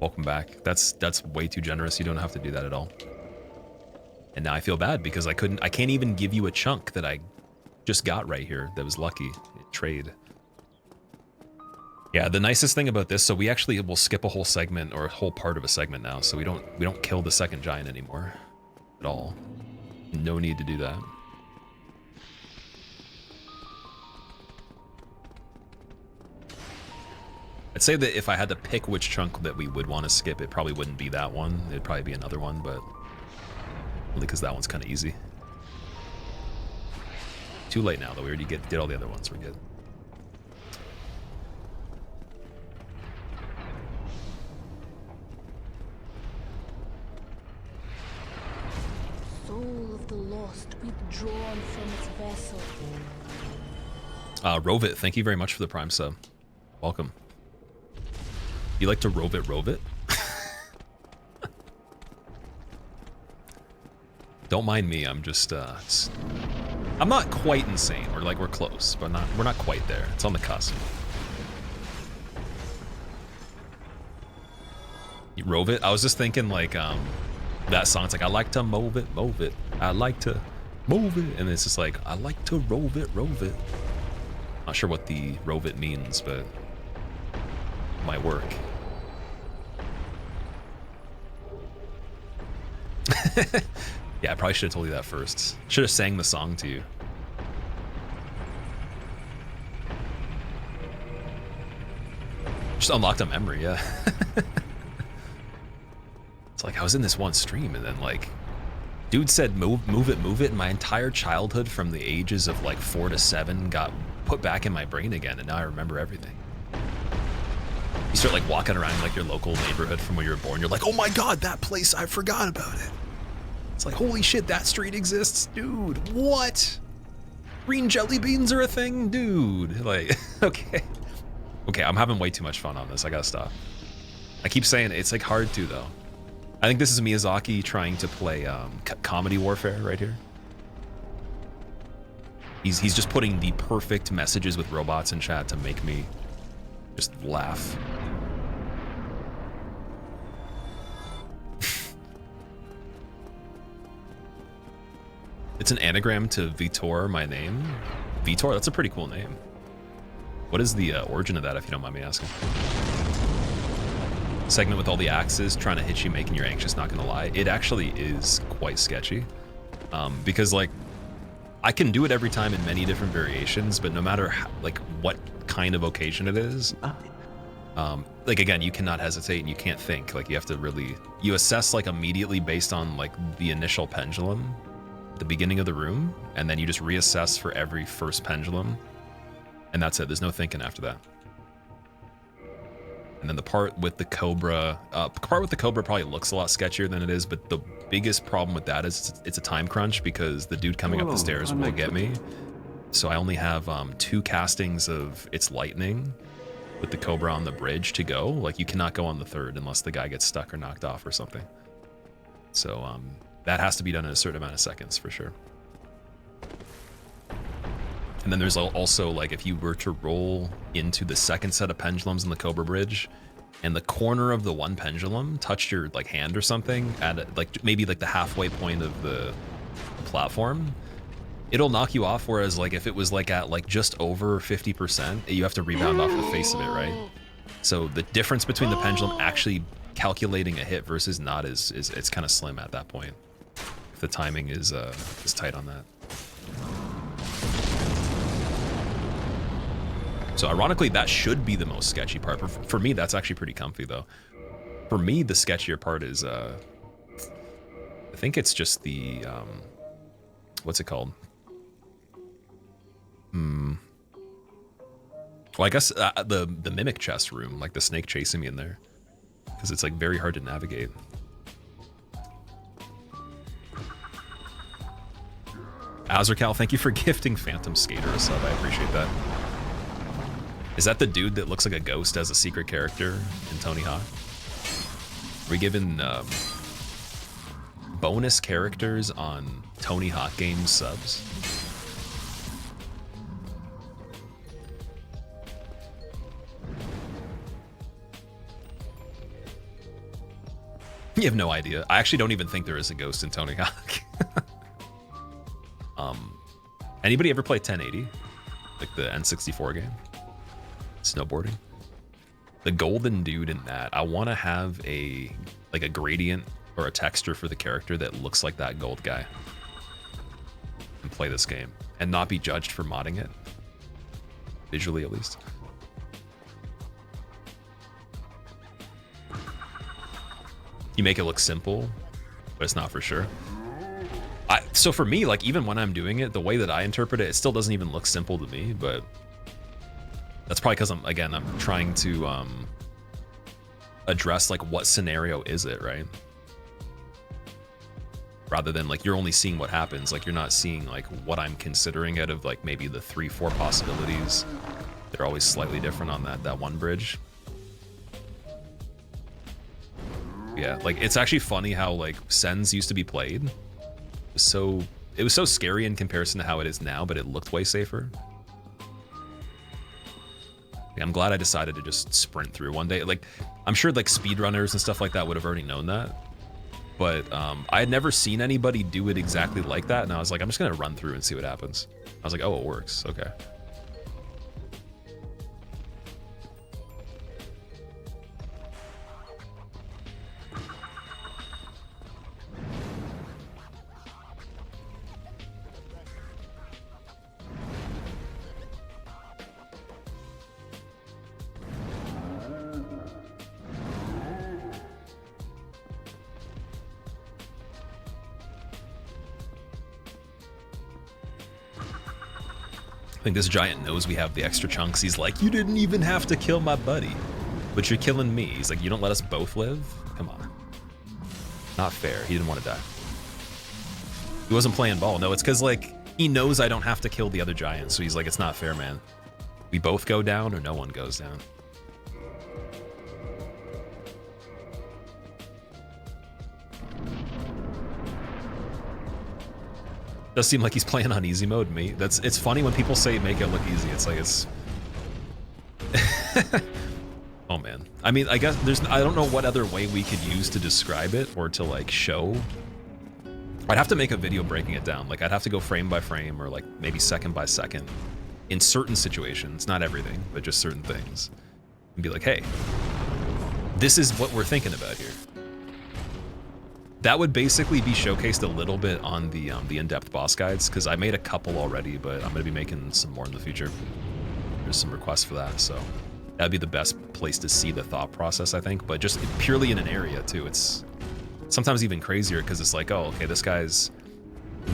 Welcome back. That's way too generous. You don't have to do that at all. And now I feel bad because I can't even give you a chunk that I just got right here that was lucky. Trade. Yeah, the nicest thing about this, so we actually will skip a whole segment or a whole part of a segment now, so we don't kill the second giant anymore at all. No need to do that. I'd say that if I had to pick which chunk that we would want to skip, it probably wouldn't be that one. It'd probably be another one, but only because that one's kind of easy. Too late now, though. We already did all the other ones. We're good. Soul of the lost withdrawn from its vessel. Rovit, thank you very much for the Prime sub. Welcome. You like to Rovit? Don't mind me. I'm just I'm not quite insane. We're close, but we're not quite there. It's on the cusp. You Rovit? I was just thinking like that song. It's like I like to move it. I like to move it, and it's just like I like to rove it. Not sure what the Rovit means, but it might work. Yeah, I probably should have told you that first. Should have sang the song to you. Just unlocked a memory, yeah. It's like I was in this one stream and then like dude said move it, and my entire childhood from the ages of like 4 to 7 got put back in my brain again, and now I remember everything. You start like walking around like your local neighborhood from where you were born. You're like, oh my god, that place, I forgot about it. It's like, holy shit, that street exists, dude. What? Green jelly beans are a thing, dude. Like, okay, I'm having way too much fun on this. I gotta stop. I keep saying it's like hard to though. I think this is Miyazaki trying to play comedy warfare right here. He's just putting the perfect messages with robots in chat to make me just laugh. It's an anagram to Vitor, my name. Vitor, that's a pretty cool name. What is the origin of that, if you don't mind me asking? Segment with all the axes trying to hit you, making you anxious, not gonna lie. It actually is quite sketchy. Because like, I can do it every time in many different variations, but no matter how, like what kind of occasion it is, like again, you cannot hesitate and you can't think. Like you have to really, you assess like immediately based on like the initial pendulum, the beginning of the room, and then you just reassess for every first pendulum, and that's it. There's no thinking after that. And then the part with the Cobra, probably looks a lot sketchier than it is, but the biggest problem with that is it's a time crunch because the dude coming up the stairs will get me. So I only have 2 castings of It's Lightning with the Cobra on the bridge to go. Like you cannot go on the 3rd unless the guy gets stuck or knocked off or something. So that has to be done in a certain amount of seconds for sure. And then there's also like if you were to roll into the second set of pendulums in the Cobra Bridge and the corner of the one pendulum touched your like hand or something at like maybe like the halfway point of the platform, it'll knock you off. Whereas like if it was like at like just over 50%, you have to rebound off the face of it, right? So the difference between the pendulum actually calculating a hit versus not is it's kind of slim at that point. If the timing is tight on that. So ironically, that should be the most sketchy part. For me, that's actually pretty comfy though. For me, the sketchier part is, I think it's just the, what's it called? Well, I guess the mimic chest room, like the snake chasing me in there, because it's like very hard to navigate. Azurcal, thank you for gifting Phantom Skater a sub. I appreciate that. Is that the dude that looks like a ghost as a secret character in Tony Hawk? Are we given bonus characters on Tony Hawk Games subs? You have no idea. I actually don't even think there is a ghost in Tony Hawk. Anybody ever play 1080? Like the N64 game? Snowboarding? The golden dude in that, I want to have a gradient or a texture for the character that looks like that gold guy and play this game and not be judged for modding it, visually at least. You make it look simple, but it's not for sure. So for me, like even when I'm doing it, the way that I interpret it, it still doesn't even look simple to me, but that's probably because I'm trying to address like what scenario is it, right? Rather than like you're only seeing what happens, like you're not seeing like what I'm considering out of like maybe the 3-4 possibilities. They're always slightly different on that one bridge. Yeah, like it's actually funny how like Sens used to be played. So it was so scary in comparison to how it is now, but it looked way safer. Yeah, I'm glad I decided to just sprint through one day. Like I'm sure like speedrunners and stuff like that would have already known that. But I had never seen anybody do it exactly like that, and I was like, I'm just gonna run through and see what happens. I was like, oh, it works, okay. I think this giant knows we have the extra chunks. He's like, you didn't even have to kill my buddy, but you're killing me. He's like, you don't let us both live? Come on. Not fair. He didn't want to die. He wasn't playing ball. No, it's because like he knows I don't have to kill the other giant, so he's like, it's not fair, man. We both go down or no one goes down. Does seem like he's playing on easy mode, me. It's funny when people say make it look easy. It's like it's oh man. I mean, I guess I don't know what other way we could use to describe it or to like show. I'd have to make a video breaking it down. Like I'd have to go frame by frame or like maybe second by second in certain situations, not everything, but just certain things. And be like, hey, this is what we're thinking about here. That would basically be showcased a little bit on the in-depth boss guides, because I made a couple already, but I'm going to be making some more in the future. There's some requests for that, so that'd be the best place to see the thought process, I think. But just purely in an area too, it's sometimes even crazier because it's like, oh, okay, this guy's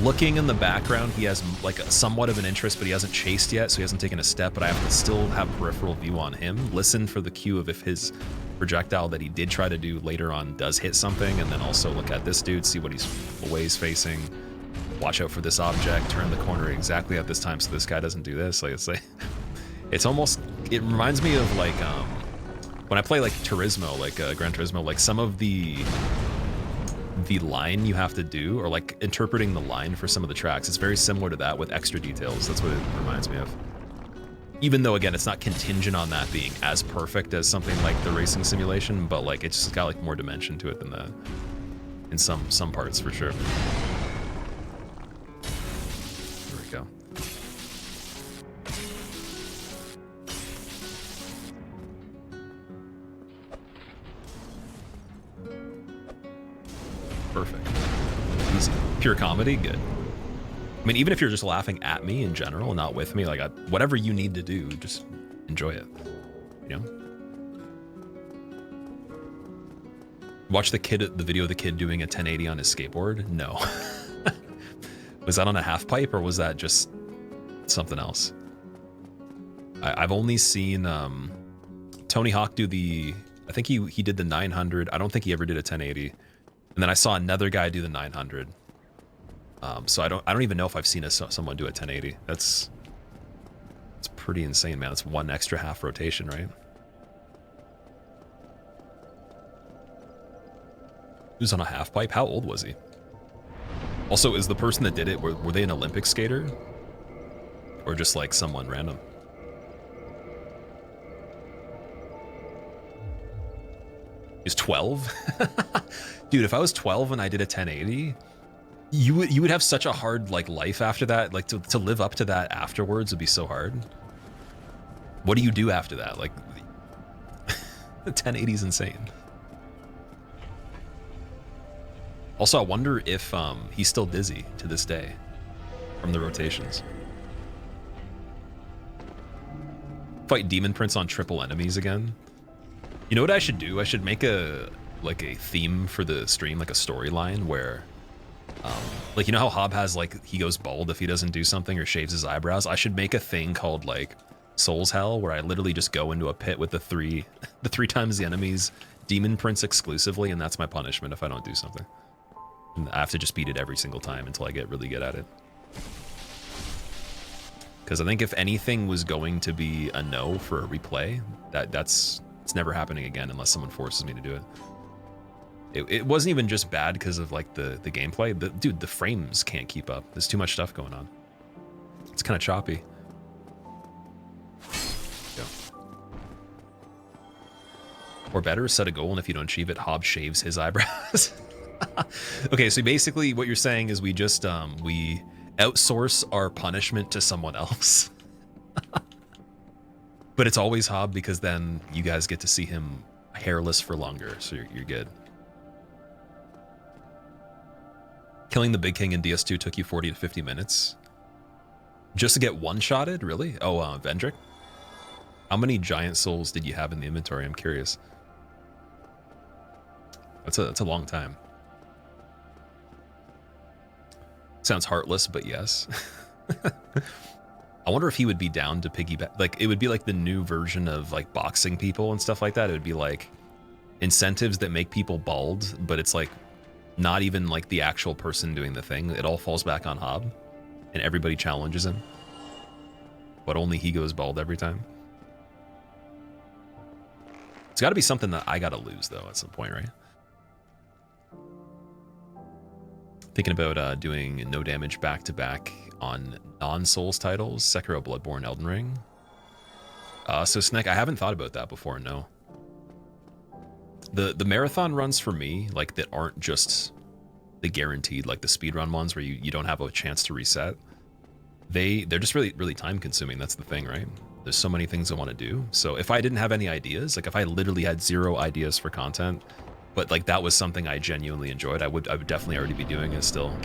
looking in the background. He has like somewhat of an interest, but he hasn't chased yet, so he hasn't taken a step. But I have to still have peripheral view on him. Listen for the cue of if his projectile that he did try to do later on does hit something, and then also look at this dude, see what he's always facing, watch out for this object, turn the corner exactly at this time so this guy doesn't do this. Like it's almost, it reminds me of like when I play like Turismo, like Gran Turismo, like some of the line you have to do, or like interpreting the line for some of the tracks, it's very similar to that with extra details. That's what it reminds me of. Even though, again, it's not contingent on that being as perfect as something like the racing simulation, but like it's just got like more dimension to it than that in some parts for sure. There we go. Perfect. Easy. Pure comedy, good. I mean, even if you're just laughing at me in general, not with me, like whatever you need to do, just enjoy it, you know? Watch the video of the kid doing a 1080 on his skateboard? No. Was that on a half pipe or was that just something else? I've only seen Tony Hawk do I think he did the 900. I don't think he ever did a 1080. And then I saw another guy do the 900. So I don't even know if I've seen someone do a 1080. It's pretty insane, man. It's one extra half rotation, right? He was on a half pipe. How old was he? Also, is the person that did it, were they an Olympic skater? Or just like someone random? He's 12? Dude, if I was 12 and I did a 1080, you would have such a hard like life after that. Like to live up to that afterwards would be so hard. What do you do after that? Like the 1080 is insane. Also, I wonder if he's still dizzy to this day from the rotations. Fight Demon Prince on triple enemies again. You know what I should do? I should make a like a theme for the stream, like a storyline where, like, you know how Hob has, like, he goes bald if he doesn't do something or shaves his eyebrows? I should make a thing called, like, Souls Hell, where I literally just go into a pit with the three times the enemy's demon prince exclusively, and that's my punishment if I don't do something. And I have to just beat it every single time until I get really good at it. Because I think if anything was going to be a no for a replay, it's never happening again unless someone forces me to do it. It wasn't even just bad because of like the gameplay. Dude, the frames can't keep up. There's too much stuff going on. It's kind of choppy. Yeah. Or better, set a goal, and if you don't achieve it, Hob shaves his eyebrows. Okay, so basically what you're saying is we just we outsource our punishment to someone else. But it's always Hob, because then you guys get to see him hairless for longer, so you're good. Killing the Big King in DS2 took you 40 to 50 minutes. Just to get one-shotted? Really? Oh, Vendrick? How many giant souls did you have in the inventory? I'm curious. That's a long time. Sounds heartless, but yes. I wonder if he would be down to piggyback. Like, it would be like the new version of like boxing people and stuff like that. It would be like incentives that make people bald, but it's like not even like the actual person doing the thing. It all falls back on Hob, and everybody challenges him, but only he goes bald every time. It's got to be something that I got to lose though at some point, right? Thinking about doing no damage back-to-back on non-Souls titles, Sekiro, Bloodborne, Elden Ring. So Snek, I haven't thought about that before, no. The marathon runs for me, like, that aren't just the guaranteed, like the speedrun ones where you don't have a chance to reset. They're just really, really time consuming. That's the thing, right? There's so many things I want to do. So if I didn't have any ideas, like if I literally had 0 ideas for content, but like that was something I genuinely enjoyed, I would definitely already be doing it still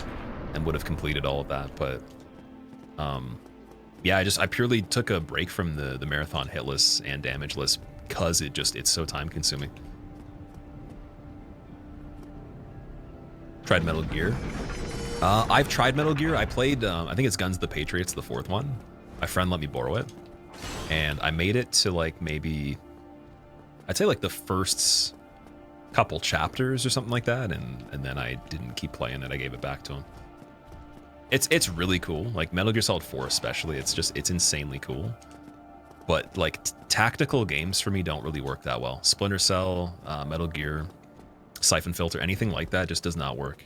and would have completed all of that. But yeah, I purely took a break from the marathon hit lists and damage lists because it's so time consuming. Tried Metal Gear. I've tried Metal Gear. I played, I think it's Guns of the Patriots, the 4th one. My friend let me borrow it. And I made it to like maybe, I'd say like the first couple chapters or something like that. And then I didn't keep playing it. I gave it back to him. It's really cool. Like Metal Gear Solid 4 especially, it's insanely cool. But like tactical games for me don't really work that well. Splinter Cell, Metal Gear, Siphon Filter, anything like that just does not work.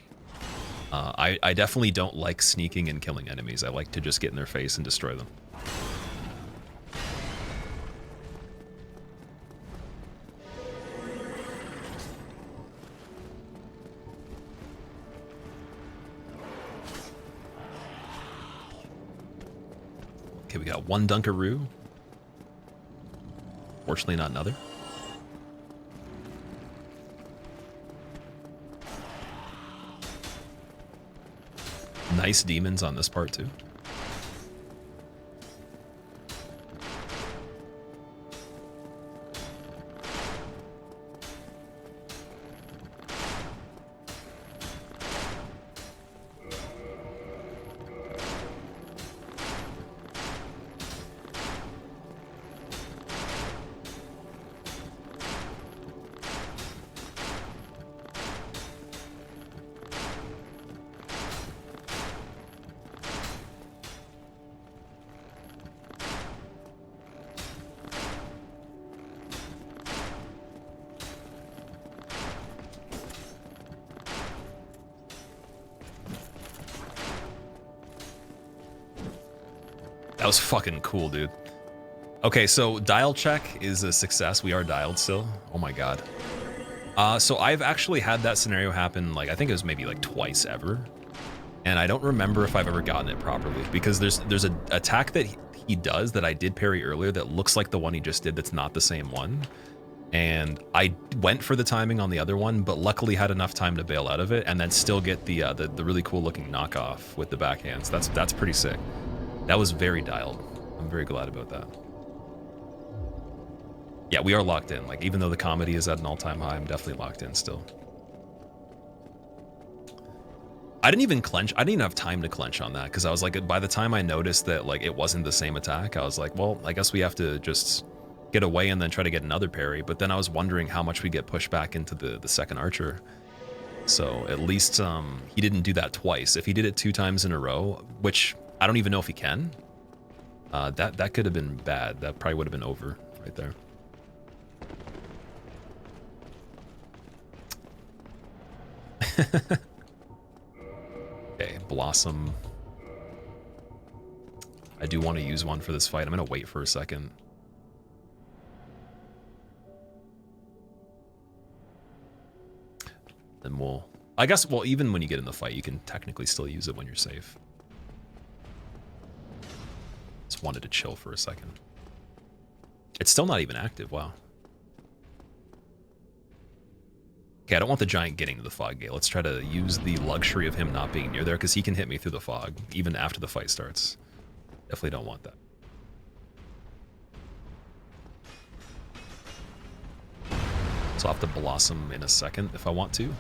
I definitely don't like sneaking and killing enemies. I like to just get in their face and destroy them. Okay, we got one Dunkaroo. Fortunately, not another. Nice demons on this part too. That was fucking cool, dude. Okay, so dial check is a success. We are dialed still. Oh my god. So I've actually had that scenario happen, like, I think it was maybe like twice ever. And I don't remember if I've ever gotten it properly, because there's an attack that he does that I did parry earlier that looks like the one he just did that's not the same one. And I went for the timing on the other one, but luckily had enough time to bail out of it and then still get the really cool looking knockoff with the backhands. That's pretty sick. That was very dialed. I'm very glad about that. Yeah, we are locked in. Like, even though the comedy is at an all-time high, I'm definitely locked in still. I didn't even clench. I didn't even have time to clench on that because I was like, by the time I noticed that like it wasn't the same attack, I was like, well, I guess we have to just get away and then try to get another parry. But then I was wondering how much we get pushed back into the second archer. So at least he didn't do that twice. If he did it 2 times in a row, which I don't even know if he can, that could have been bad. That probably would have been over right there. Okay, Blossom. I do want to use one for this fight. I'm going to wait for a second. Then we'll... I guess, well, even when you get in the fight, you can technically still use it when you're safe. Just wanted to chill for a second. It's still not even active, wow. Okay, I don't want the giant getting to the fog gate. Let's try to use the luxury of him not being near there, because he can hit me through the fog, even after the fight starts. Definitely don't want that. So I'll have to Blossom in a second if I want to.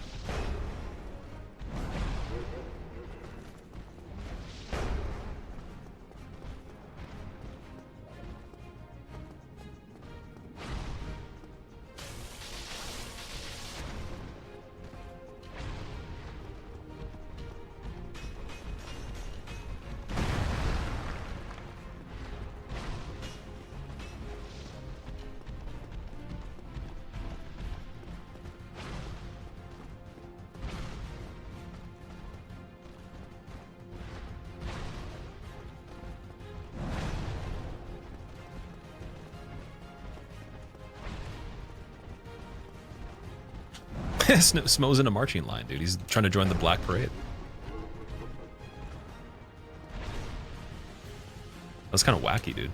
Smo's in a marching line, dude. He's trying to join the Black Parade. That's kind of wacky, dude.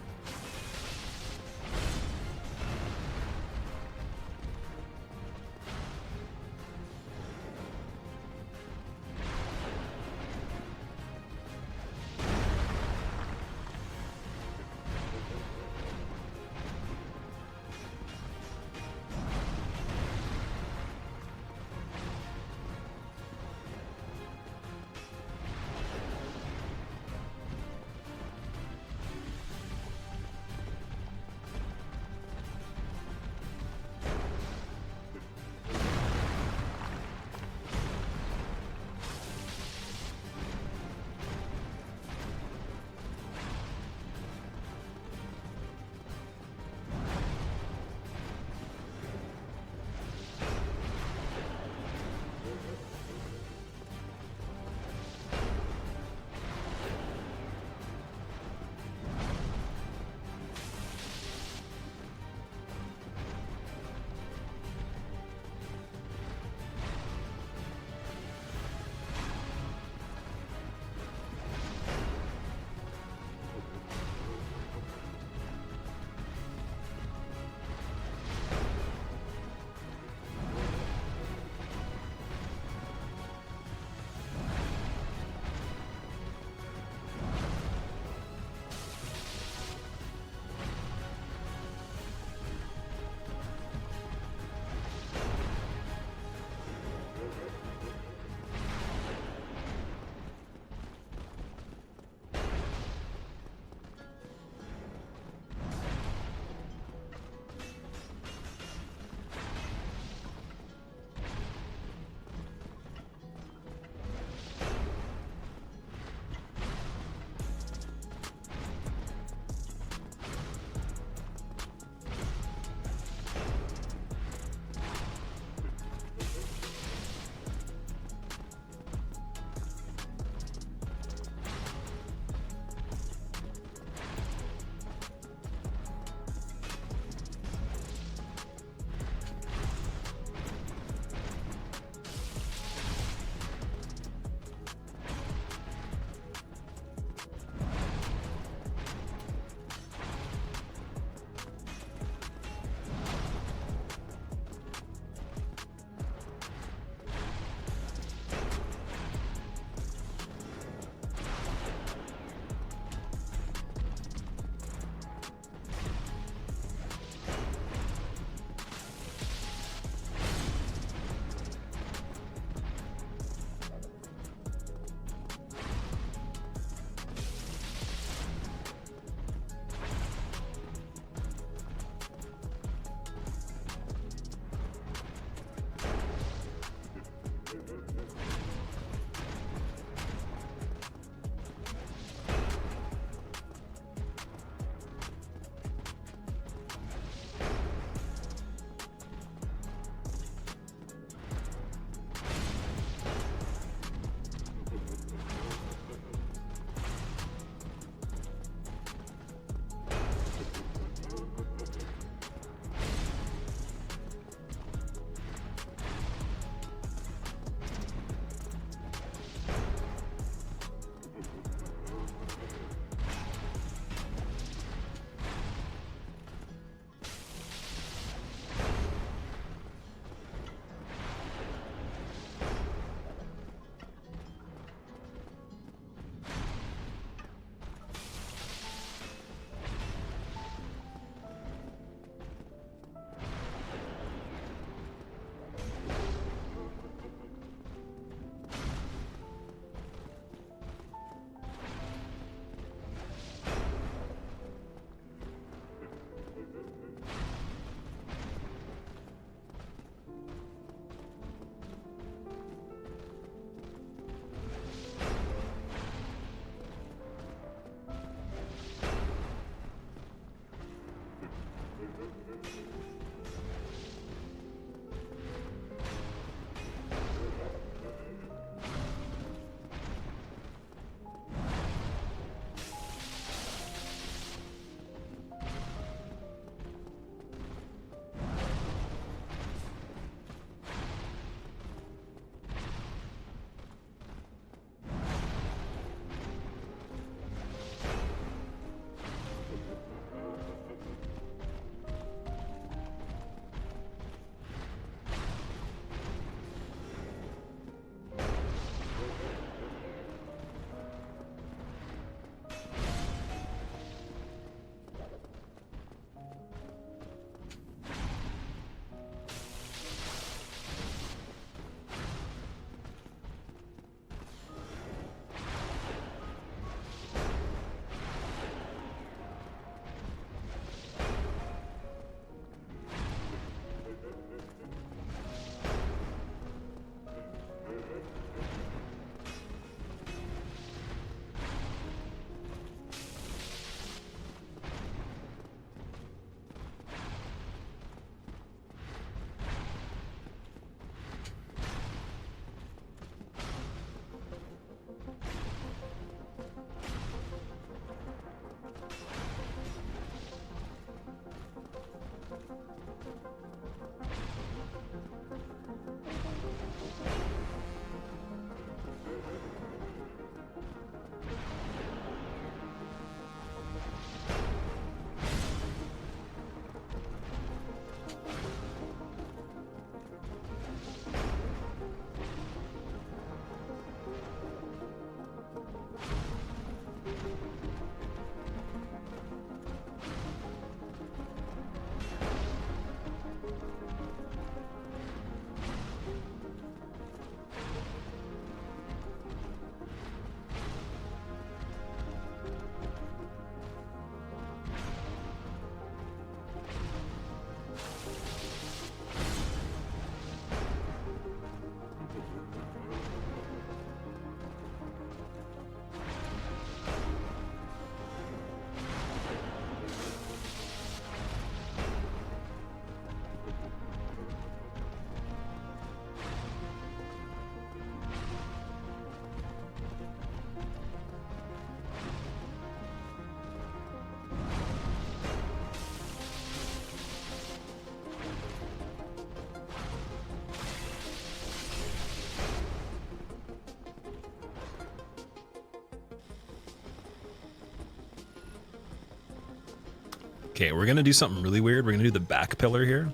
Okay, we're gonna do something really weird. We're gonna do the back pillar here,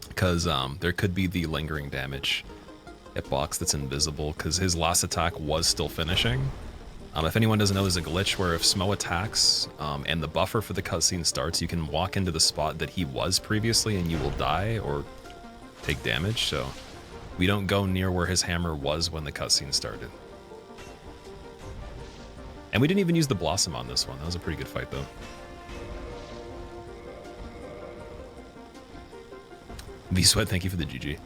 because there could be the lingering damage hitbox that's invisible, because his last attack was still finishing. If anyone doesn't know, there's a glitch where if Smo attacks and the buffer for the cutscene starts, you can walk into the spot that he was previously and you will die or take damage. So we don't go near where his hammer was when the cutscene started. And we didn't even use the Blossom on this one. That was a pretty good fight though. V-Sweat, thank you for the GG.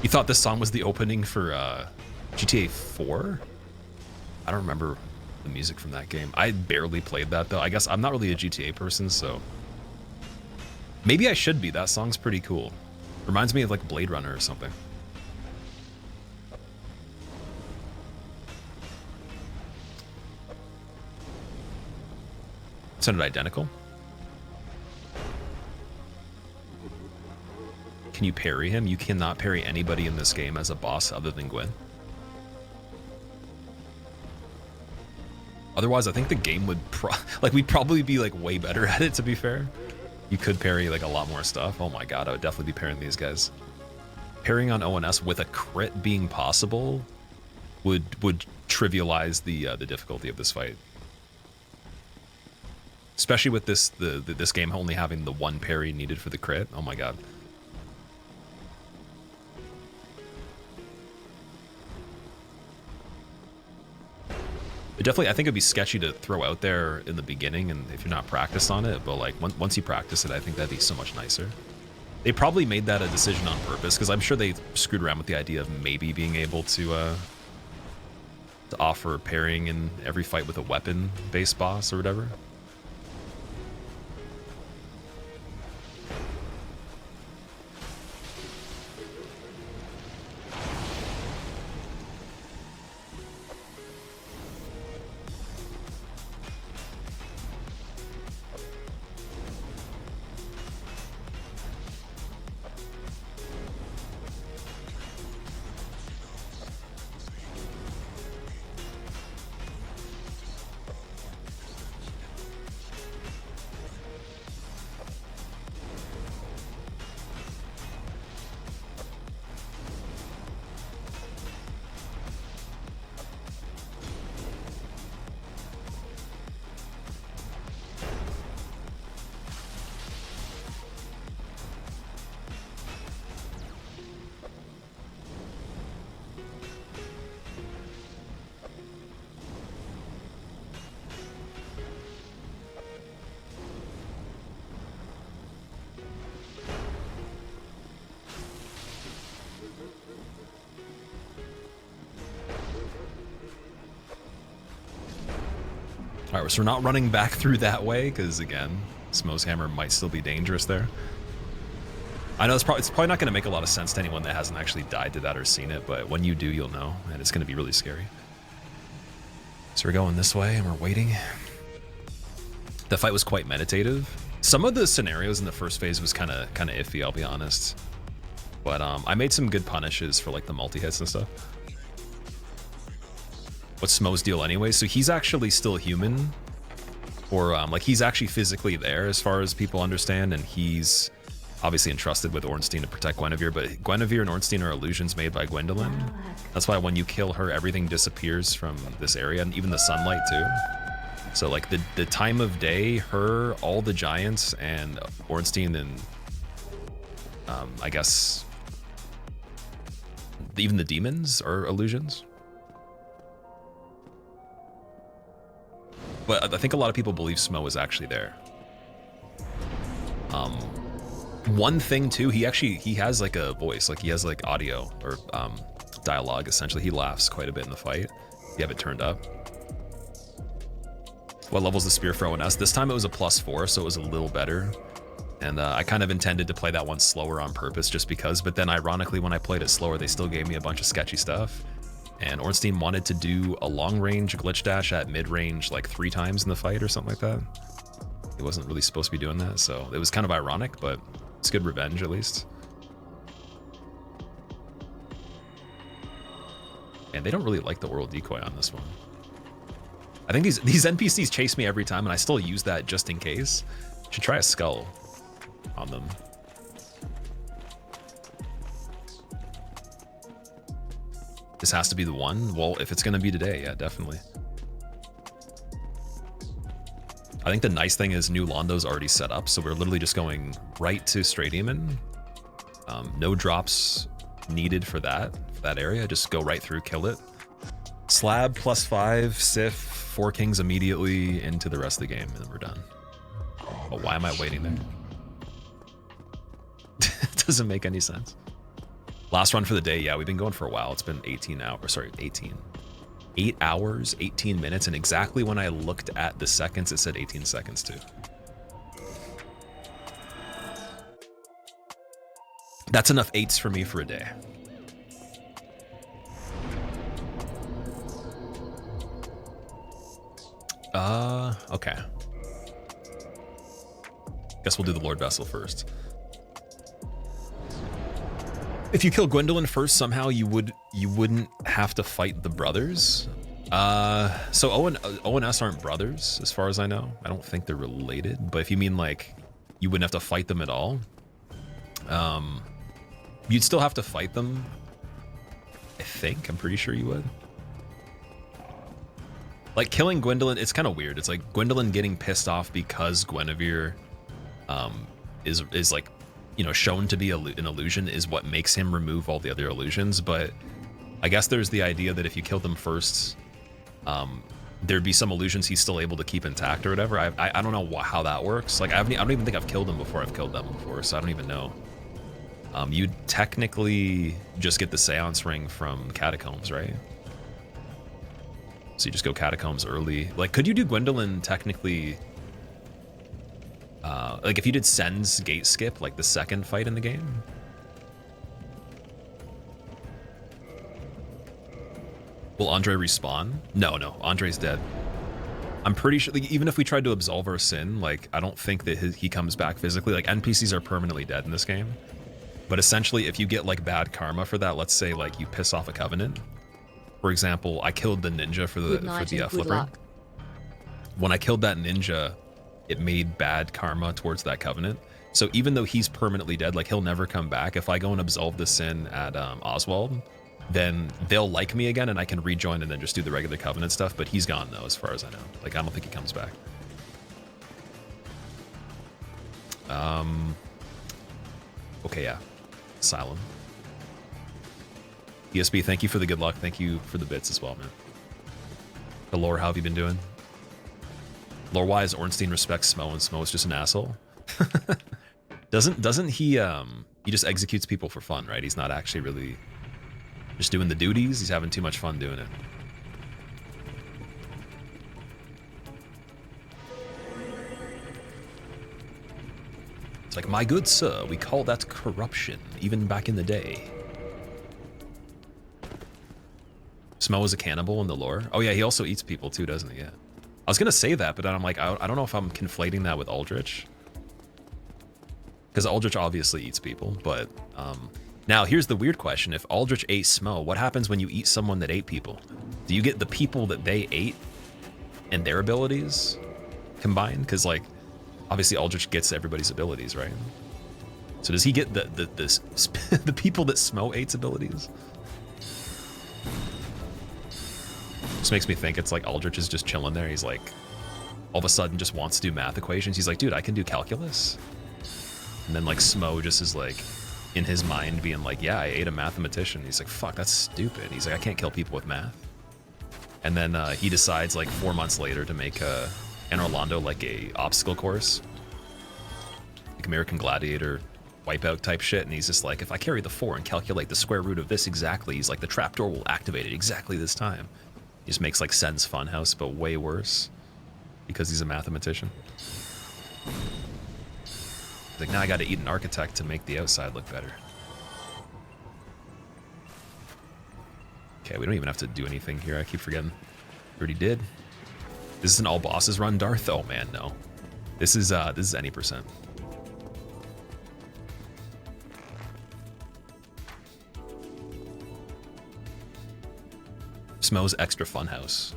You thought this song was the opening for GTA 4? I don't remember the music from that game. I barely played that though. I guess I'm not really a GTA person, so maybe I should be. That song's pretty cool. Reminds me of like Blade Runner or something. Sounded identical. Can you parry him? You cannot parry anybody in this game as a boss other than Gwen. Otherwise, I think the game would we'd probably be like way better at it, to be fair. You could parry like a lot more stuff. Oh my god, I would definitely be parrying these guys. Parrying on ONS with a crit being possible would trivialize the difficulty of this fight. Especially with this game only having the one parry needed for the crit. Oh my god. Definitely, I think it'd be sketchy to throw out there in the beginning, and if you're not practiced on it. But like once you practice it, I think that'd be so much nicer. They probably made that a decision on purpose, because I'm sure they screwed around with the idea of maybe being able to offer parrying in every fight with a weapon-based boss or whatever. Alright, so we're not running back through that way, because again, Smo's hammer might still be dangerous there. I know it's probably not going to make a lot of sense to anyone that hasn't actually died to that or seen it, but when you do, you'll know, and it's going to be really scary. So we're going this way, and we're waiting. The fight was quite meditative. Some of the scenarios in the first phase was kind of iffy, I'll be honest. But I made some good punishes for like the multi-hits and stuff. What's Smo's deal anyway? So he's actually still human, or like he's actually physically there as far as people understand, and he's obviously entrusted with Ornstein to protect Guinevere, but Guinevere and Ornstein are illusions made by Gwendolyn. That's why when you kill her, everything disappears from this area, and even the sunlight too. So like the time of day, her, all the giants, and Ornstein, and I guess even the demons are illusions. But I think a lot of people believe Smo is actually there. One thing too, he has like a voice, like he has like audio or dialogue essentially. He laughs quite a bit in the fight. You have it turned up. What level's the spear for ONS? This time it was a +4, so it was a little better. And I kind of intended to play that one slower on purpose just because, but then ironically when I played it slower, they still gave me a bunch of sketchy stuff. And Ornstein wanted to do a long-range glitch dash at mid-range like 3 times in the fight or something like that. He wasn't really supposed to be doing that, so it was kind of ironic, but it's good revenge at least. And they don't really like the oral decoy on this one. I think these NPCs chase me every time, and I still use that just in case. Should try a skull on them. This has to be the one? Well, if it's gonna be today, yeah, definitely. I think the nice thing is New Londo's already set up, so we're literally just going right to Stray Demon. No drops needed for that area. Just go right through, kill it. Slab +5, Sif, 4 kings immediately into the rest of the game, and then we're done. But why am I waiting there? It doesn't make any sense. Last run for the day, yeah, we've been going for a while. It's been 18 hours, sorry, 18. 8 hours, 18 minutes, and exactly when I looked at the seconds, it said 18 seconds too. That's enough 8s for me for a day. Okay. Guess we'll do the Lord Vessel first. If you kill Gwendolyn first, somehow you wouldn't have to fight the brothers. So O and S aren't brothers, as far as I know. I don't think they're related. But if you mean like you wouldn't have to fight them at all, you'd still have to fight them. I think. I'm pretty sure you would. Like killing Gwendolyn, it's kind of weird. It's like Gwendolyn getting pissed off because Guinevere is like, you know, shown to be an illusion is what makes him remove all the other illusions. But I guess there's the idea that if you kill them first, there'd be some illusions he's still able to keep intact or whatever. I don't know how that works. Like I don't even think I've killed him before. I've killed them before, so I don't even know. You'd technically just get the Seance ring from Catacombs, right? So you just go Catacombs early. Like, could you do Gwendolyn technically? Like if you did Sen's gate skip, like the second fight in the game? Will Andre respawn? No, Andre's dead. I'm pretty sure, like, even if we tried to absolve our sin, like, I don't think that he comes back physically. Like, NPCs are permanently dead in this game. But essentially, if you get, like, bad karma for that, let's say, like, you piss off a Covenant. For example, I killed the ninja for the flipper. When I killed that ninja, it made bad karma towards that Covenant. So even though he's permanently dead, like, he'll never come back. If I go and absolve the sin at Oswald, then they'll like me again and I can rejoin and then just do the regular Covenant stuff. But he's gone, though, as far as I know. Like, I don't think he comes back. Okay, yeah. Asylum. ESB, thank you for the good luck. Thank you for the bits as well, man. The lore, how have you been doing? Lore-wise, Ornstein respects Smo, and Smo is just an asshole. Doesn't he just executes people for fun, right? He's not actually really just doing the duties. He's having too much fun doing it. It's like, my good sir, we call that corruption, even back in the day. Smo is a cannibal in the lore. Oh yeah, he also eats people too, doesn't he? Yeah. I was gonna say that, but then I'm like, I don't know if I'm conflating that with Aldrich. Because Aldrich obviously eats people, but now here's the weird question. If Aldrich ate Smo, what happens when you eat someone that ate people? Do you get the people that they ate and their abilities combined? Because like, obviously Aldrich gets everybody's abilities, right? So does he get the people that Smo ate's abilities? This makes me think it's like Aldrich is just chilling there. He's like, all of a sudden just wants to do math equations. He's like, dude, I can do calculus. And then like Smo just is like, in his mind being like, yeah, I ate a mathematician. He's like, fuck, that's stupid. He's like, I can't kill people with math. And then he decides like 4 months later to make an Orlando like a obstacle course, like American Gladiator wipeout type shit. And he's just like, if I carry the 4 and calculate the square root of this exactly, he's like, the trapdoor will activate it exactly this time. He just makes like Sen's Funhouse, but way worse because he's a mathematician. He's like, now I got to eat an architect to make the outside look better. Okay, we don't even have to do anything here. I keep forgetting. We already did. This is an all bosses run, Darth? Oh man, no. This is any percent. Smo's extra funhouse.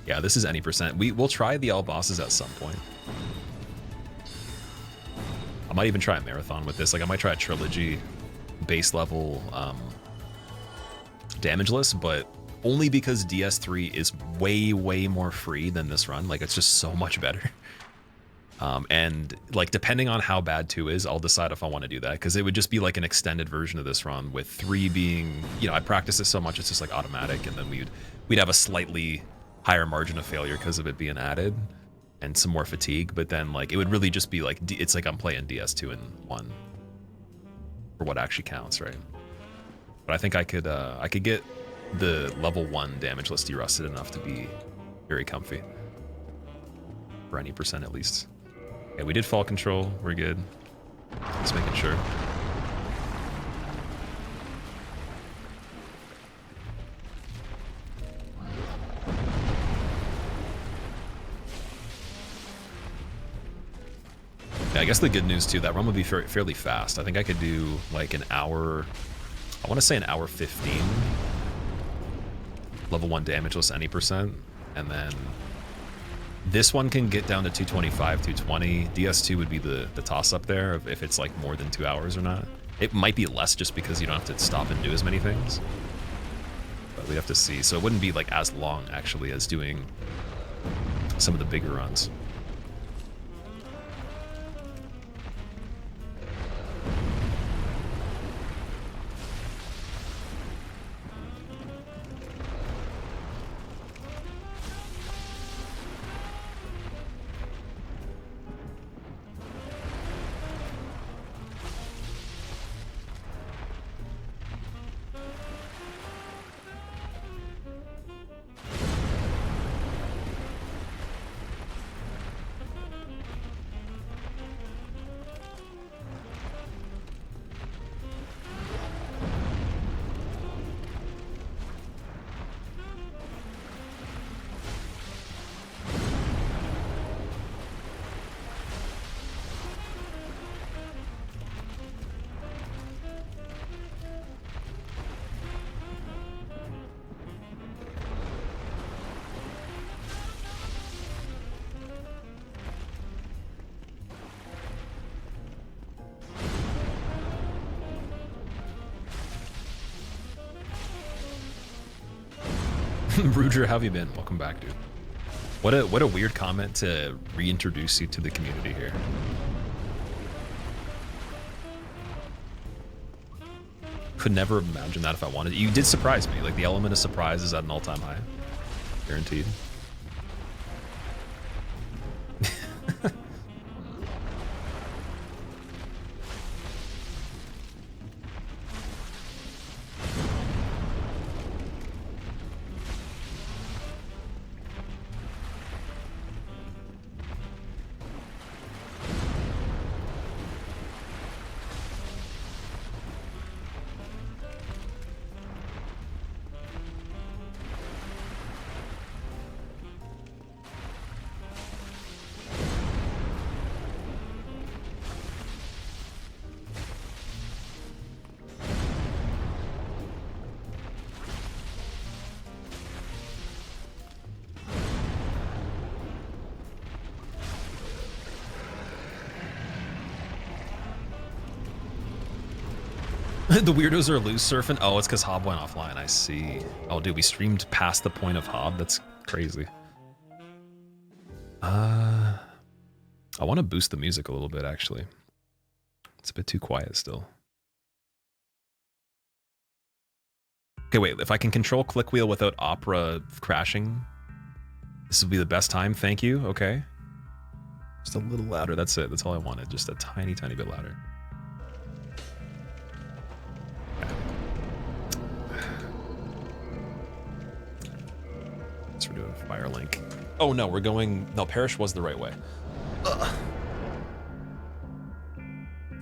Yeah, this is any percent. We'll try the all bosses at some point. I might even try a marathon with this. Like I might try a trilogy base level damageless, but only because DS3 is way more free than this run. Like it's just so much better. And like depending on how bad 2 is, I'll decide if I want to do that, because it would just be like an extended version of this run, with 3 being, you know, I practice this so much it's just like automatic, and then we'd have a slightly higher margin of failure because of it being added and some more fatigue. But then like it would really just be like it's like I'm playing DS2 in 1 for what actually counts, right? But I think I could get the level 1 damageless derusted enough to be very comfy for any percent at least. Yeah, we did fall control. We're good. Just making sure. Yeah, I guess the good news too, that run would be fairly fast. I think I could do like an hour. I want to say an hour 15. Level 1 damageless any percent, and then this one can get down to 225, 220. DS2 would be the toss up there if it's like more than 2 hours or not. It might be less just because you don't have to stop and do as many things. But we have to see. So it wouldn't be like as long actually as doing some of the bigger runs. Ruger, how have you been? Welcome back, dude. What a weird comment to reintroduce you to the community here. Could never imagine that if I wanted. You did surprise me. Like the element of surprise is at an all-time high. Guaranteed. The weirdos are loose surfing. Oh, it's because Hob went offline. I see. Oh, dude, we streamed past the point of Hob. That's crazy. I want to boost the music a little bit, actually. It's a bit too quiet still. Okay, wait. If I can control click wheel without Opera crashing, this will be the best time. Thank you. Okay. Just a little louder. That's it. That's all I wanted. Just a tiny, tiny bit louder. We're doing Firelink. Oh no, we're going. No, Parish was the right way.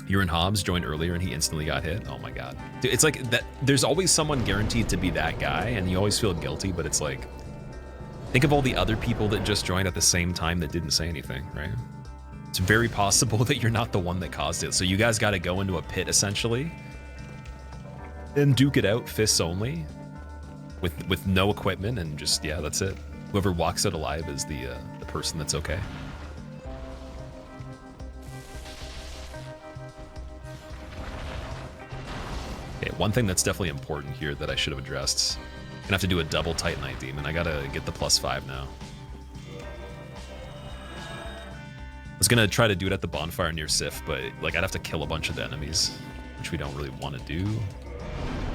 You're in Hobbs, joined earlier, and he instantly got hit. Oh my god, dude, it's like that. There's always someone guaranteed to be that guy, and you always feel guilty. But it's like, think of all the other people that just joined at the same time that didn't say anything, right? It's very possible that you're not the one that caused it. So you guys got to go into a pit essentially, and duke it out, fists only. With no equipment, and just, yeah, that's it. Whoever walks out alive is the person that's okay. Okay, one thing that's definitely important here that I should have addressed. Gonna have to do a double Titanite Demon. I gotta get the +5 now. I was gonna try to do it at the bonfire near Sif, but like I'd have to kill a bunch of the enemies, which we don't really want to do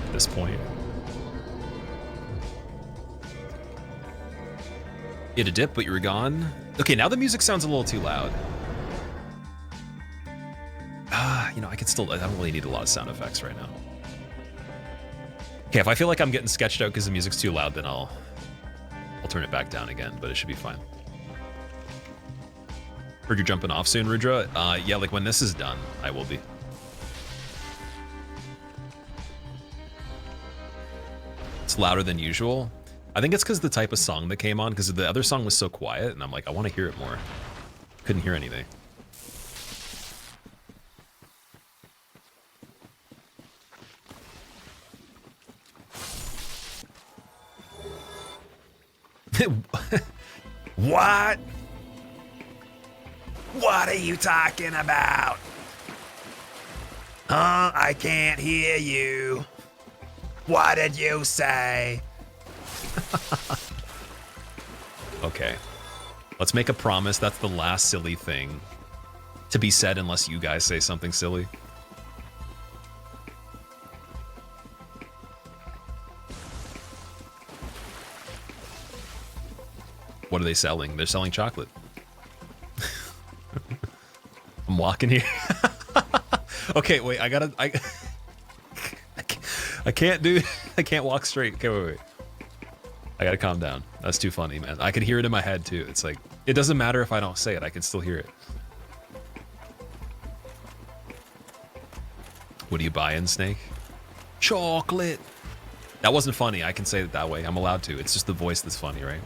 at this point. You had a dip, but you were gone. Okay, now the music sounds a little too loud. You know, I don't really need a lot of sound effects right now. Okay, if I feel like I'm getting sketched out because the music's too loud, then I'll turn it back down again, but it should be fine. Heard you're jumping off soon, Rudra? Yeah, like when this is done, I will be. It's louder than usual. I think it's because the type of song that came on, because the other song was so quiet, and I'm like, I want to hear it more. Couldn't hear anything. What? What are you talking about? Huh? I can't hear you. What did you say? Okay. Let's make a promise. That's the last silly thing to be said unless you guys say something silly. What are they selling? They're selling chocolate. I'm walking here. Okay, wait, I can't walk straight. Okay, wait. I gotta calm down. That's too funny, man. I can hear it in my head too. It's like, it doesn't matter if I don't say it, I can still hear it. What are you buying, Snake? Chocolate. That wasn't funny. I can say it that way. I'm allowed to. It's just the voice that's funny, right?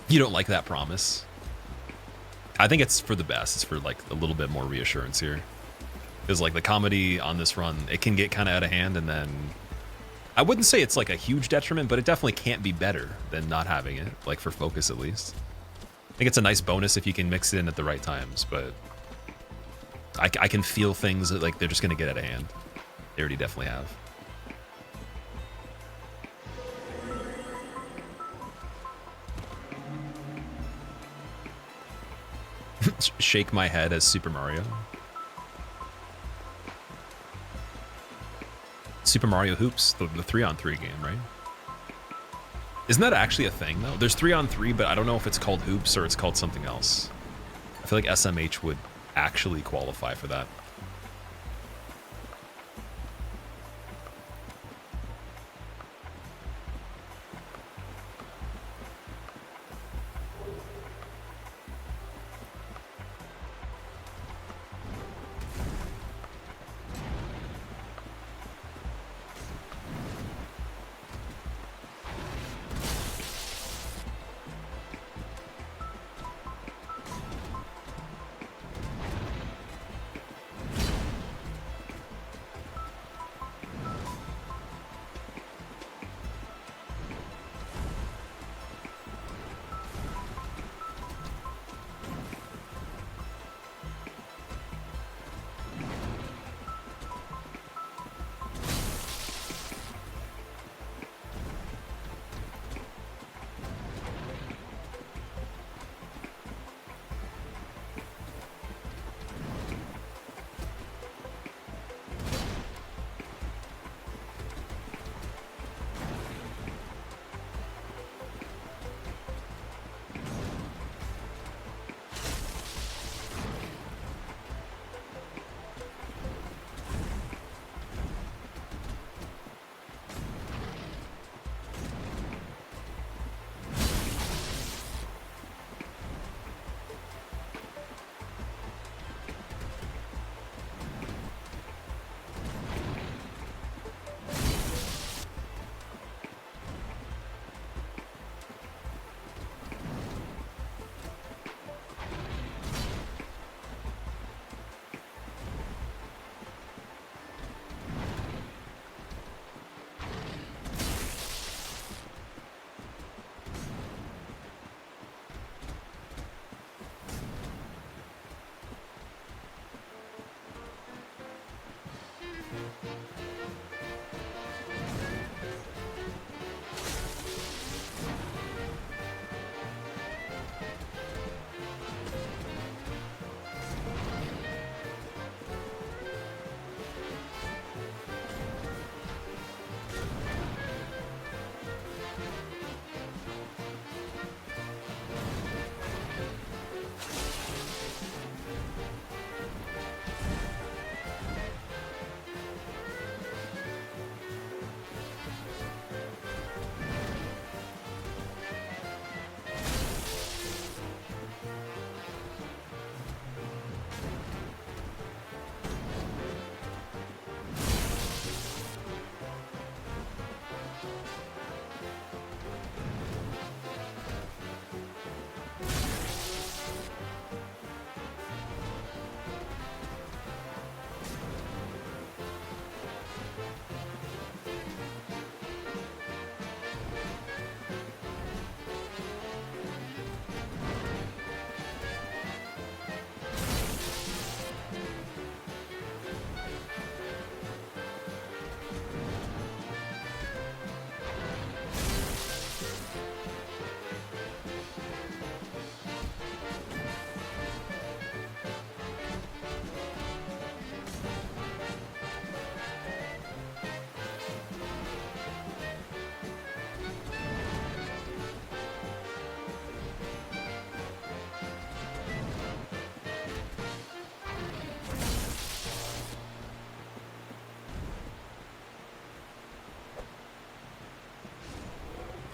You don't like that promise? I think it's for the best. It's for like a little bit more reassurance here. Because like the comedy on this run, it can get kind of out of hand, and then I wouldn't say it's like a huge detriment, but it definitely can't be better than not having it, like for focus at least. I think it's a nice bonus if you can mix it in at the right times, but I can feel things that like they're just gonna get out of hand. They already definitely have. Shake my head as Super Mario. Super Mario Hoops, the 3-on-3 game, right? Isn't that actually a thing, though? There's 3-on-3, but I don't know if it's called Hoops or it's called something else. I feel like SMH would actually qualify for that.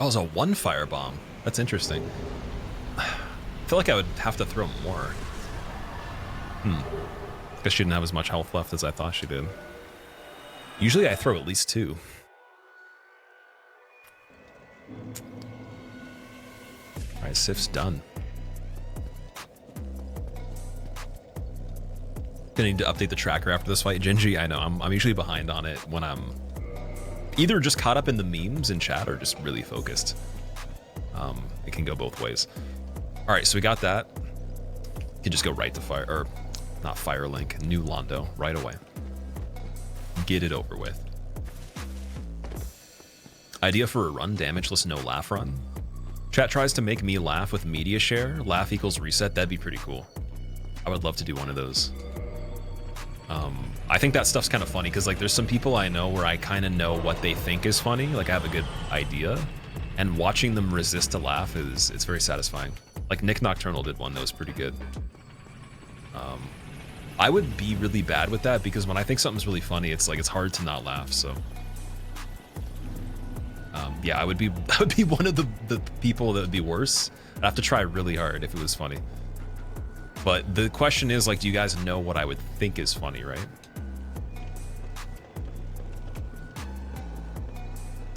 Oh, it's a 1 firebomb. That's interesting. I feel like I would have to throw more. Guess she didn't have as much health left as I thought she did. Usually I throw at least 2. Alright, Sif's done. Gonna need to update the tracker after this fight. Gingy, I know, I'm usually behind on it when I'm either just caught up in the memes in chat or just really focused. It can go both ways. Alright, so we got that. You can just go right to fire, or not Firelink, New Londo, right away. Get it over with. Idea for a run, damageless, no laugh run. Chat tries to make me laugh with media share. Laugh equals reset. That'd be pretty cool. I would love to do one of those. I think that stuff's kind of funny because like there's some people I know where I kind of know what they think is funny. Like I have a good idea, and watching them resist to laugh it's very satisfying. Like Nick Nocturnal did one that was pretty good. I would be really bad with that because when I think something's really funny, it's like it's hard to not laugh. So yeah, I would be one of the people that would be worse. I'd have to try really hard if it was funny. But the question is, like, do you guys know what I would think is funny, right?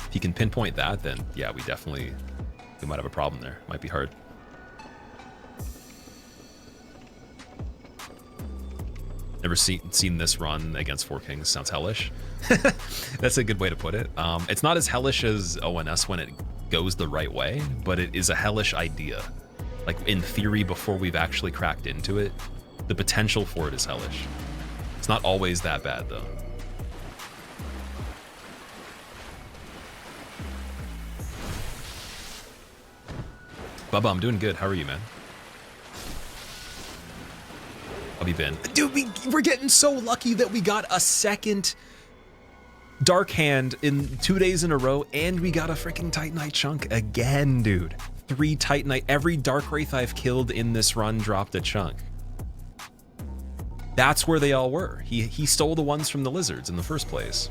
If you can pinpoint that, then yeah, we might have a problem there. Might be hard. Never seen this run against 4 Kings. Sounds hellish. That's a good way to put it. It's not as hellish as ONS when it goes the right way, but it is a hellish idea. Like in theory, before we've actually cracked into it, the potential for it is hellish. It's not always that bad though. Bubba, I'm doing good. How are you, man? How have you been? Dude, we're getting so lucky that we got a second Dark Hand in 2 days in a row, and we got a freaking Titanite chunk again, dude. 3 Titanite. Every Dark Wraith I've killed in this run dropped a chunk. That's where they all were. He stole the ones from the lizards in the first place.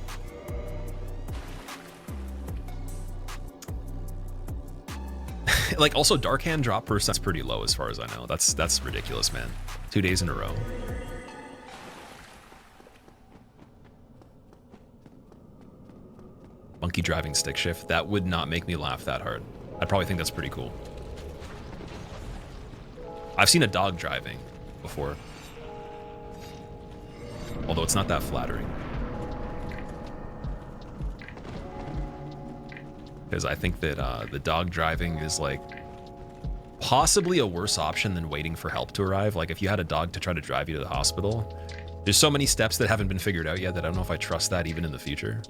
Like also Dark Hand drop percent's pretty low as far as I know. That's ridiculous, man. 2 days in a row. Monkey driving stick shift. That would not make me laugh that hard. I'd probably think that's pretty cool. I've seen a dog driving before. Although it's not that flattering. Because I think that the dog driving is like possibly a worse option than waiting for help to arrive. Like if you had a dog to try to drive you to the hospital, there's so many steps that haven't been figured out yet that I don't know if I trust that even in the future.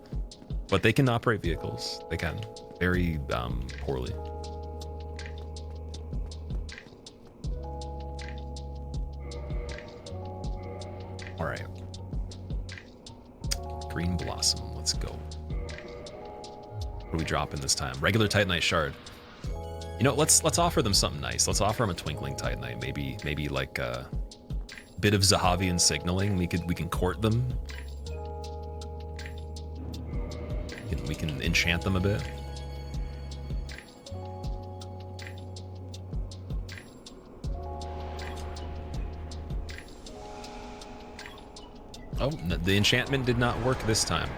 But they can operate vehicles. They can. Very poorly. All right. Green Blossom. Let's go. What are we dropping this time? Regular Titanite Shard. You know, let's offer them something nice. Let's offer them a Twinkling Titanite. Maybe like a bit of Zahavian signaling. We can court them. We can enchant them a bit. Oh, the enchantment did not work this time.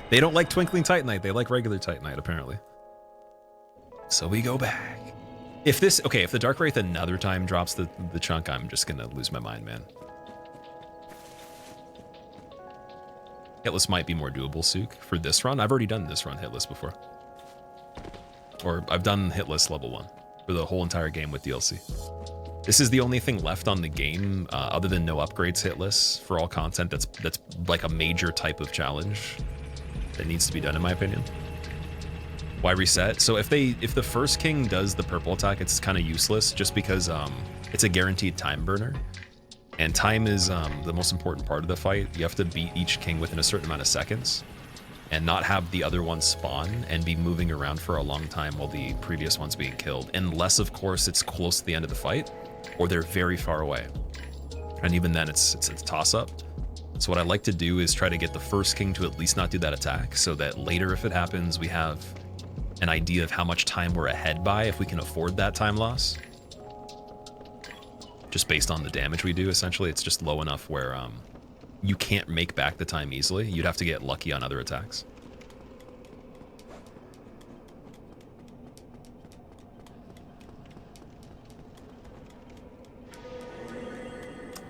They don't like Twinkling Titanite. They like regular Titanite, apparently. So we go back. If the Dark Wraith another time drops the chunk, I'm just gonna lose my mind, man. Hitless might be more doable, Sook, for this run. I've already done this run Hitless before. Or I've done Hitless level 1 for the whole entire game with DLC. This is the only thing left on the game, other than no upgrades Hitless, for all content that's like a major type of challenge that needs to be done, in my opinion. Why reset? So if the first king does the purple attack, it's kind of useless just because it's a guaranteed time burner. And time is the most important part of the fight. You have to beat each king within a certain amount of seconds and not have the other one spawn and be moving around for a long time while the previous one's being killed. Unless, of course, it's close to the end of the fight or they're very far away. And even then, it's a toss-up. So what I like to do is try to get the first king to at least not do that attack so that later, if it happens, we have an idea of how much time we're ahead by if we can afford that time loss. Just based on the damage we do, essentially. It's just low enough where you can't make back the time easily. You'd have to get lucky on other attacks.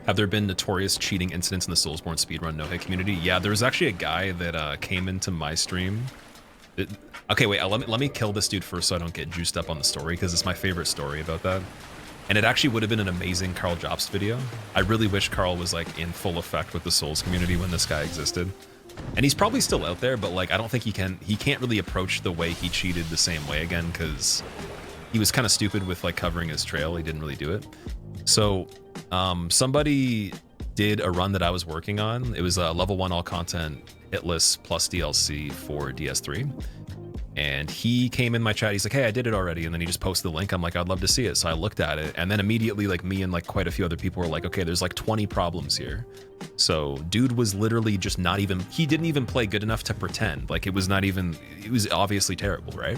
Have there been notorious cheating incidents in the Soulsborne speedrun no-hit community? Yeah, there was actually a guy that came into my stream. Okay, wait, let me kill this dude first so I don't get juiced up on the story, because it's my favorite story about that. And it actually would have been an amazing Carl Jobst video. I really wish Carl was like in full effect with the Souls community when this guy existed. And he's probably still out there, but like I don't think he can't really approach the way he cheated the same way again, because he was kind of stupid with like covering his trail. He didn't really do it. So somebody did a run that I was working on. It was a level 1 all content hitless plus DLC for DS3. And he came in my chat, he's like, hey, I did it already. And then he just posted the link. I'm like, I'd love to see it. So I looked at it. And then immediately, like me and like quite a few other people were like, okay, there's like 20 problems here. So dude was literally just not even, he didn't even play good enough to pretend. Like it was not even, it was obviously terrible, right?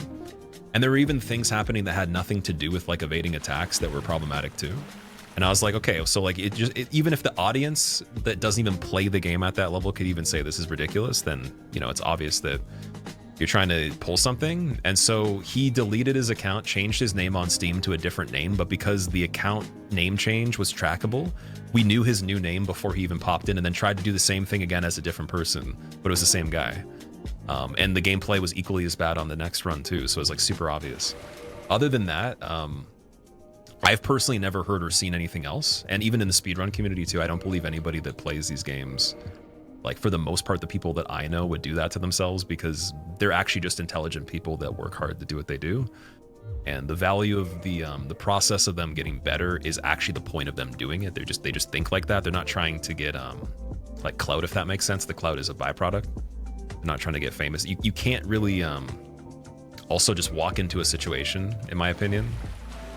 And there were even things happening that had nothing to do with like evading attacks that were problematic too. And I was like, okay, so like even if the audience that doesn't even play the game at that level could even say this is ridiculous, then, you know, it's obvious that you're trying to pull something. And so he deleted his account, changed his name on Steam to a different name, but because the account name change was trackable, we knew his new name before he even popped in, and then tried to do the same thing again as a different person, but it was the same guy. And the gameplay was equally as bad on the next run too, so it was like super obvious. Other than that, I've personally never heard or seen anything else. And even in the speedrun community too, I don't believe anybody that plays these games, like for the most part, the people that I know would do that to themselves, because they're actually just intelligent people that work hard to do what they do. And the value of the process of them getting better is actually the point of them doing it. They just think like that. They're not trying to get like clout, if that makes sense. The clout is a byproduct. They're not trying to get famous. You can't really also just walk into a situation, in my opinion,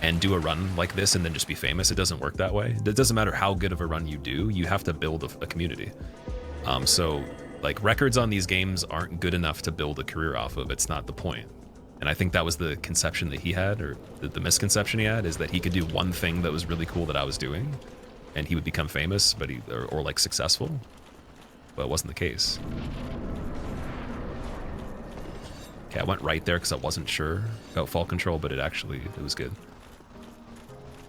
and do a run like this and then just be famous. It doesn't work that way. It doesn't matter how good of a run you do. You have to build a community. So like records on these games aren't good enough to build a career off of. It's not the point. And I think that was the conception that he had, or the misconception he had, is that he could do one thing that was really cool that I was doing and he would become famous, but or like successful, but it wasn't the case. Okay, I went right there because I wasn't sure about fall control, but it was good.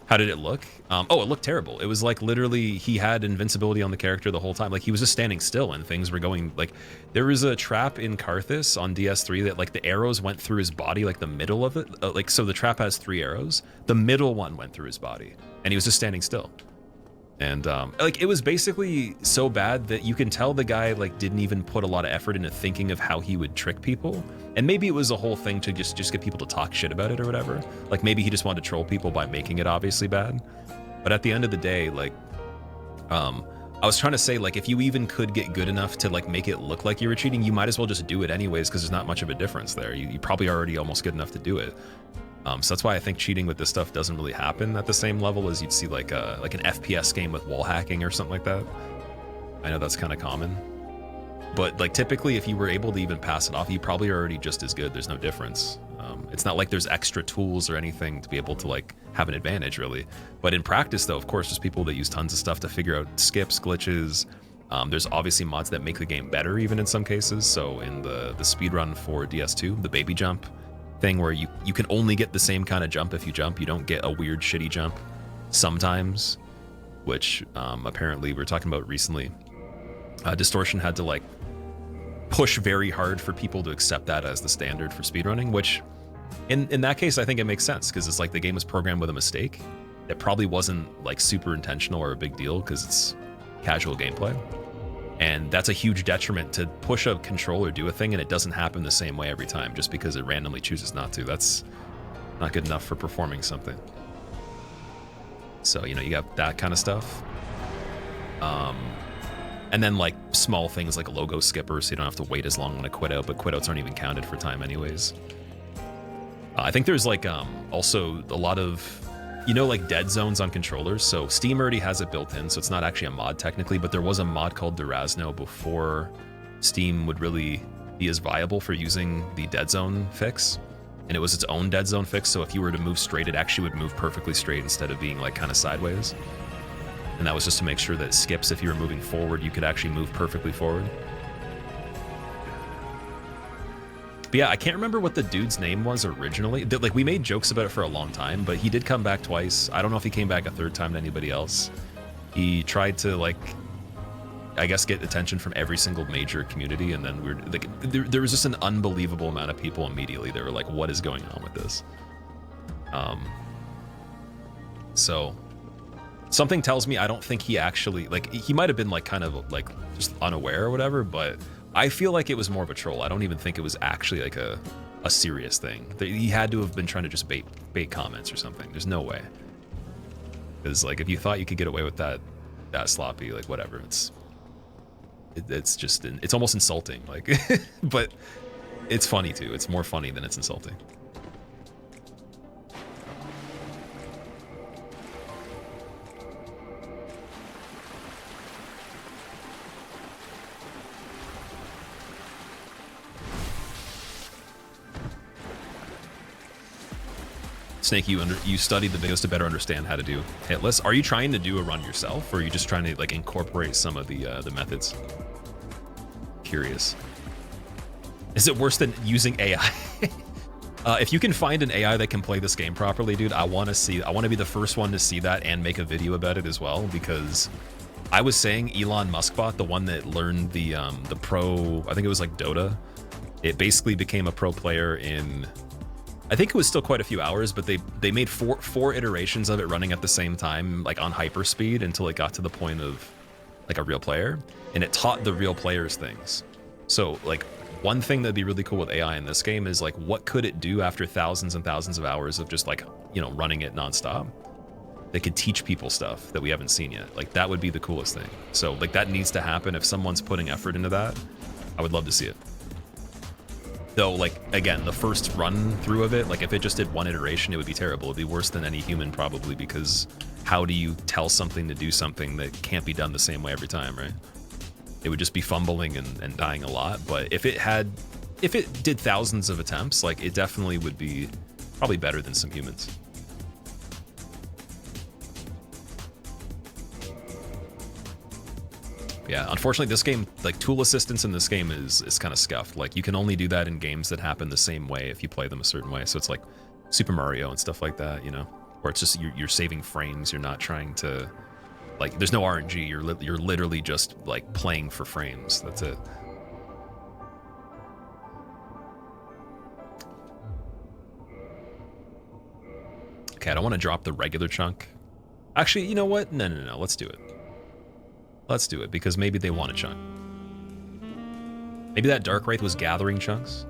How did it look? Oh, it looked terrible. It was like literally he had invincibility on the character the whole time. Like he was just standing still and things were going like, there was a trap in Karthus on DS3 that like the arrows went through his body, like the middle of it. Like, so the trap has 3 arrows. The middle one went through his body and he was just standing still. And like it was basically so bad that you can tell the guy like didn't even put a lot of effort into thinking of how he would trick people. And maybe it was a whole thing to just get people to talk shit about it or whatever. Like maybe he just wanted to troll people by making it obviously bad. But at the end of the day, like I was trying to say, like if you even could get good enough to like make it look like you were cheating, you might as well just do it anyways, because there's not much of a difference there. You probably already almost good enough to do it. So that's why I think cheating with this stuff doesn't really happen at the same level as you'd see like an FPS game with wall hacking or something like that. I know that's kind of common, but like typically if you were able to even pass it off, you probably are already just as good. There's no difference. It's not like there's extra tools or anything to be able to like have an advantage really. But in practice though, of course, there's people that use tons of stuff to figure out skips, glitches. There's obviously mods that make the game better even in some cases. So in the speedrun for DS2, the baby jump thing where you can only get the same kind of jump if you jump. You don't get a weird shitty jump sometimes, which apparently we were talking about recently. Distortion had to like push very hard for people to accept that as the standard for speedrunning, which in that case I think it makes sense, because it's like the game was programmed with a mistake. It probably wasn't like super intentional or a big deal because it's casual gameplay. And that's a huge detriment to push a control or do a thing and it doesn't happen the same way every time just because it randomly chooses not to. That's not good enough for performing something. So, you know, you got that kind of stuff. And then like small things like a logo skipper, so you don't have to wait as long on a quit out, but quit outs aren't even counted for time anyways. I think there's like also a lot of, you know, like dead zones on controllers. So Steam already has it built in, so it's not actually a mod technically, but there was a mod called Durazno before Steam would really be as viable for using the dead zone fix. and it was its own dead zone fix, so if you were to move straight, it actually would move perfectly straight instead of being like kind of sideways. And that was just to make sure that it skips, if you were moving forward, you could actually move perfectly forward. But yeah, I can't remember what the dude's name was originally. Like, we made jokes about it for a long time, but he did come back twice. I don't know if he came back a third time to anybody else. He tried to, like, I guess get attention from every single major community, and then like, there was just an unbelievable amount of people immediately. They were like, what is going on with this? So something tells me I don't think he actually, like, he might have been like kind of like just unaware or whatever, but I feel like it was more of a troll. I don't even think it was actually like a serious thing. He had to have been trying to just bait comments or something. There's no way. Because like, if you thought you could get away with that sloppy, like, whatever, it's just, it's almost insulting, like, but it's funny too. It's more funny than it's insulting. Snake, you studied the videos to better understand how to do hitless. Are you trying to do a run yourself, or are you just trying to like incorporate some of the methods? Curious. Is it worse than using AI? If you can find an AI that can play this game properly, dude, I want to be the first one to see that and make a video about it as well, because I was saying Elon Musk bot, the one that learned the pro, I think it was like Dota. It basically became a pro player in, I think it was still quite a few hours, but they made four iterations of it running at the same time, like on hyper speed, until it got to the point of like a real player, and it taught the real players things. So like, one thing that'd be really cool with AI in this game is like, what could it do after thousands and thousands of hours of just like, you know, running it nonstop? They could teach people stuff that we haven't seen yet. Like, that would be the coolest thing. So like, that needs to happen. If someone's putting effort into that, I would love to see it. Though, like, again, the first run through of it, like if it just did one iteration, it would be terrible. It'd be worse than any human probably, because how do you tell something to do something that can't be done the same way every time, right? It would just be fumbling and dying a lot. But if it did thousands of attempts, like, it definitely would be probably better than some humans. Yeah, unfortunately, this game, like, tool assistance in this game is kind of scuffed. Like, you can only do that in games that happen the same way if you play them a certain way. So it's like Super Mario and stuff like that, you know, where it's just you're saving frames. You're not trying to, like, there's no RNG. You're literally just like playing for frames. That's it. Okay, I don't want to drop the regular chunk. Actually, you know what? No. Let's do it. Let's do it, because maybe they want a chunk. Maybe that Dark Wraith was gathering chunks.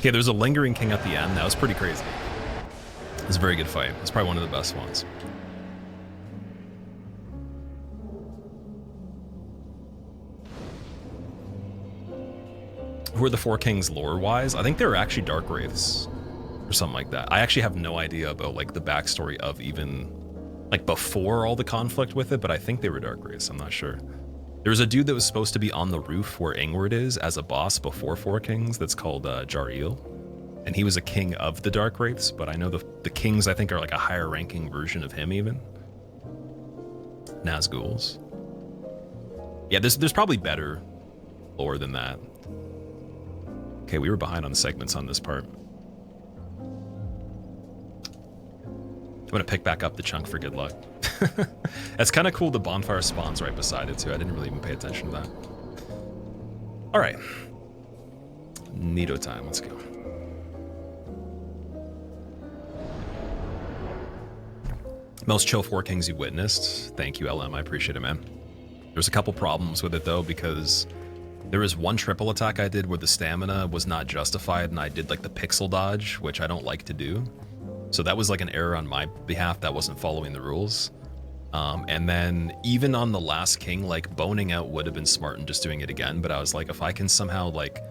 Okay, there's a lingering king at the end. That was pretty crazy. It was a very good fight. It's probably one of the best ones. Who are the Four Kings lore-wise? I think they were actually Dark Wraiths or something like that. I actually have no idea about like the backstory of even like before all the conflict with it, but I think they were Dark Wraiths. I'm not sure. There was a dude that was supposed to be on the roof where Ingward is as a boss before Four Kings that's called Jareel. And he was a king of the Dark Wraiths, but I know the kings I think are like a higher ranking version of him even. Nazguls. Yeah, there's probably better lore than that. Okay, we were behind on the segments on this part. I'm gonna pick back up the chunk for good luck. That's kind of cool. The bonfire spawns right beside it too. I didn't really even pay attention to that. All right, Nito time. Let's go. Most chill Four Kings you witnessed. Thank you, LM. I appreciate it, man. There's a couple problems with it though, because there was one triple attack I did where the stamina was not justified and I did like the pixel dodge, which I don't like to do. So that was like an error on my behalf that wasn't following the rules. And then even on the last king, like boning out would have been smart and just doing it again. But I was like, if I can somehow like,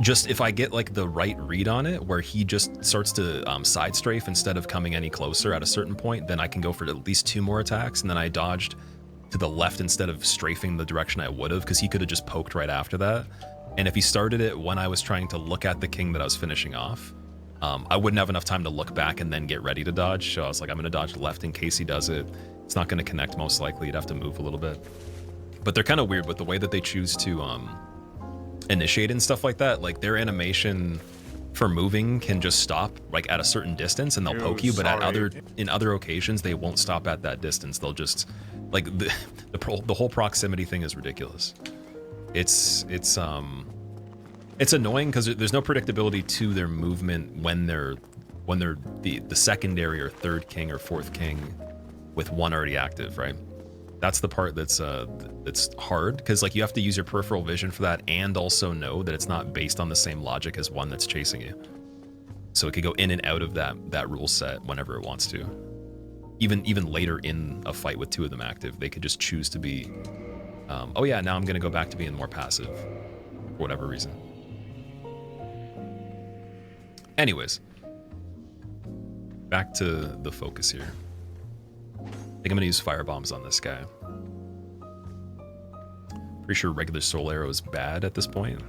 just if I get like the right read on it where he just starts to side strafe instead of coming any closer at a certain point, then I can go for at least 2 more attacks. And then I dodged to the left instead of strafing the direction I would have, because he could have just poked right after that. And if he started it when I was trying to look at the king that I was finishing off, I wouldn't have enough time to look back and then get ready to dodge. So I was like, I'm going to dodge left in case he does it. It's not going to connect most likely. You'd have to move a little bit. But they're kind of weird with the way that they choose to initiate and stuff like that. Like their animation for moving can just stop like at a certain distance and they'll poke you, but in other occasions they won't stop at that distance. They'll just like the whole proximity thing is ridiculous. It's annoying because there's no predictability to their movement when they're the secondary or third king or fourth king with one already active, right? That's the part that's hard, because like you have to use your peripheral vision for that and also know that it's not based on the same logic as one that's chasing you. So it could go in and out of that rule set whenever it wants to. Even later in a fight with 2 of them active, they could just choose to be, oh yeah, now I'm gonna go back to being more passive for whatever reason. Anyways, back to the focus here. I think I'm gonna use fire bombs on this guy. Pretty sure regular soul arrow is bad at this point.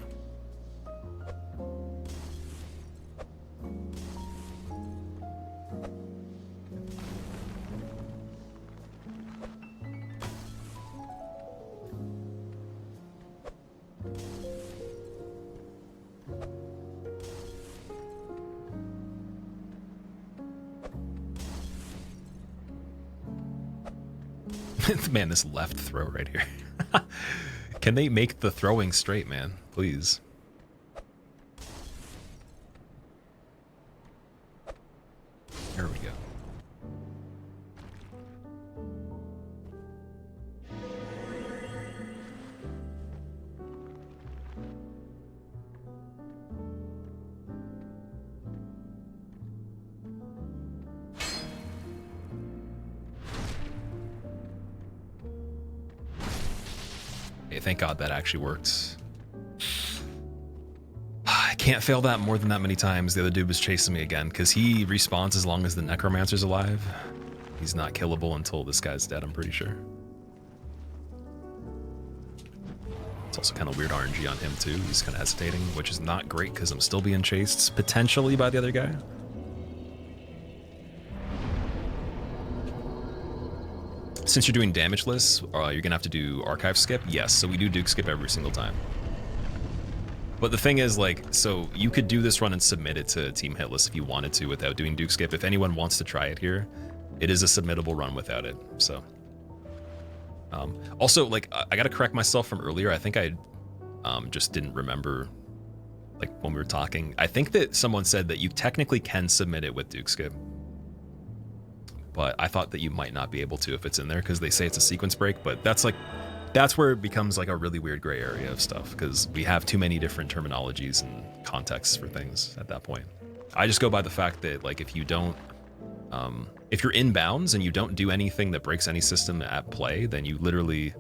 Man, this left throw right here. Can they make the throwing straight, man? Please. There we go. Thank God that actually worked. I can't fail that more than that many times. The other dude was chasing me again because he respawns as long as the necromancer's alive. He's not killable until this guy's dead, I'm pretty sure. It's also kind of weird RNG on him too. He's kind of hesitating, which is not great because I'm still being chased potentially by the other guy. Since you're doing damageless, you're gonna have to do archive skip. Yes, so we do Duke skip every single time. But the thing is, like, so you could do this run and submit it to Team Hitless if you wanted to without doing Duke skip. If anyone wants to try it here, it is a submittable run without it. So, also, like, I gotta correct myself from earlier. I think I just didn't remember, like, when we were talking. I think that someone said that you technically can submit it with Duke skip. But I thought that you might not be able to if it's in there because they say it's a sequence break, but that's like that's where it becomes like a really weird gray area of stuff, because we have too many different terminologies and contexts for things at that point. I just go by the fact that like if you don't, if you're in bounds and you don't do anything that breaks any system at play, then you literally,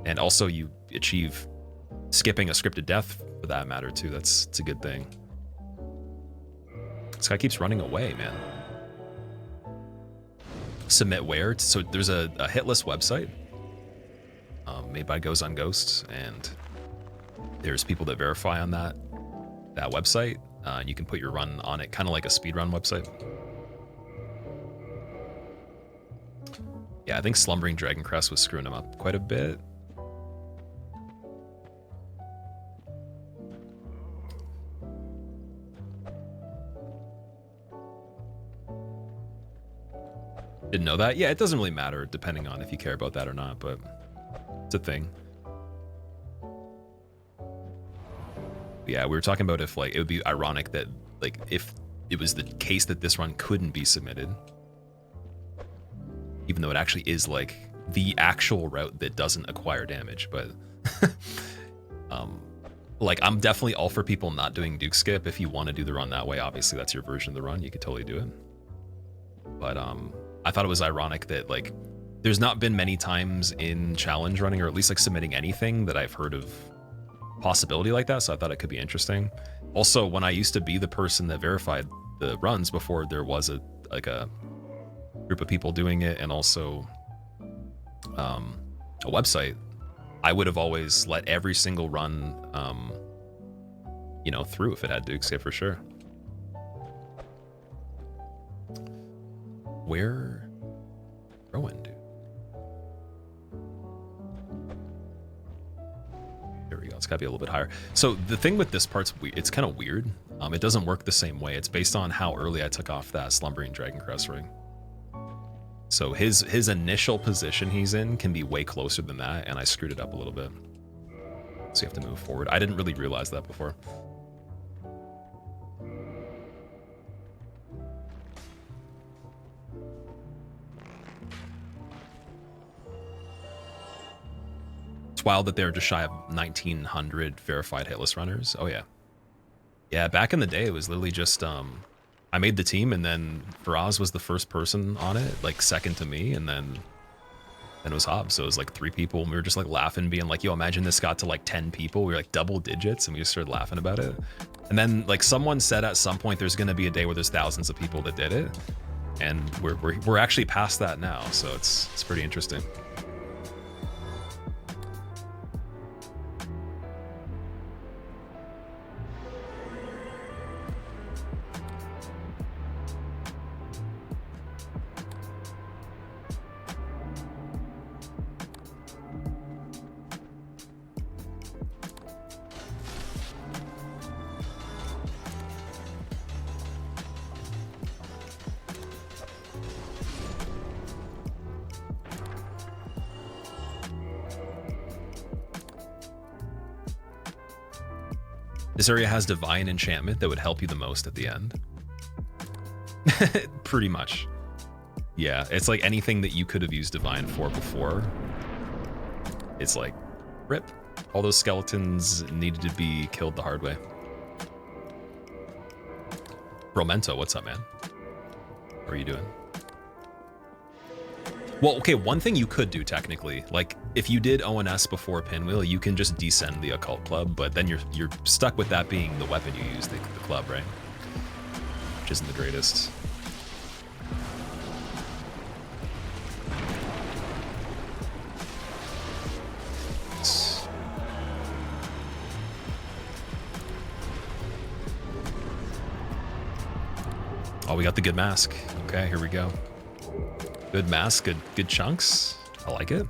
and also you achieve skipping a scripted death for that matter too. It's a good thing. This guy keeps running away, man. Submit where? So there's a hitless website made by Goes on Ghosts, and there's people that verify on that website. And you can put your run on it, kind of like a speedrun website. Yeah, I think Slumbering Dragoncrest was screwing him up quite a bit. Didn't know that? Yeah, it doesn't really matter depending on if you care about that or not, but it's a thing. Yeah, we were talking about if like it would be ironic that like if it was the case that this run couldn't be submitted, even though it actually is like the actual route that doesn't acquire damage. But like I'm definitely all for people not doing Duke Skip. If you want to do the run that way, obviously that's your version of the run, you could totally do it. But I thought it was ironic that like there's not been many times in challenge running, or at least like submitting anything, that I've heard of possibility like that, so I thought it could be interesting. Also, when I used to be the person that verified the runs before there was a group of people doing it, and also a website, I would have always let every single run you know, through if it had Duke Skip for sure. Where Rowan, dude? There we go. It's got to be a little bit higher. So the thing with this part's it's kind of weird. It doesn't work the same way. It's based on how early I took off that Slumbering Dragoncrest ring. So his initial position he's in can be way closer than that, and I screwed it up a little bit. So you have to move forward. I didn't really realize that before. It's wild that they're just shy of 1,900 verified hitless runners. Oh yeah. Yeah, back in the day, it was literally just, I made the team, and then Faraz was the first person on it, like second to me, and then it was Hobbs. So it was like 3 people, and we were just like laughing, being like, yo, imagine this got to like 10 people. We were like double digits, and we just started laughing about it. And then like someone said at some point there's gonna be a day where there's thousands of people that did it. And we're actually past that now, so it's pretty interesting. This area has divine enchantment that would help you the most at the end. Pretty much. Yeah, it's like anything that you could have used divine for before. It's like, rip. All those skeletons needed to be killed the hard way. Romento, what's up, man? What are you doing? Well, okay, one thing you could do technically, like if you did ONS before Pinwheel, you can just descend the Occult Club, but then you're stuck with that being the weapon you use, the club, right? Which isn't the greatest. Oh, we got the good mask. Okay, here we go. Good mask, good chunks. I like it.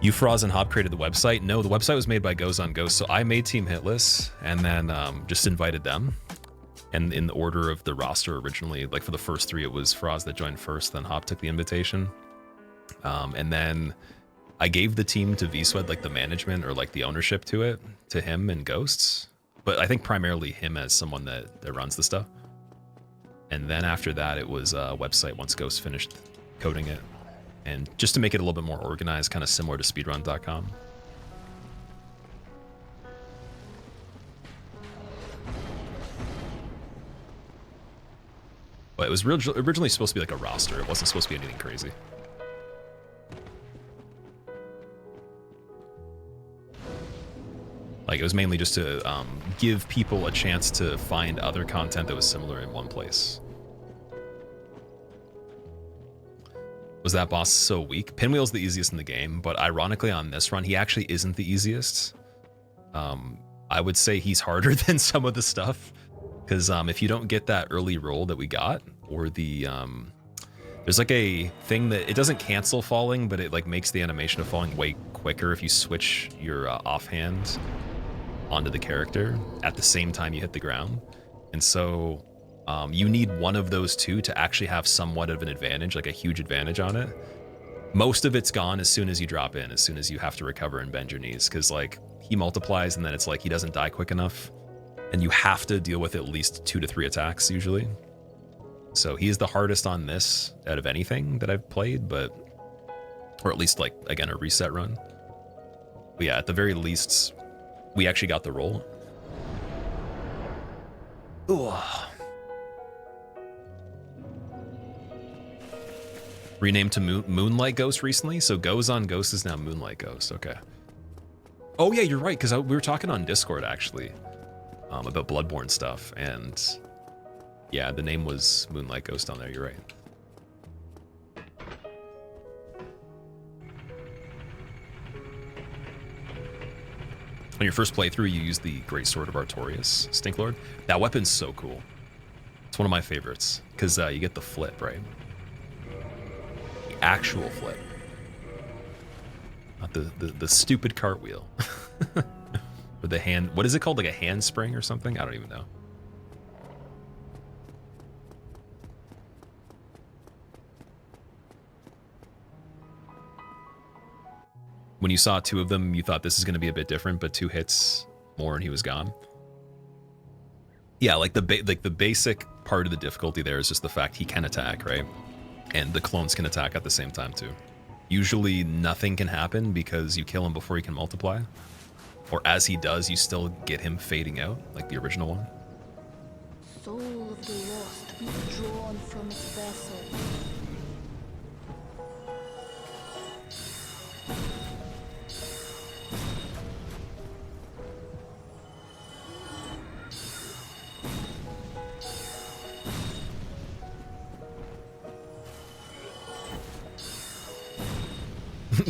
You, Froz, and Hob created the website. No, the website was made by Goes on Ghosts. So I made Team Hitless and then just invited them. And in the order of the roster originally, like for the first 3, it was Froz that joined first, then Hob took the invitation. And then I gave the team to VSWED, like the management or like the ownership to it, to him and Ghosts. But I think primarily him as someone that runs the stuff. And then after that, it was a website once Ghost finished coding it. And just to make it a little bit more organized, kind of similar to speedrun.com. But it was originally supposed to be like a roster. It wasn't supposed to be anything crazy. Like, it was mainly just to give people a chance to find other content that was similar in one place. Was that boss so weak? Pinwheel's the easiest in the game, but ironically on this run, he actually isn't the easiest. I would say he's harder than some of the stuff. Because if you don't get that early roll that we got, or the there's like a thing that it doesn't cancel falling, but it like makes the animation of falling way quicker if you switch your offhand onto the character at the same time you hit the ground. And so you need one of those two to actually have somewhat of an advantage, like a huge advantage on it. Most of it's gone as soon as you drop in, as soon as you have to recover and bend your knees, because like he multiplies and then it's like he doesn't die quick enough. And you have to deal with at least 2 to 3 attacks usually. So he is the hardest on this out of anything that I've played, but, or at least like, again, a reset run. But yeah, at the very least, we actually got the roll. Ooh. Renamed to Moonlight Ghost recently, so Goes on Ghost is now Moonlight Ghost, okay. Oh yeah, you're right, because we were talking on Discord actually. About Bloodborne stuff, and yeah, the name was Moonlight Ghost on there, you're right. On your first playthrough, you use the Great Sword of Artorias, Stinklord. That weapon's so cool. It's one of my favorites, because you get the flip, right? The actual flip. Not the stupid cartwheel. Or the hand, what is it called? Like a handspring or something? I don't even know. When you saw 2 of them, you thought this is going to be a bit different, but 2 hits more and he was gone. Yeah, like the basic part of the difficulty there is just the fact he can attack, right? And the clones can attack at the same time too. Usually nothing can happen because you kill him before he can multiply. Or as he does, you still get him fading out, like the original one. Soul of the lost withdrawn from its vessel.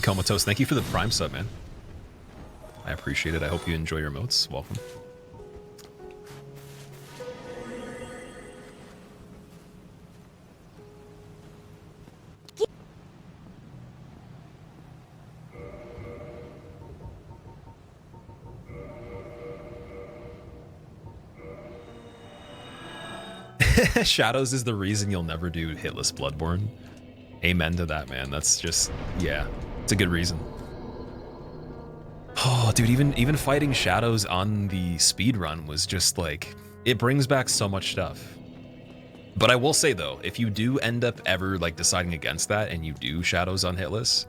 Comatose, thank you for the Prime sub, man. I appreciate it. I hope you enjoy your emotes. Welcome. Shadows is the reason you'll never do hitless Bloodborne. Amen to that, man. That's just, yeah, it's a good reason. Oh, dude, even fighting Shadows on the speedrun was just like, it brings back so much stuff. But I will say though, if you do end up ever like deciding against that and you do Shadows on hitless,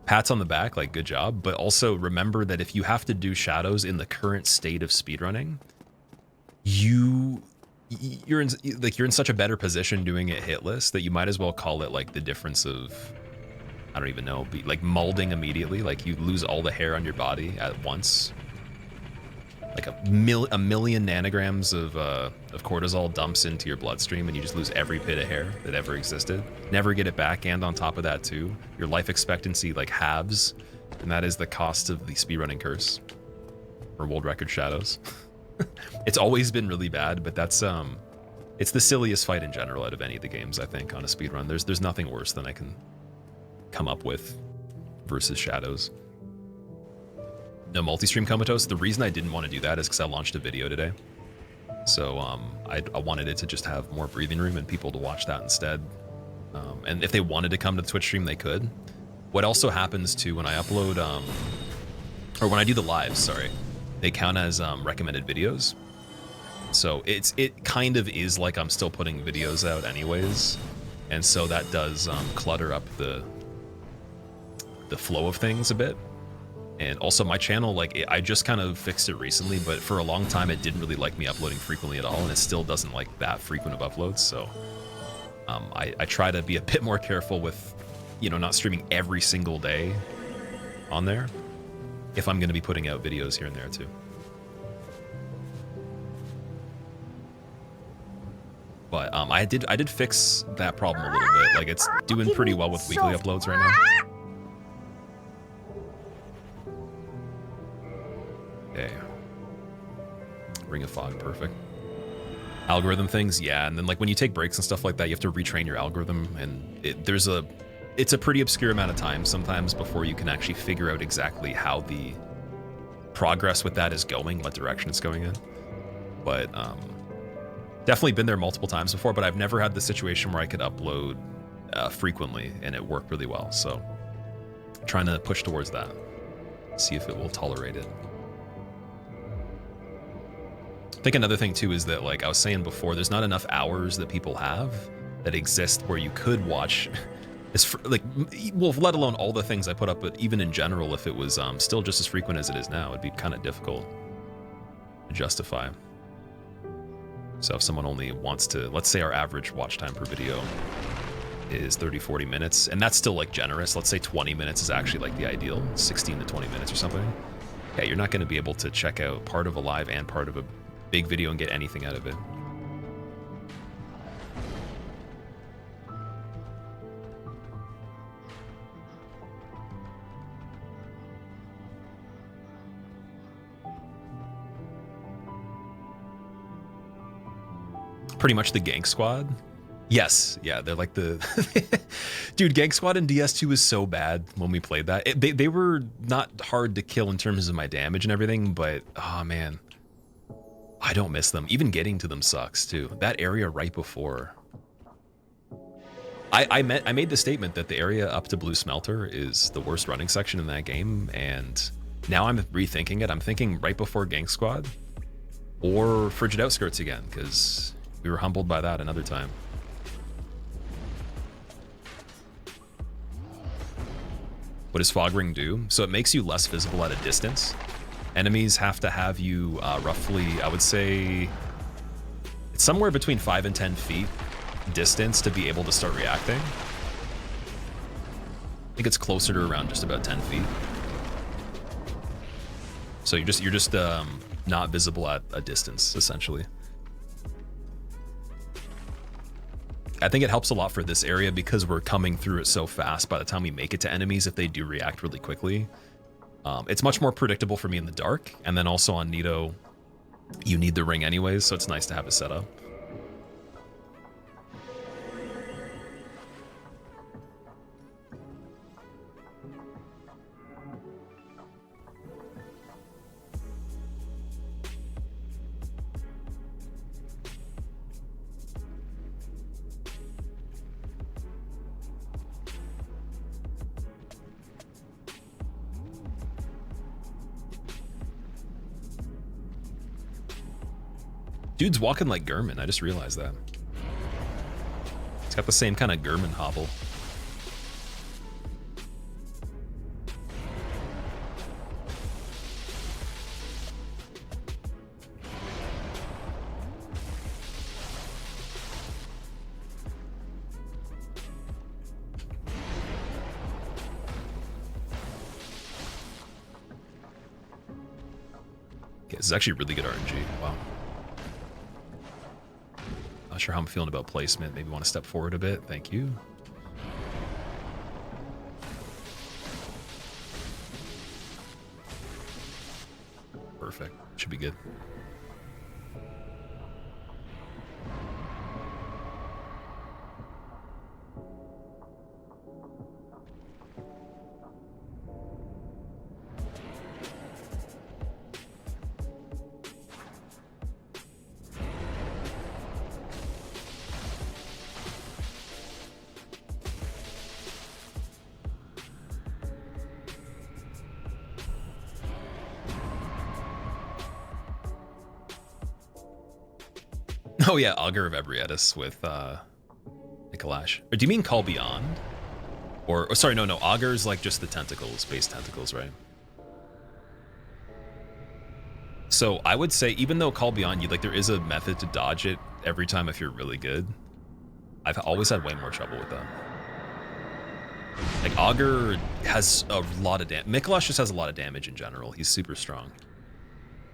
pats on the back, like good job. But also remember that if you have to do Shadows in the current state of speedrunning, you're in such a better position doing it hitless that you might as well call it like the difference of, I don't even know, like molding immediately. Like you lose all the hair on your body at once. Like a million nanograms of cortisol dumps into your bloodstream and you just lose every bit of hair that ever existed. Never get it back, and on top of that too, your life expectancy like halves, and that is the cost of the speedrunning curse. Or world record Shadows. It's always been really bad, but that's it's the silliest fight in general out of any of the games, I think, on a speedrun. There's nothing worse than I can come up with versus Shadows. No multi-stream Comatose. The reason I didn't want to do that is because I launched a video today. So I wanted it to just have more breathing room and people to watch that instead. And if they wanted to come to the Twitch stream, they could. What also happens too when I upload, or when I do the lives, sorry, they count as recommended videos. So it kind of is like I'm still putting videos out anyways. And so that does clutter up the the flow of things a bit. And also my channel, like I just kind of fixed it recently, but for a long time it didn't really like me uploading frequently at all, and it still doesn't like that frequent of uploads. So I try to be a bit more careful with, you know, not streaming every single day on there if I'm going to be putting out videos here and there too. But I did fix that problem a little bit. Like it's doing pretty well with weekly uploads right now. Okay. Ring of Fog, perfect. Algorithm things, yeah, and then like when you take breaks and stuff like that, you have to retrain your algorithm, and it's a pretty obscure amount of time sometimes before you can actually figure out exactly how the progress with that is going, what direction it's going in. But definitely been there multiple times before, but I've never had the situation where I could upload frequently and it worked really well. So trying to push towards that, see if it will tolerate it. I think another thing too is that, like I was saying before, there's not enough hours that people have that exist where you could watch like, well, let alone all the things I put up, but even in general, if it was still just as frequent as it is now, it'd be kind of difficult to justify. So if someone only wants to, let's say our average watch time per video is 30-40 minutes, and that's still like generous. Let's say 20 minutes is actually like the ideal, 16 to 20 minutes or something. Yeah, you're not going to be able to check out part of a live and part of a big video and get anything out of it. Pretty much the Gank Squad. Yes, yeah, they're like the dude. Gank Squad in DS2 was so bad when we played that. They were not hard to kill in terms of my damage and everything, but oh man, I don't miss them. Even getting to them sucks too. That area right before. I made the statement that the area up to Blue Smelter is the worst running section in that game, and now I'm rethinking it. I'm thinking right before Gank Squad or Frigid Outskirts again, because we were humbled by that another time. What does Fog Ring do? So it makes you less visible at a distance. Enemies have to have you roughly, I would say, it's somewhere between 5 and 10 feet distance to be able to start reacting. I think it's closer to around just about 10 feet. So you're just not visible at a distance, essentially. I think it helps a lot for this area because we're coming through it so fast. By the time we make it to enemies, if they do react really quickly, it's much more predictable for me in the dark. And then also on Nito, you need the ring anyways, so it's nice to have it set up. Dude's walking like Gurman, I just realized that. He's got the same kind of Gurman hobble. Okay, this is actually really good RNG, wow. Not sure how I'm feeling about placement. Maybe want to step forward a bit. Thank you. Perfect. Should be good. Oh yeah, Augur of Ebrietas with Nikolash. Or do you mean Call Beyond? Or sorry, no, Augur's like just the tentacles, base tentacles, right? So I would say, even though Call Beyond You, like there is a method to dodge it every time if you're really good. I've always had way more trouble with that. Like Augur has a lot of damage. Mikolash just has a lot of damage in general. He's super strong.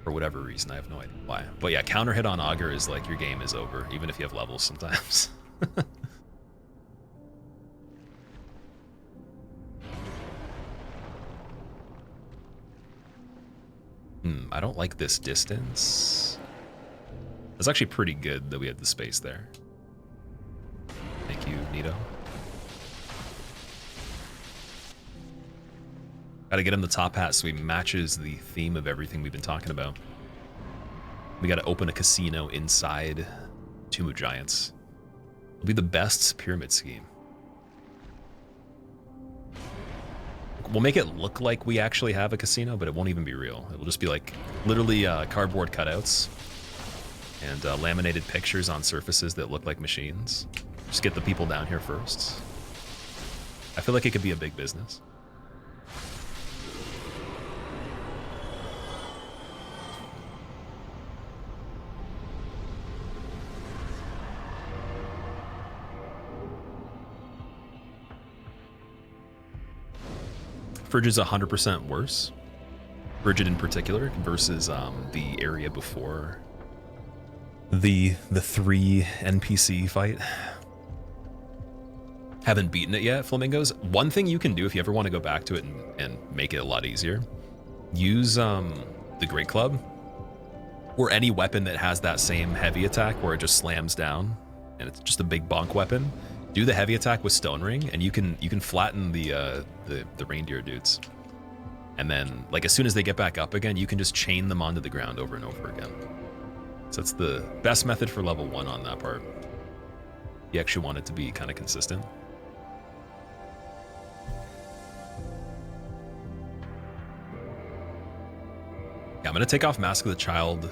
For whatever reason, I have no idea why. But yeah, counter hit on Augur is like your game is over, even if you have levels sometimes. I don't like this distance. It's actually pretty good that we have the space there. Thank you, Nito. Gotta get him the top hat so he matches the theme of everything we've been talking about. We gotta open a casino inside Tomb of Giants. It'll be the best pyramid scheme. We'll make it look like we actually have a casino, but it won't even be real. It'll just be like literally cardboard cutouts and laminated pictures on surfaces that look like machines. Just get the people down here first. I feel like it could be a big business. Frigid's 100% worse. Frigid in particular versus the area before the 3 NPC fight. Haven't beaten it yet, Flamingos. One thing you can do if you ever want to go back to it and make it a lot easier, use the Great Club or any weapon that has that same heavy attack where it just slams down and it's just a big bonk weapon. Do the heavy attack with Stone Ring, and you can flatten the reindeer dudes. And then, like, as soon as they get back up again, you can just chain them onto the ground over and over again. So it's the best method for level 1 on that part. You actually want it to be kind of consistent. Yeah, I'm gonna take off Mask of the Child.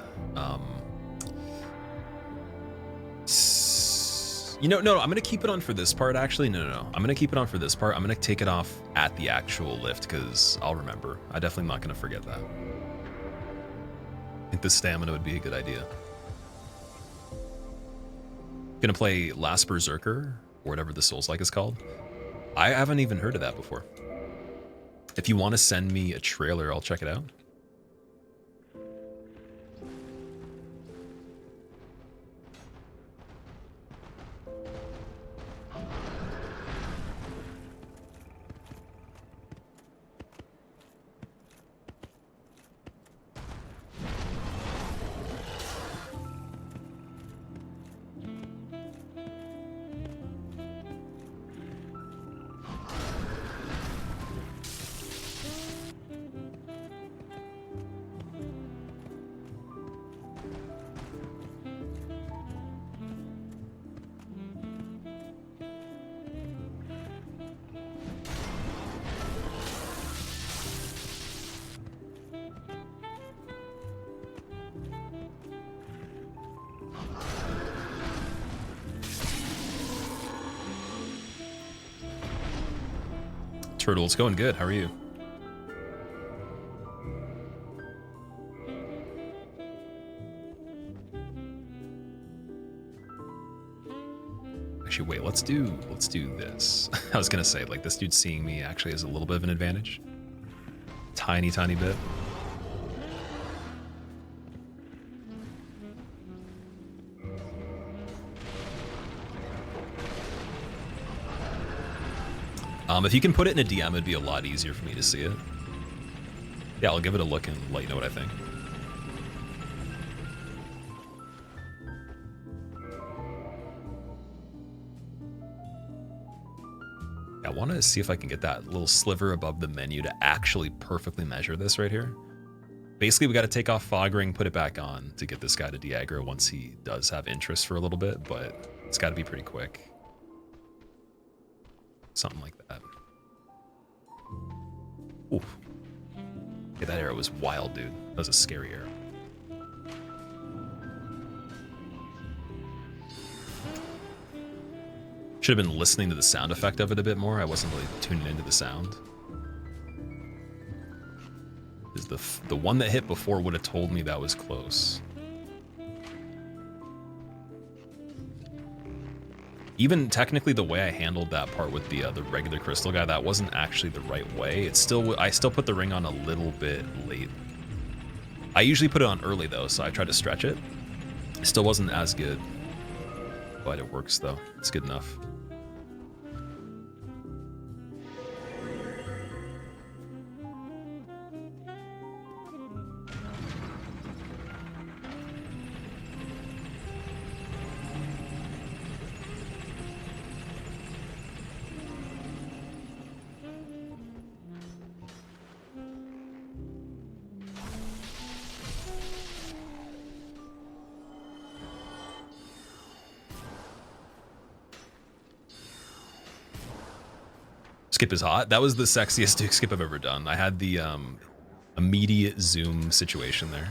No, I'm gonna keep it on for this part, actually. No. I'm gonna keep it on for this part. I'm gonna take it off at the actual lift, because I'll remember. I definitely not gonna forget that. I think the stamina would be a good idea. Gonna play Last Berserker, or whatever the Souls-like is called. I haven't even heard of that before. If you want to send me a trailer, I'll check it out. Turtle, it's going good. How are you? Actually, wait, let's do this. I was gonna say, like, this dude seeing me actually has a little bit of an advantage. Tiny bit. If you can put it in a DM, it'd be a lot easier for me to see it. Yeah, I'll give it a look and let you know what I think. I want to see if I can get that little sliver above the menu to actually perfectly measure this right here. Basically, we got to take off Fog Ring, put it back on to get this guy to de-aggro once he does have interest for a little bit, but it's got to be pretty quick. Something like that. Oof. Yeah, that arrow was wild, dude. That was a scary arrow. Should have been listening to the sound effect of it a bit more. I wasn't really tuning into the sound. The one that hit before would have told me that was close. Even technically the way I handled that part with the regular crystal guy, that wasn't actually the right way. It's still, I still put the ring on a little bit late. I usually put it on early though, so I tried to stretch it. It still wasn't as good, but it works though. It's good enough. Skip is hot. That was the sexiest Duke skip I've ever done. I had the immediate zoom situation there.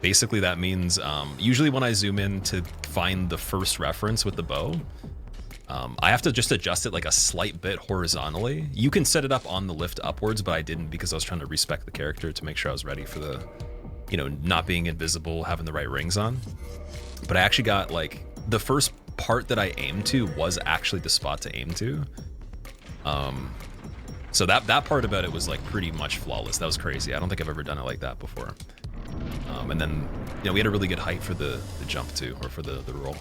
Basically, that means usually when I zoom in to find the first reference with the bow, I have to just adjust it like a slight bit horizontally. You can set it up on the lift upwards, but I didn't because I was trying to respect the character to make sure I was ready for the, you know, not being invisible, having the right rings on. But I actually got like the first part that I aimed to was actually the spot to aim to. So that part about it was like pretty much flawless. That was crazy. I don't think I've ever done it like that before. And then, you know, we had a really good height for the jump too, or for the roll.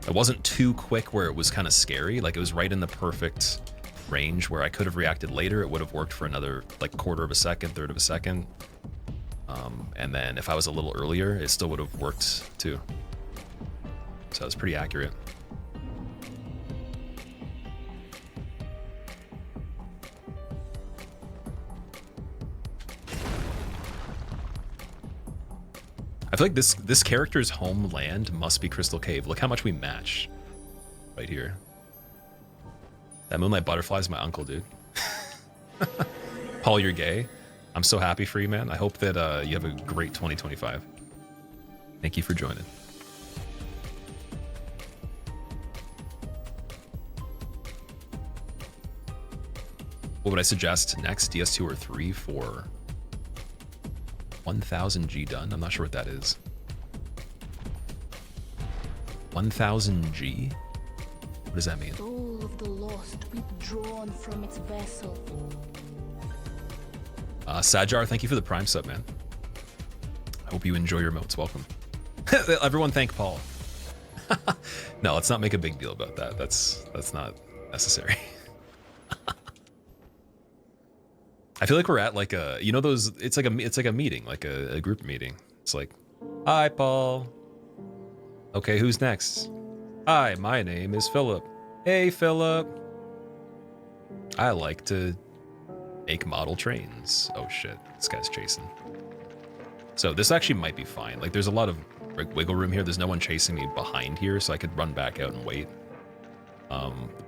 It wasn't too quick where it was kind of scary. Like it was right in the perfect range where I could have reacted later. It would have worked for another like quarter of a second, third of a second. And then if I was a little earlier, it still would have worked too. So it was pretty accurate. I feel like this character's homeland must be Crystal Cave. Look how much we match right here. That Moonlight Butterfly is my uncle, dude. Paul, you're gay. I'm so happy for you, man. I hope that you have a great 2025. Thank you for joining. What would I suggest next? DS2 or 3 for 1000 G done? I'm not sure what that is. 1000 G? What does that mean? Soul of the lost withdrawn from its vessel. Sajar, thank you for the Prime sub, man. I hope you enjoy your emotes. Welcome. Everyone thank Paul. No, let's not make a big deal about that. That's not necessary. I feel like we're at like a, you know, those, it's like a meeting, like a group meeting. It's like, hi, Paul. Okay, who's next? Hi, my name is Philip. Hey, Philip. I like to make model trains. Oh shit, this guy's chasing. So this actually might be fine. Like there's a lot of wiggle room here. There's no one chasing me behind here, so I could run back out and wait.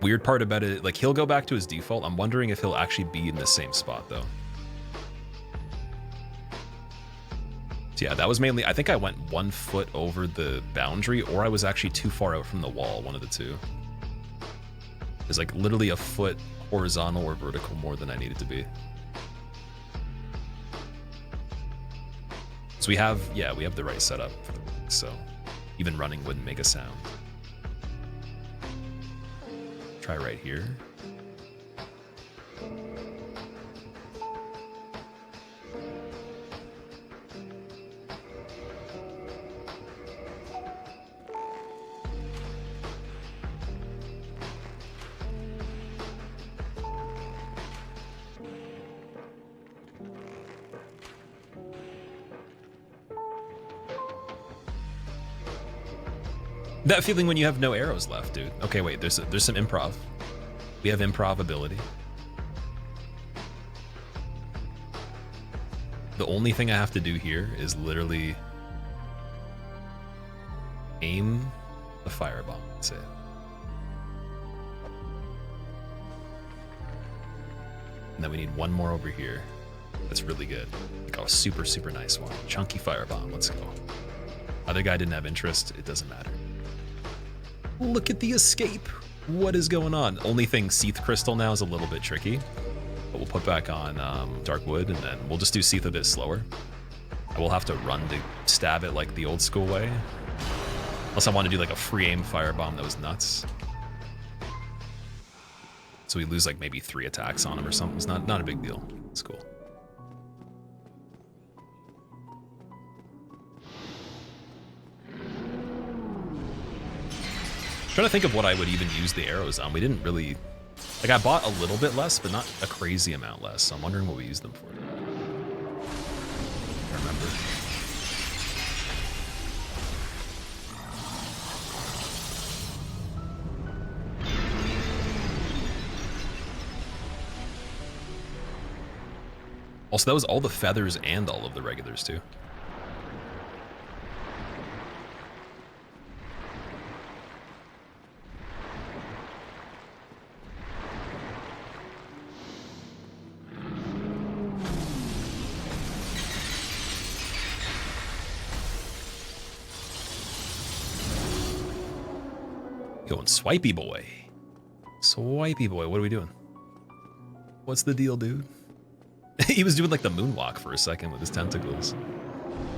Weird part about it, like he'll go back to his default. I'm wondering if he'll actually be in the same spot though. So yeah, that was mainly, I think I went 1 foot over the boundary, or I was actually too far out from the wall, one of the two. There's like literally a foot horizontal or vertical more than I needed to be. So we have the right setup for the ring, so even running wouldn't make a sound. Try right here. That feeling when you have no arrows left, dude. Okay, wait, there's some improv. We have improv ability. The only thing I have to do here is literally aim the firebomb. That's it. And then we need one more over here. That's really good. Like a super, super nice one. Chunky firebomb. Let's go. Other guy didn't have interest. It doesn't matter. Look at the escape. What is going on? Only thing, Seath Crystal now is a little bit tricky. But we'll put back on Dark Wood, and then we'll just do Seath a bit slower. I will have to run to stab it like the old school way. Unless I want to do like a free aim firebomb that was nuts. So we lose like maybe 3 attacks on him or something. It's not a big deal. It's cool. Trying to think of what I would even use the arrows on. We didn't really... Like, I bought a little bit less, but not a crazy amount less. So I'm wondering what we use them for. I remember. Also, that was all the feathers and all of the regulars, too. Going swipey boy. Swipey boy, what are we doing? What's the deal, dude? He was doing like the moonwalk for a second with his tentacles.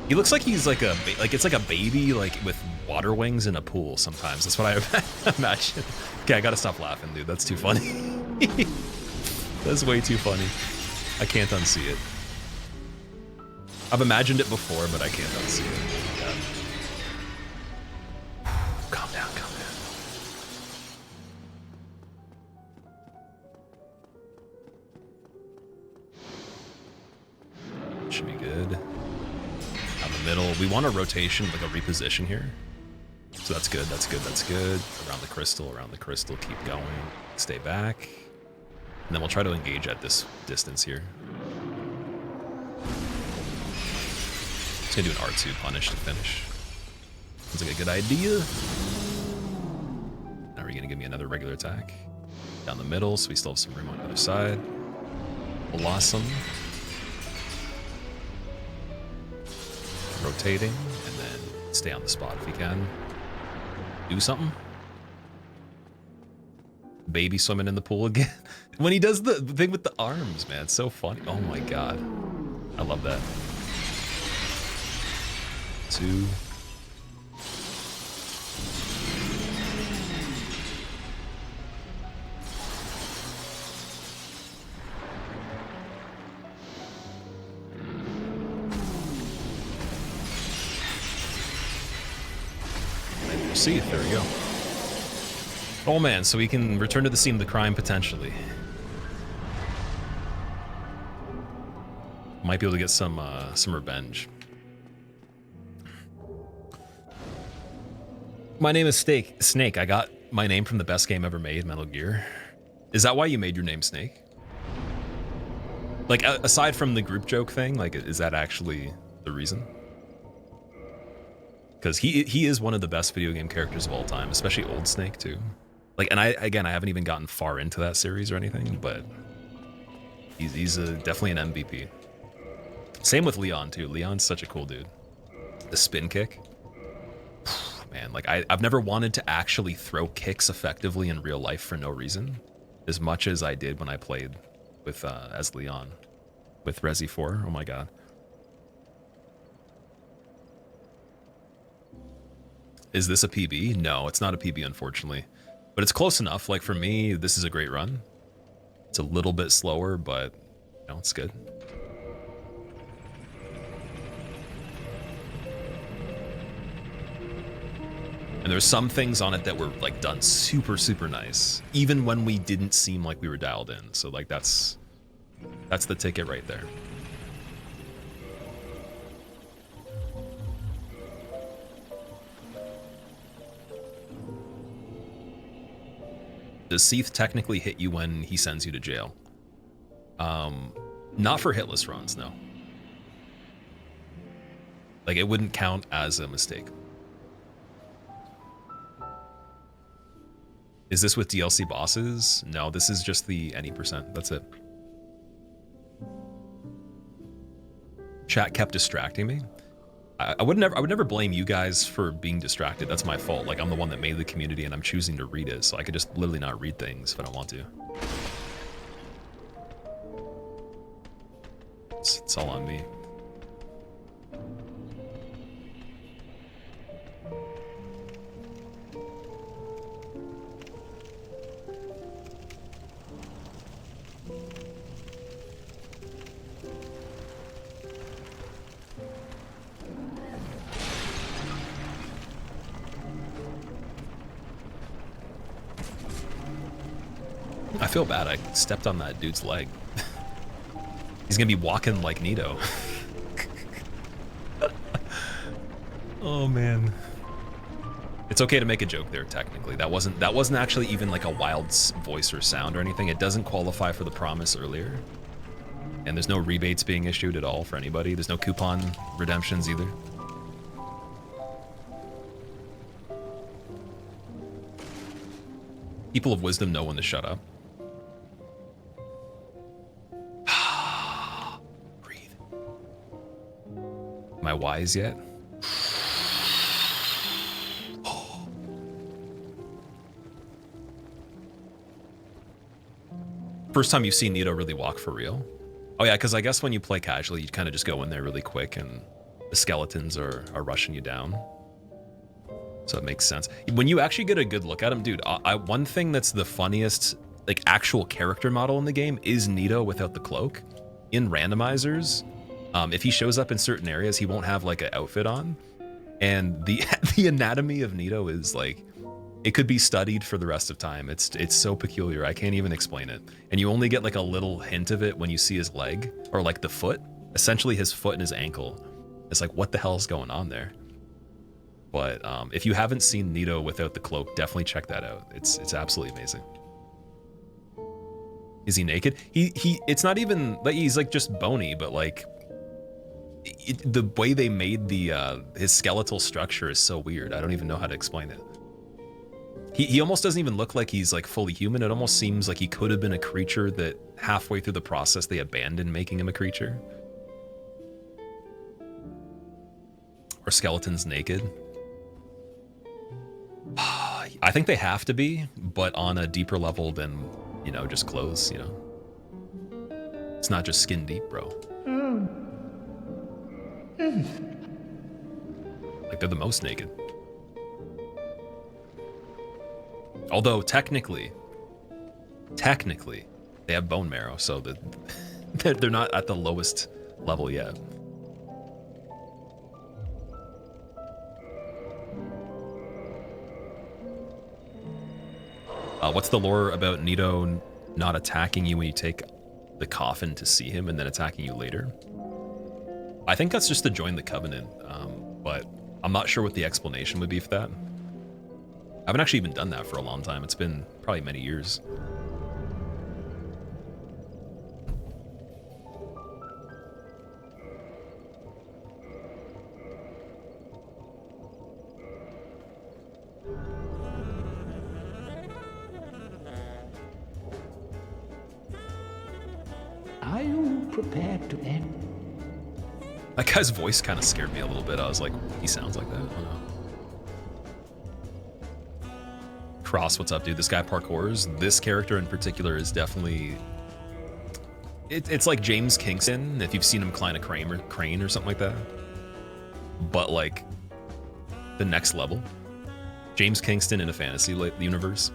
He looks like he's like it's like a baby like with water wings in a pool sometimes. That's what I imagine. Okay, I gotta stop laughing, dude. That's too funny. That's way too funny. I can't unsee it. I've imagined it before, but I can't unsee it. Yeah. Calm down, calm down. Should be good. Down the middle. We want a rotation, like a reposition here. So that's good, that's good, that's good. Around the crystal, keep going. Stay back. And then we'll try to engage at this distance here. Just gonna do an R2 punish to finish. Sounds like a good idea. Now are you gonna give me another regular attack? Down the middle, so we still have some room on the other side. Blossom. Rotating, and then stay on the spot if you can. Do something. Baby swimming in the pool again. When he does the thing with the arms, man, it's so funny. Oh my god. I love that. 2. See, there we go. Oh man, so we can return to the scene of the crime potentially. Might be able to get some revenge. My name is Snake. I got my name from the best game ever made, Metal Gear. Is that why you made your name Snake? Like, aside from the group joke thing, like, is that actually the reason? Because he is one of the best video game characters of all time, especially old Snake too. Like, and I haven't even gotten far into that series or anything, but he's definitely an MVP. Same with Leon too. Leon's such a cool dude. The spin kick, man. Like I've never wanted to actually throw kicks effectively in real life for no reason, as much as I did when I played with as Leon with Resi 4. Oh my god. Is this a PB? No, it's not a PB, unfortunately. But it's close enough. Like, for me, this is a great run. It's a little bit slower, but, you know, it's good. And there's some things on it that were, like, done super, super nice. Even when we didn't seem like we were dialed in. So, like, that's the ticket right there. Does Seath technically hit you when he sends you to jail? Not for hitless runs, no. Like, it wouldn't count as a mistake. Is this with DLC bosses? No, this is just the any percent. That's it. Chat kept distracting me. I would never blame you guys for being distracted. That's my fault. Like, I'm the one that made the community and I'm choosing to read it, so I could just literally not read things if I don't want to. It's all on me. I feel bad. I stepped on that dude's leg. He's gonna be walking like Nito. Oh man. It's okay to make a joke there. Technically, that wasn't actually even like a wild voice or sound or anything. It doesn't qualify for the promise earlier, and there's no rebates being issued at all for anybody. There's no coupon redemptions either. People of wisdom know when to shut up. Breathe. Am I wise yet? First time you've seen Nito really walk for real? Oh yeah, because I guess when you play casually, you kind of just go in there really quick and the skeletons are rushing you down. So it makes sense. When you actually get a good look at him, dude, one thing that's the funniest, like, actual character model in the game is Nito without the cloak. In randomizers, if he shows up in certain areas, he won't have like an outfit on. And the anatomy of Nito is like, it could be studied for the rest of time. It's so peculiar. I can't even explain it. And you only get like a little hint of it when you see his leg or like the foot, essentially his foot and his ankle. It's like, what the hell is going on there? But if you haven't seen Nito without the cloak, definitely check that out. It's absolutely amazing. Is he naked? It's not even like he's like just bony, but like the way they made his skeletal structure is so weird. I don't even know how to explain it. He almost doesn't even look like he's like fully human. It almost seems like he could have been a creature that halfway through the process they abandoned making him a creature. Or skeletons naked. I think they have to be, but on a deeper level than, you know, just clothes, you know. It's not just skin deep, bro. Like they're the most naked. Although technically, they have bone marrow, so that they're not at the lowest level yet. What's the lore about Nito not attacking you when you take the coffin to see him and then attacking you later? I think that's just to join the Covenant, but I'm not sure what the explanation would be for that. I haven't actually even done that for a long time. It's been probably many years. Are you prepared to end? That guy's voice kind of scared me a little bit. I was like, he sounds like that. I don't know. Cross, what's up, dude? This guy parkours. This character in particular is definitely... It's like James Kingston, if you've seen him climb a crane or something like that. But like, the next level. James Kingston in a fantasy universe.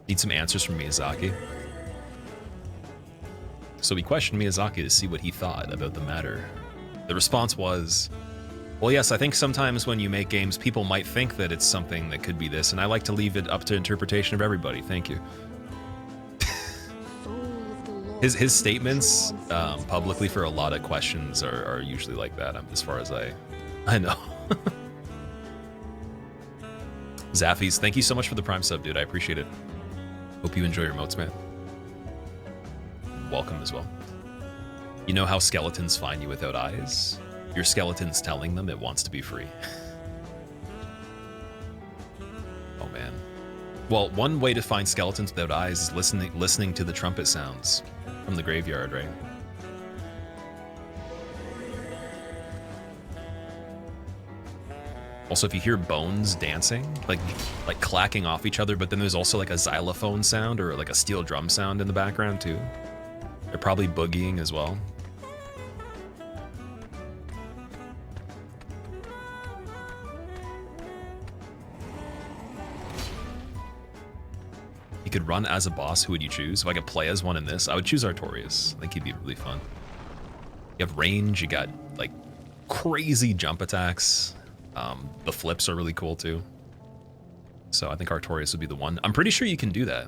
Need some answers from Miyazaki. So we questioned Miyazaki to see what he thought about the matter. The response was, well, yes, I think sometimes when you make games, people might think that it's something that could be this, and I like to leave it up to interpretation of everybody. Thank you. His statements publicly for a lot of questions are usually like that, as far as I know. Zaffies, thank you so much for the Prime sub, dude. I appreciate it. Hope you enjoy your emotes, man. Welcome as well. You know how skeletons find you without eyes? Your skeleton's telling them it wants to be free. Oh man. Well, one way to find skeletons without eyes is listening to the trumpet sounds from the graveyard, right? Also, if you hear bones dancing, like clacking off each other, but then there's also like a xylophone sound or like a steel drum sound in the background too. They're probably boogieing as well. You could run as a boss. Who would you choose? If I could play as one in this, I would choose Artorias. I think he'd be really fun. You have range, you got like crazy jump attacks. The flips are really cool too. So I think Artorias would be the one. I'm pretty sure you can do that.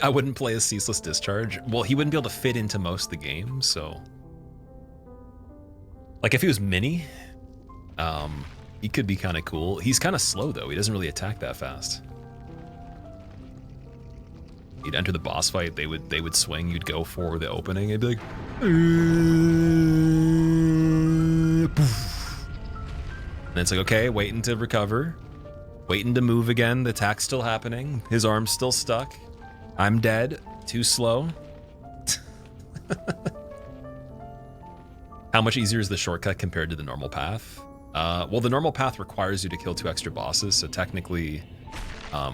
I wouldn't play a Ceaseless Discharge. Well, he wouldn't be able to fit into most of the game, so... Like, if he was mini, he could be kind of cool. He's kind of slow, though. He doesn't really attack that fast. You'd enter the boss fight, they would swing, you'd go for the opening, it'd be like... And it's like, okay, waiting to recover. Waiting to move again, the attack's still happening. His arm's still stuck. I'm dead. Too slow. How much easier is the shortcut compared to the normal path? Well, the normal path requires you to kill 2 extra bosses, so technically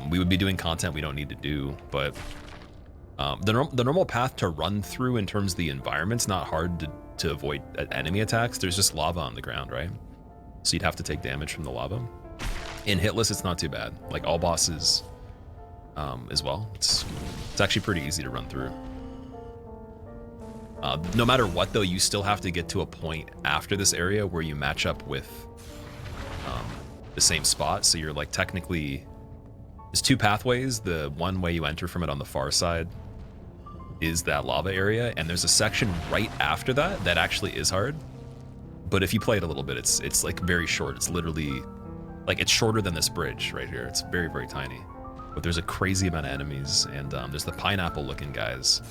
we would be doing content we don't need to do, but the normal path to run through in terms of the environment's not hard to avoid enemy attacks. There's just lava on the ground, right? So you'd have to take damage from the lava. In Hitless, it's not too bad. Like all bosses as well. It's actually pretty easy to run through. No matter what, though, you still have to get to a point after this area where you match up with the same spot. So you're like technically, there's 2 pathways. The one way you enter from it on the far side is that lava area, and there's a section right after that that actually is hard. But if you play it a little bit, it's like very short. It's literally like it's shorter than this bridge right here. It's very, very tiny. But there's a crazy amount of enemies, and there's the pineapple-looking guys.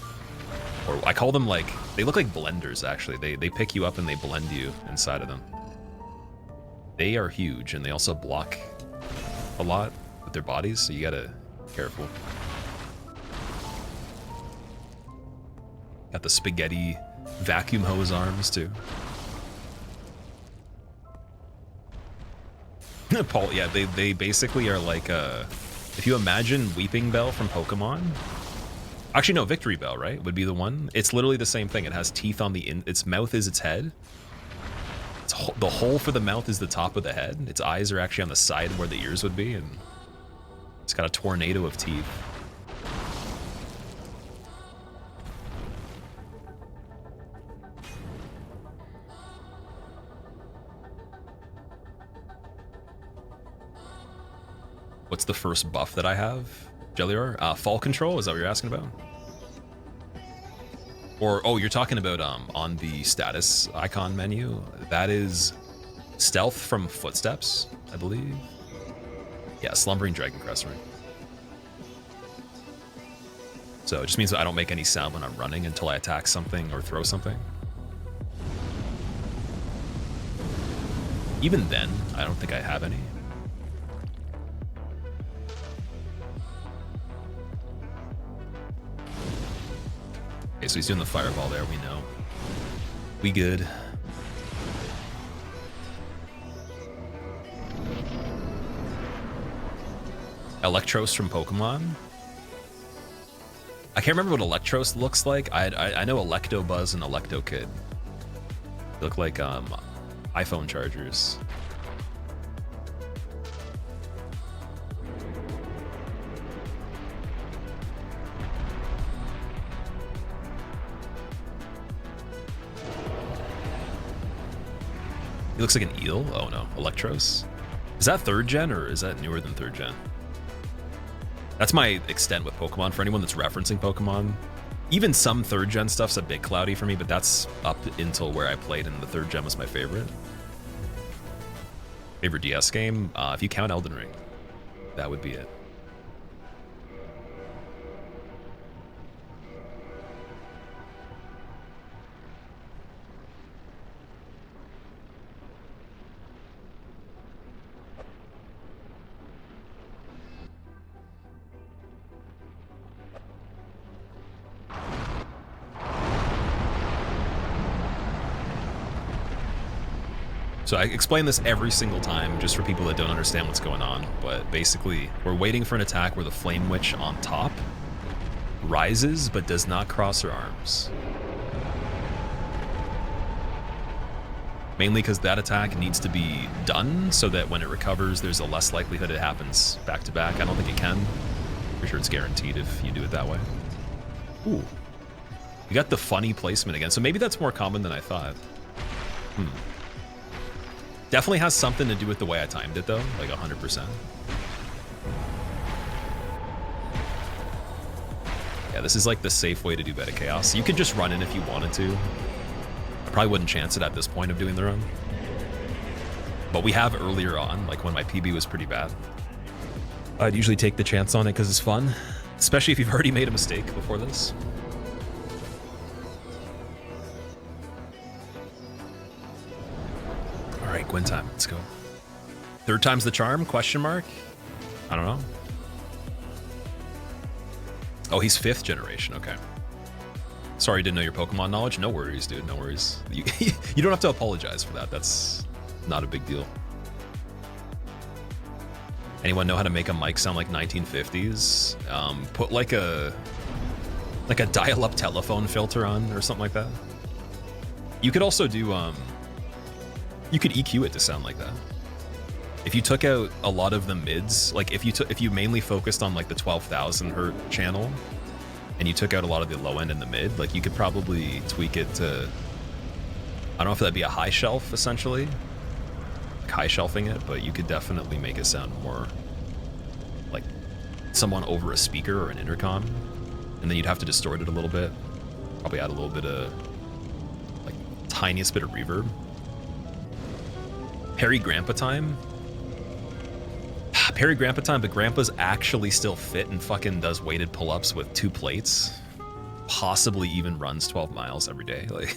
Or I call them like, they look like blenders, actually. They pick you up and they blend you inside of them. They are huge, and they also block a lot with their bodies, so you gotta be careful. Got the spaghetti vacuum hose arms, too. Paul, yeah, they basically are like, if you imagine Weeping Bell from Pokemon, actually no, Victory Bell, right, would be the one. It's literally the same thing. It has teeth on its mouth is its head. The hole for the mouth is the top of the head. Its eyes are actually on the side where the ears would be, and it's got a tornado of teeth. What's the first buff that I have, Jellior? Fall Control, is that what you're asking about? Or, oh, you're talking about on the status icon menu. That is Stealth from Footsteps, I believe. Yeah, Slumbering Dragon Crest, right? So it just means that I don't make any sound when I'm running until I attack something or throw something. Even then, I don't think I have any. Okay, so he's doing the fireball there, we know. We good. Electros from Pokemon? I can't remember what Electros looks like. I know Electabuzz and Electokid. They look like iPhone chargers. He looks like an eel. Oh no, Electros. Is that 3rd gen or is that newer than 3rd gen? That's my extent with Pokemon. For anyone that's referencing Pokemon, even some 3rd gen stuff's a bit cloudy for me, but that's up until where I played, and the 3rd gen was my favorite. Favorite DS game? If you count Elden Ring, that would be it. So I explain this every single time just for people that don't understand what's going on, but basically we're waiting for an attack where the Flame Witch on top rises but does not cross her arms. Mainly because that attack needs to be done so that when it recovers there's a less likelihood it happens back to back. I don't think it can. Pretty sure it's guaranteed if you do it that way. Ooh. We got the funny placement again, so maybe that's more common than I thought. Definitely has something to do with the way I timed it though, like 100%. Yeah, this is like the safe way to do Beta Chaos. You could just run in if you wanted to. I probably wouldn't chance it at this point of doing the run. But we have earlier on, like when my PB was pretty bad. I'd usually take the chance on it because it's fun, especially if you've already made a mistake before this. All right, Gwyn time, let's go. 3rd time's the charm, question mark? I don't know. Oh, he's 5th generation, okay. Sorry, didn't know your Pokemon knowledge. No worries, dude, no worries. You don't have to apologize for that, that's not a big deal. Anyone know how to make a mic sound like 1950s? Put like a dial-up telephone filter on or something like that. You could also do, you could EQ it to sound like that. If you took out a lot of the mids, like if you mainly focused on like the 12,000 hertz channel, and you took out a lot of the low end and the mid, like you could probably tweak it to, I don't know if that'd be a high shelf essentially, like high shelving it, but you could definitely make it sound more like someone over a speaker or an intercom, and then you'd have to distort it a little bit, probably add a little bit of like tiniest bit of reverb. Perry Grandpa time? Perry Grandpa time, but Grandpa's actually still fit and fucking does weighted pull-ups with 2 plates. Possibly even runs 12 miles every day. Like,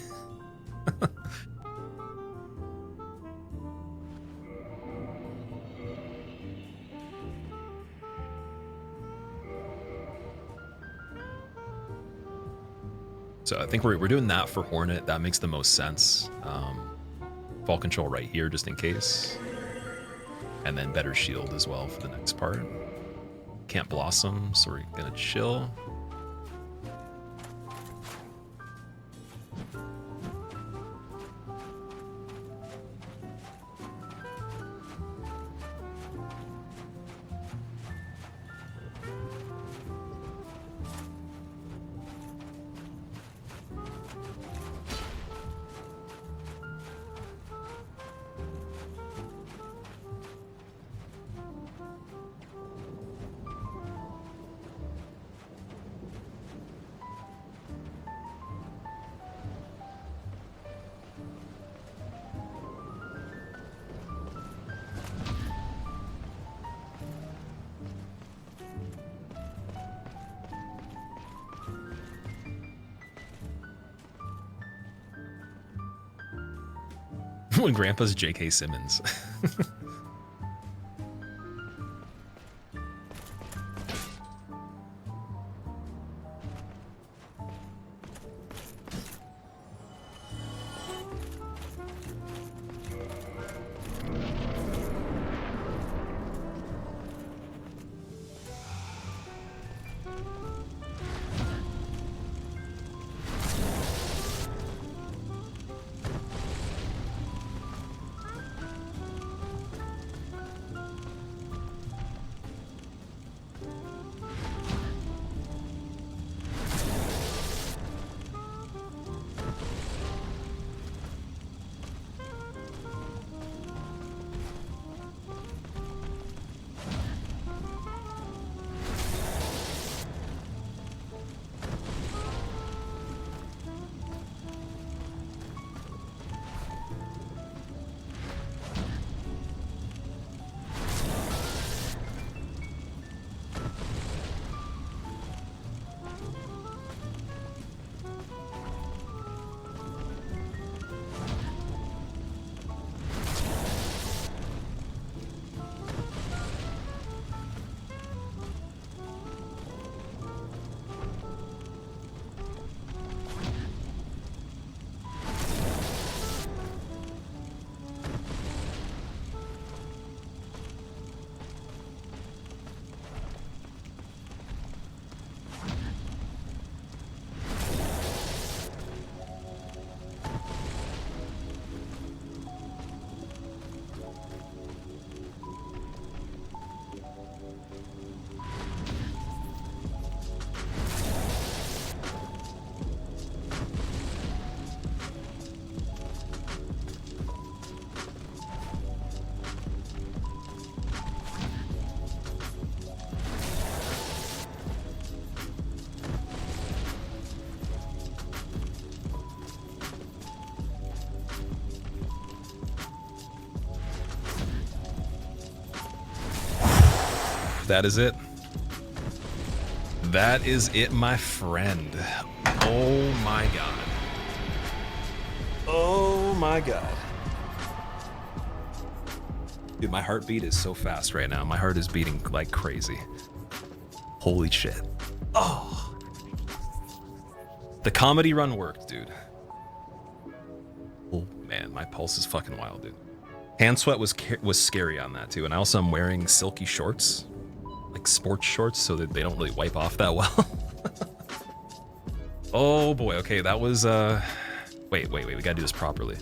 so I think we're doing that for Hornet. That makes the most sense. Fall control right here just in case. And then better shield as well for the next part. Can't blossom, so we're gonna chill. When Grandpa's J.K. Simmons. that is it. That is it, my friend. Oh my god. Oh my god. Dude, my heartbeat is so fast right now. My heart is beating like crazy. Holy shit. Oh. The comedy run worked, dude. Oh man, my pulse is fucking wild, dude. Hand sweat was scary on that too, and I also am wearing silky shorts, like sports shorts, so that they don't really wipe off that well. Oh boy, okay, that was wait, we gotta do this properly.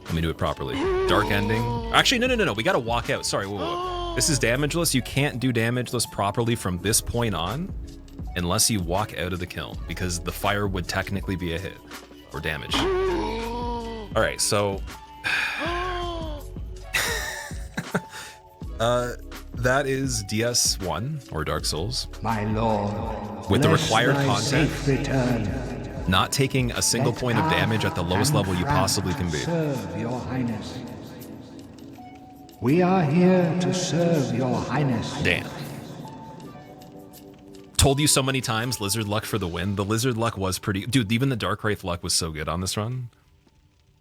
Let me do it properly. Dark ending. Actually, no, we gotta walk out. Sorry, whoa. This is damageless. You can't do damageless properly from this point on unless you walk out of the kiln, because the fire would technically be a hit or damage. All right, so that is DS1 or Dark Souls. My lord, with the bless required thy content, safe return. not taking a single Let point of damage at the lowest and level you craft possibly can be. Serve your highness. We are here to serve your highness. Damn. Told you so many times, Lizard Luck for the win. The Lizard Luck was pretty... Dude, even the Dark Wraith Luck was so good on this run.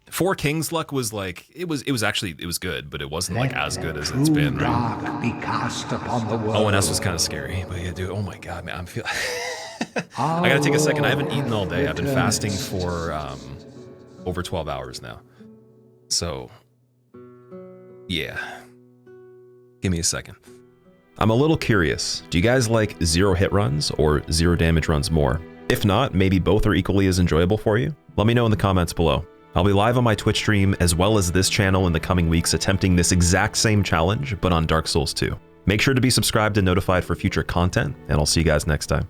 Four Kings Luck was like... It was good, but it wasn't like as good as it's been, right? Dark be cast upon the world. ONS was kind of scary, but yeah, dude, oh my god, man, I'm feeling... I gotta take a second. I haven't eaten all day. I've been fasting for over 12 hours now. So, yeah. Give me a second. I'm a little curious. Do you guys like 0 hit runs or 0 damage runs more? If not, maybe both are equally as enjoyable for you? Let me know in the comments below. I'll be live on my Twitch stream as well as this channel in the coming weeks attempting this exact same challenge, but on Dark Souls 2. Make sure to be subscribed and notified for future content, and I'll see you guys next time.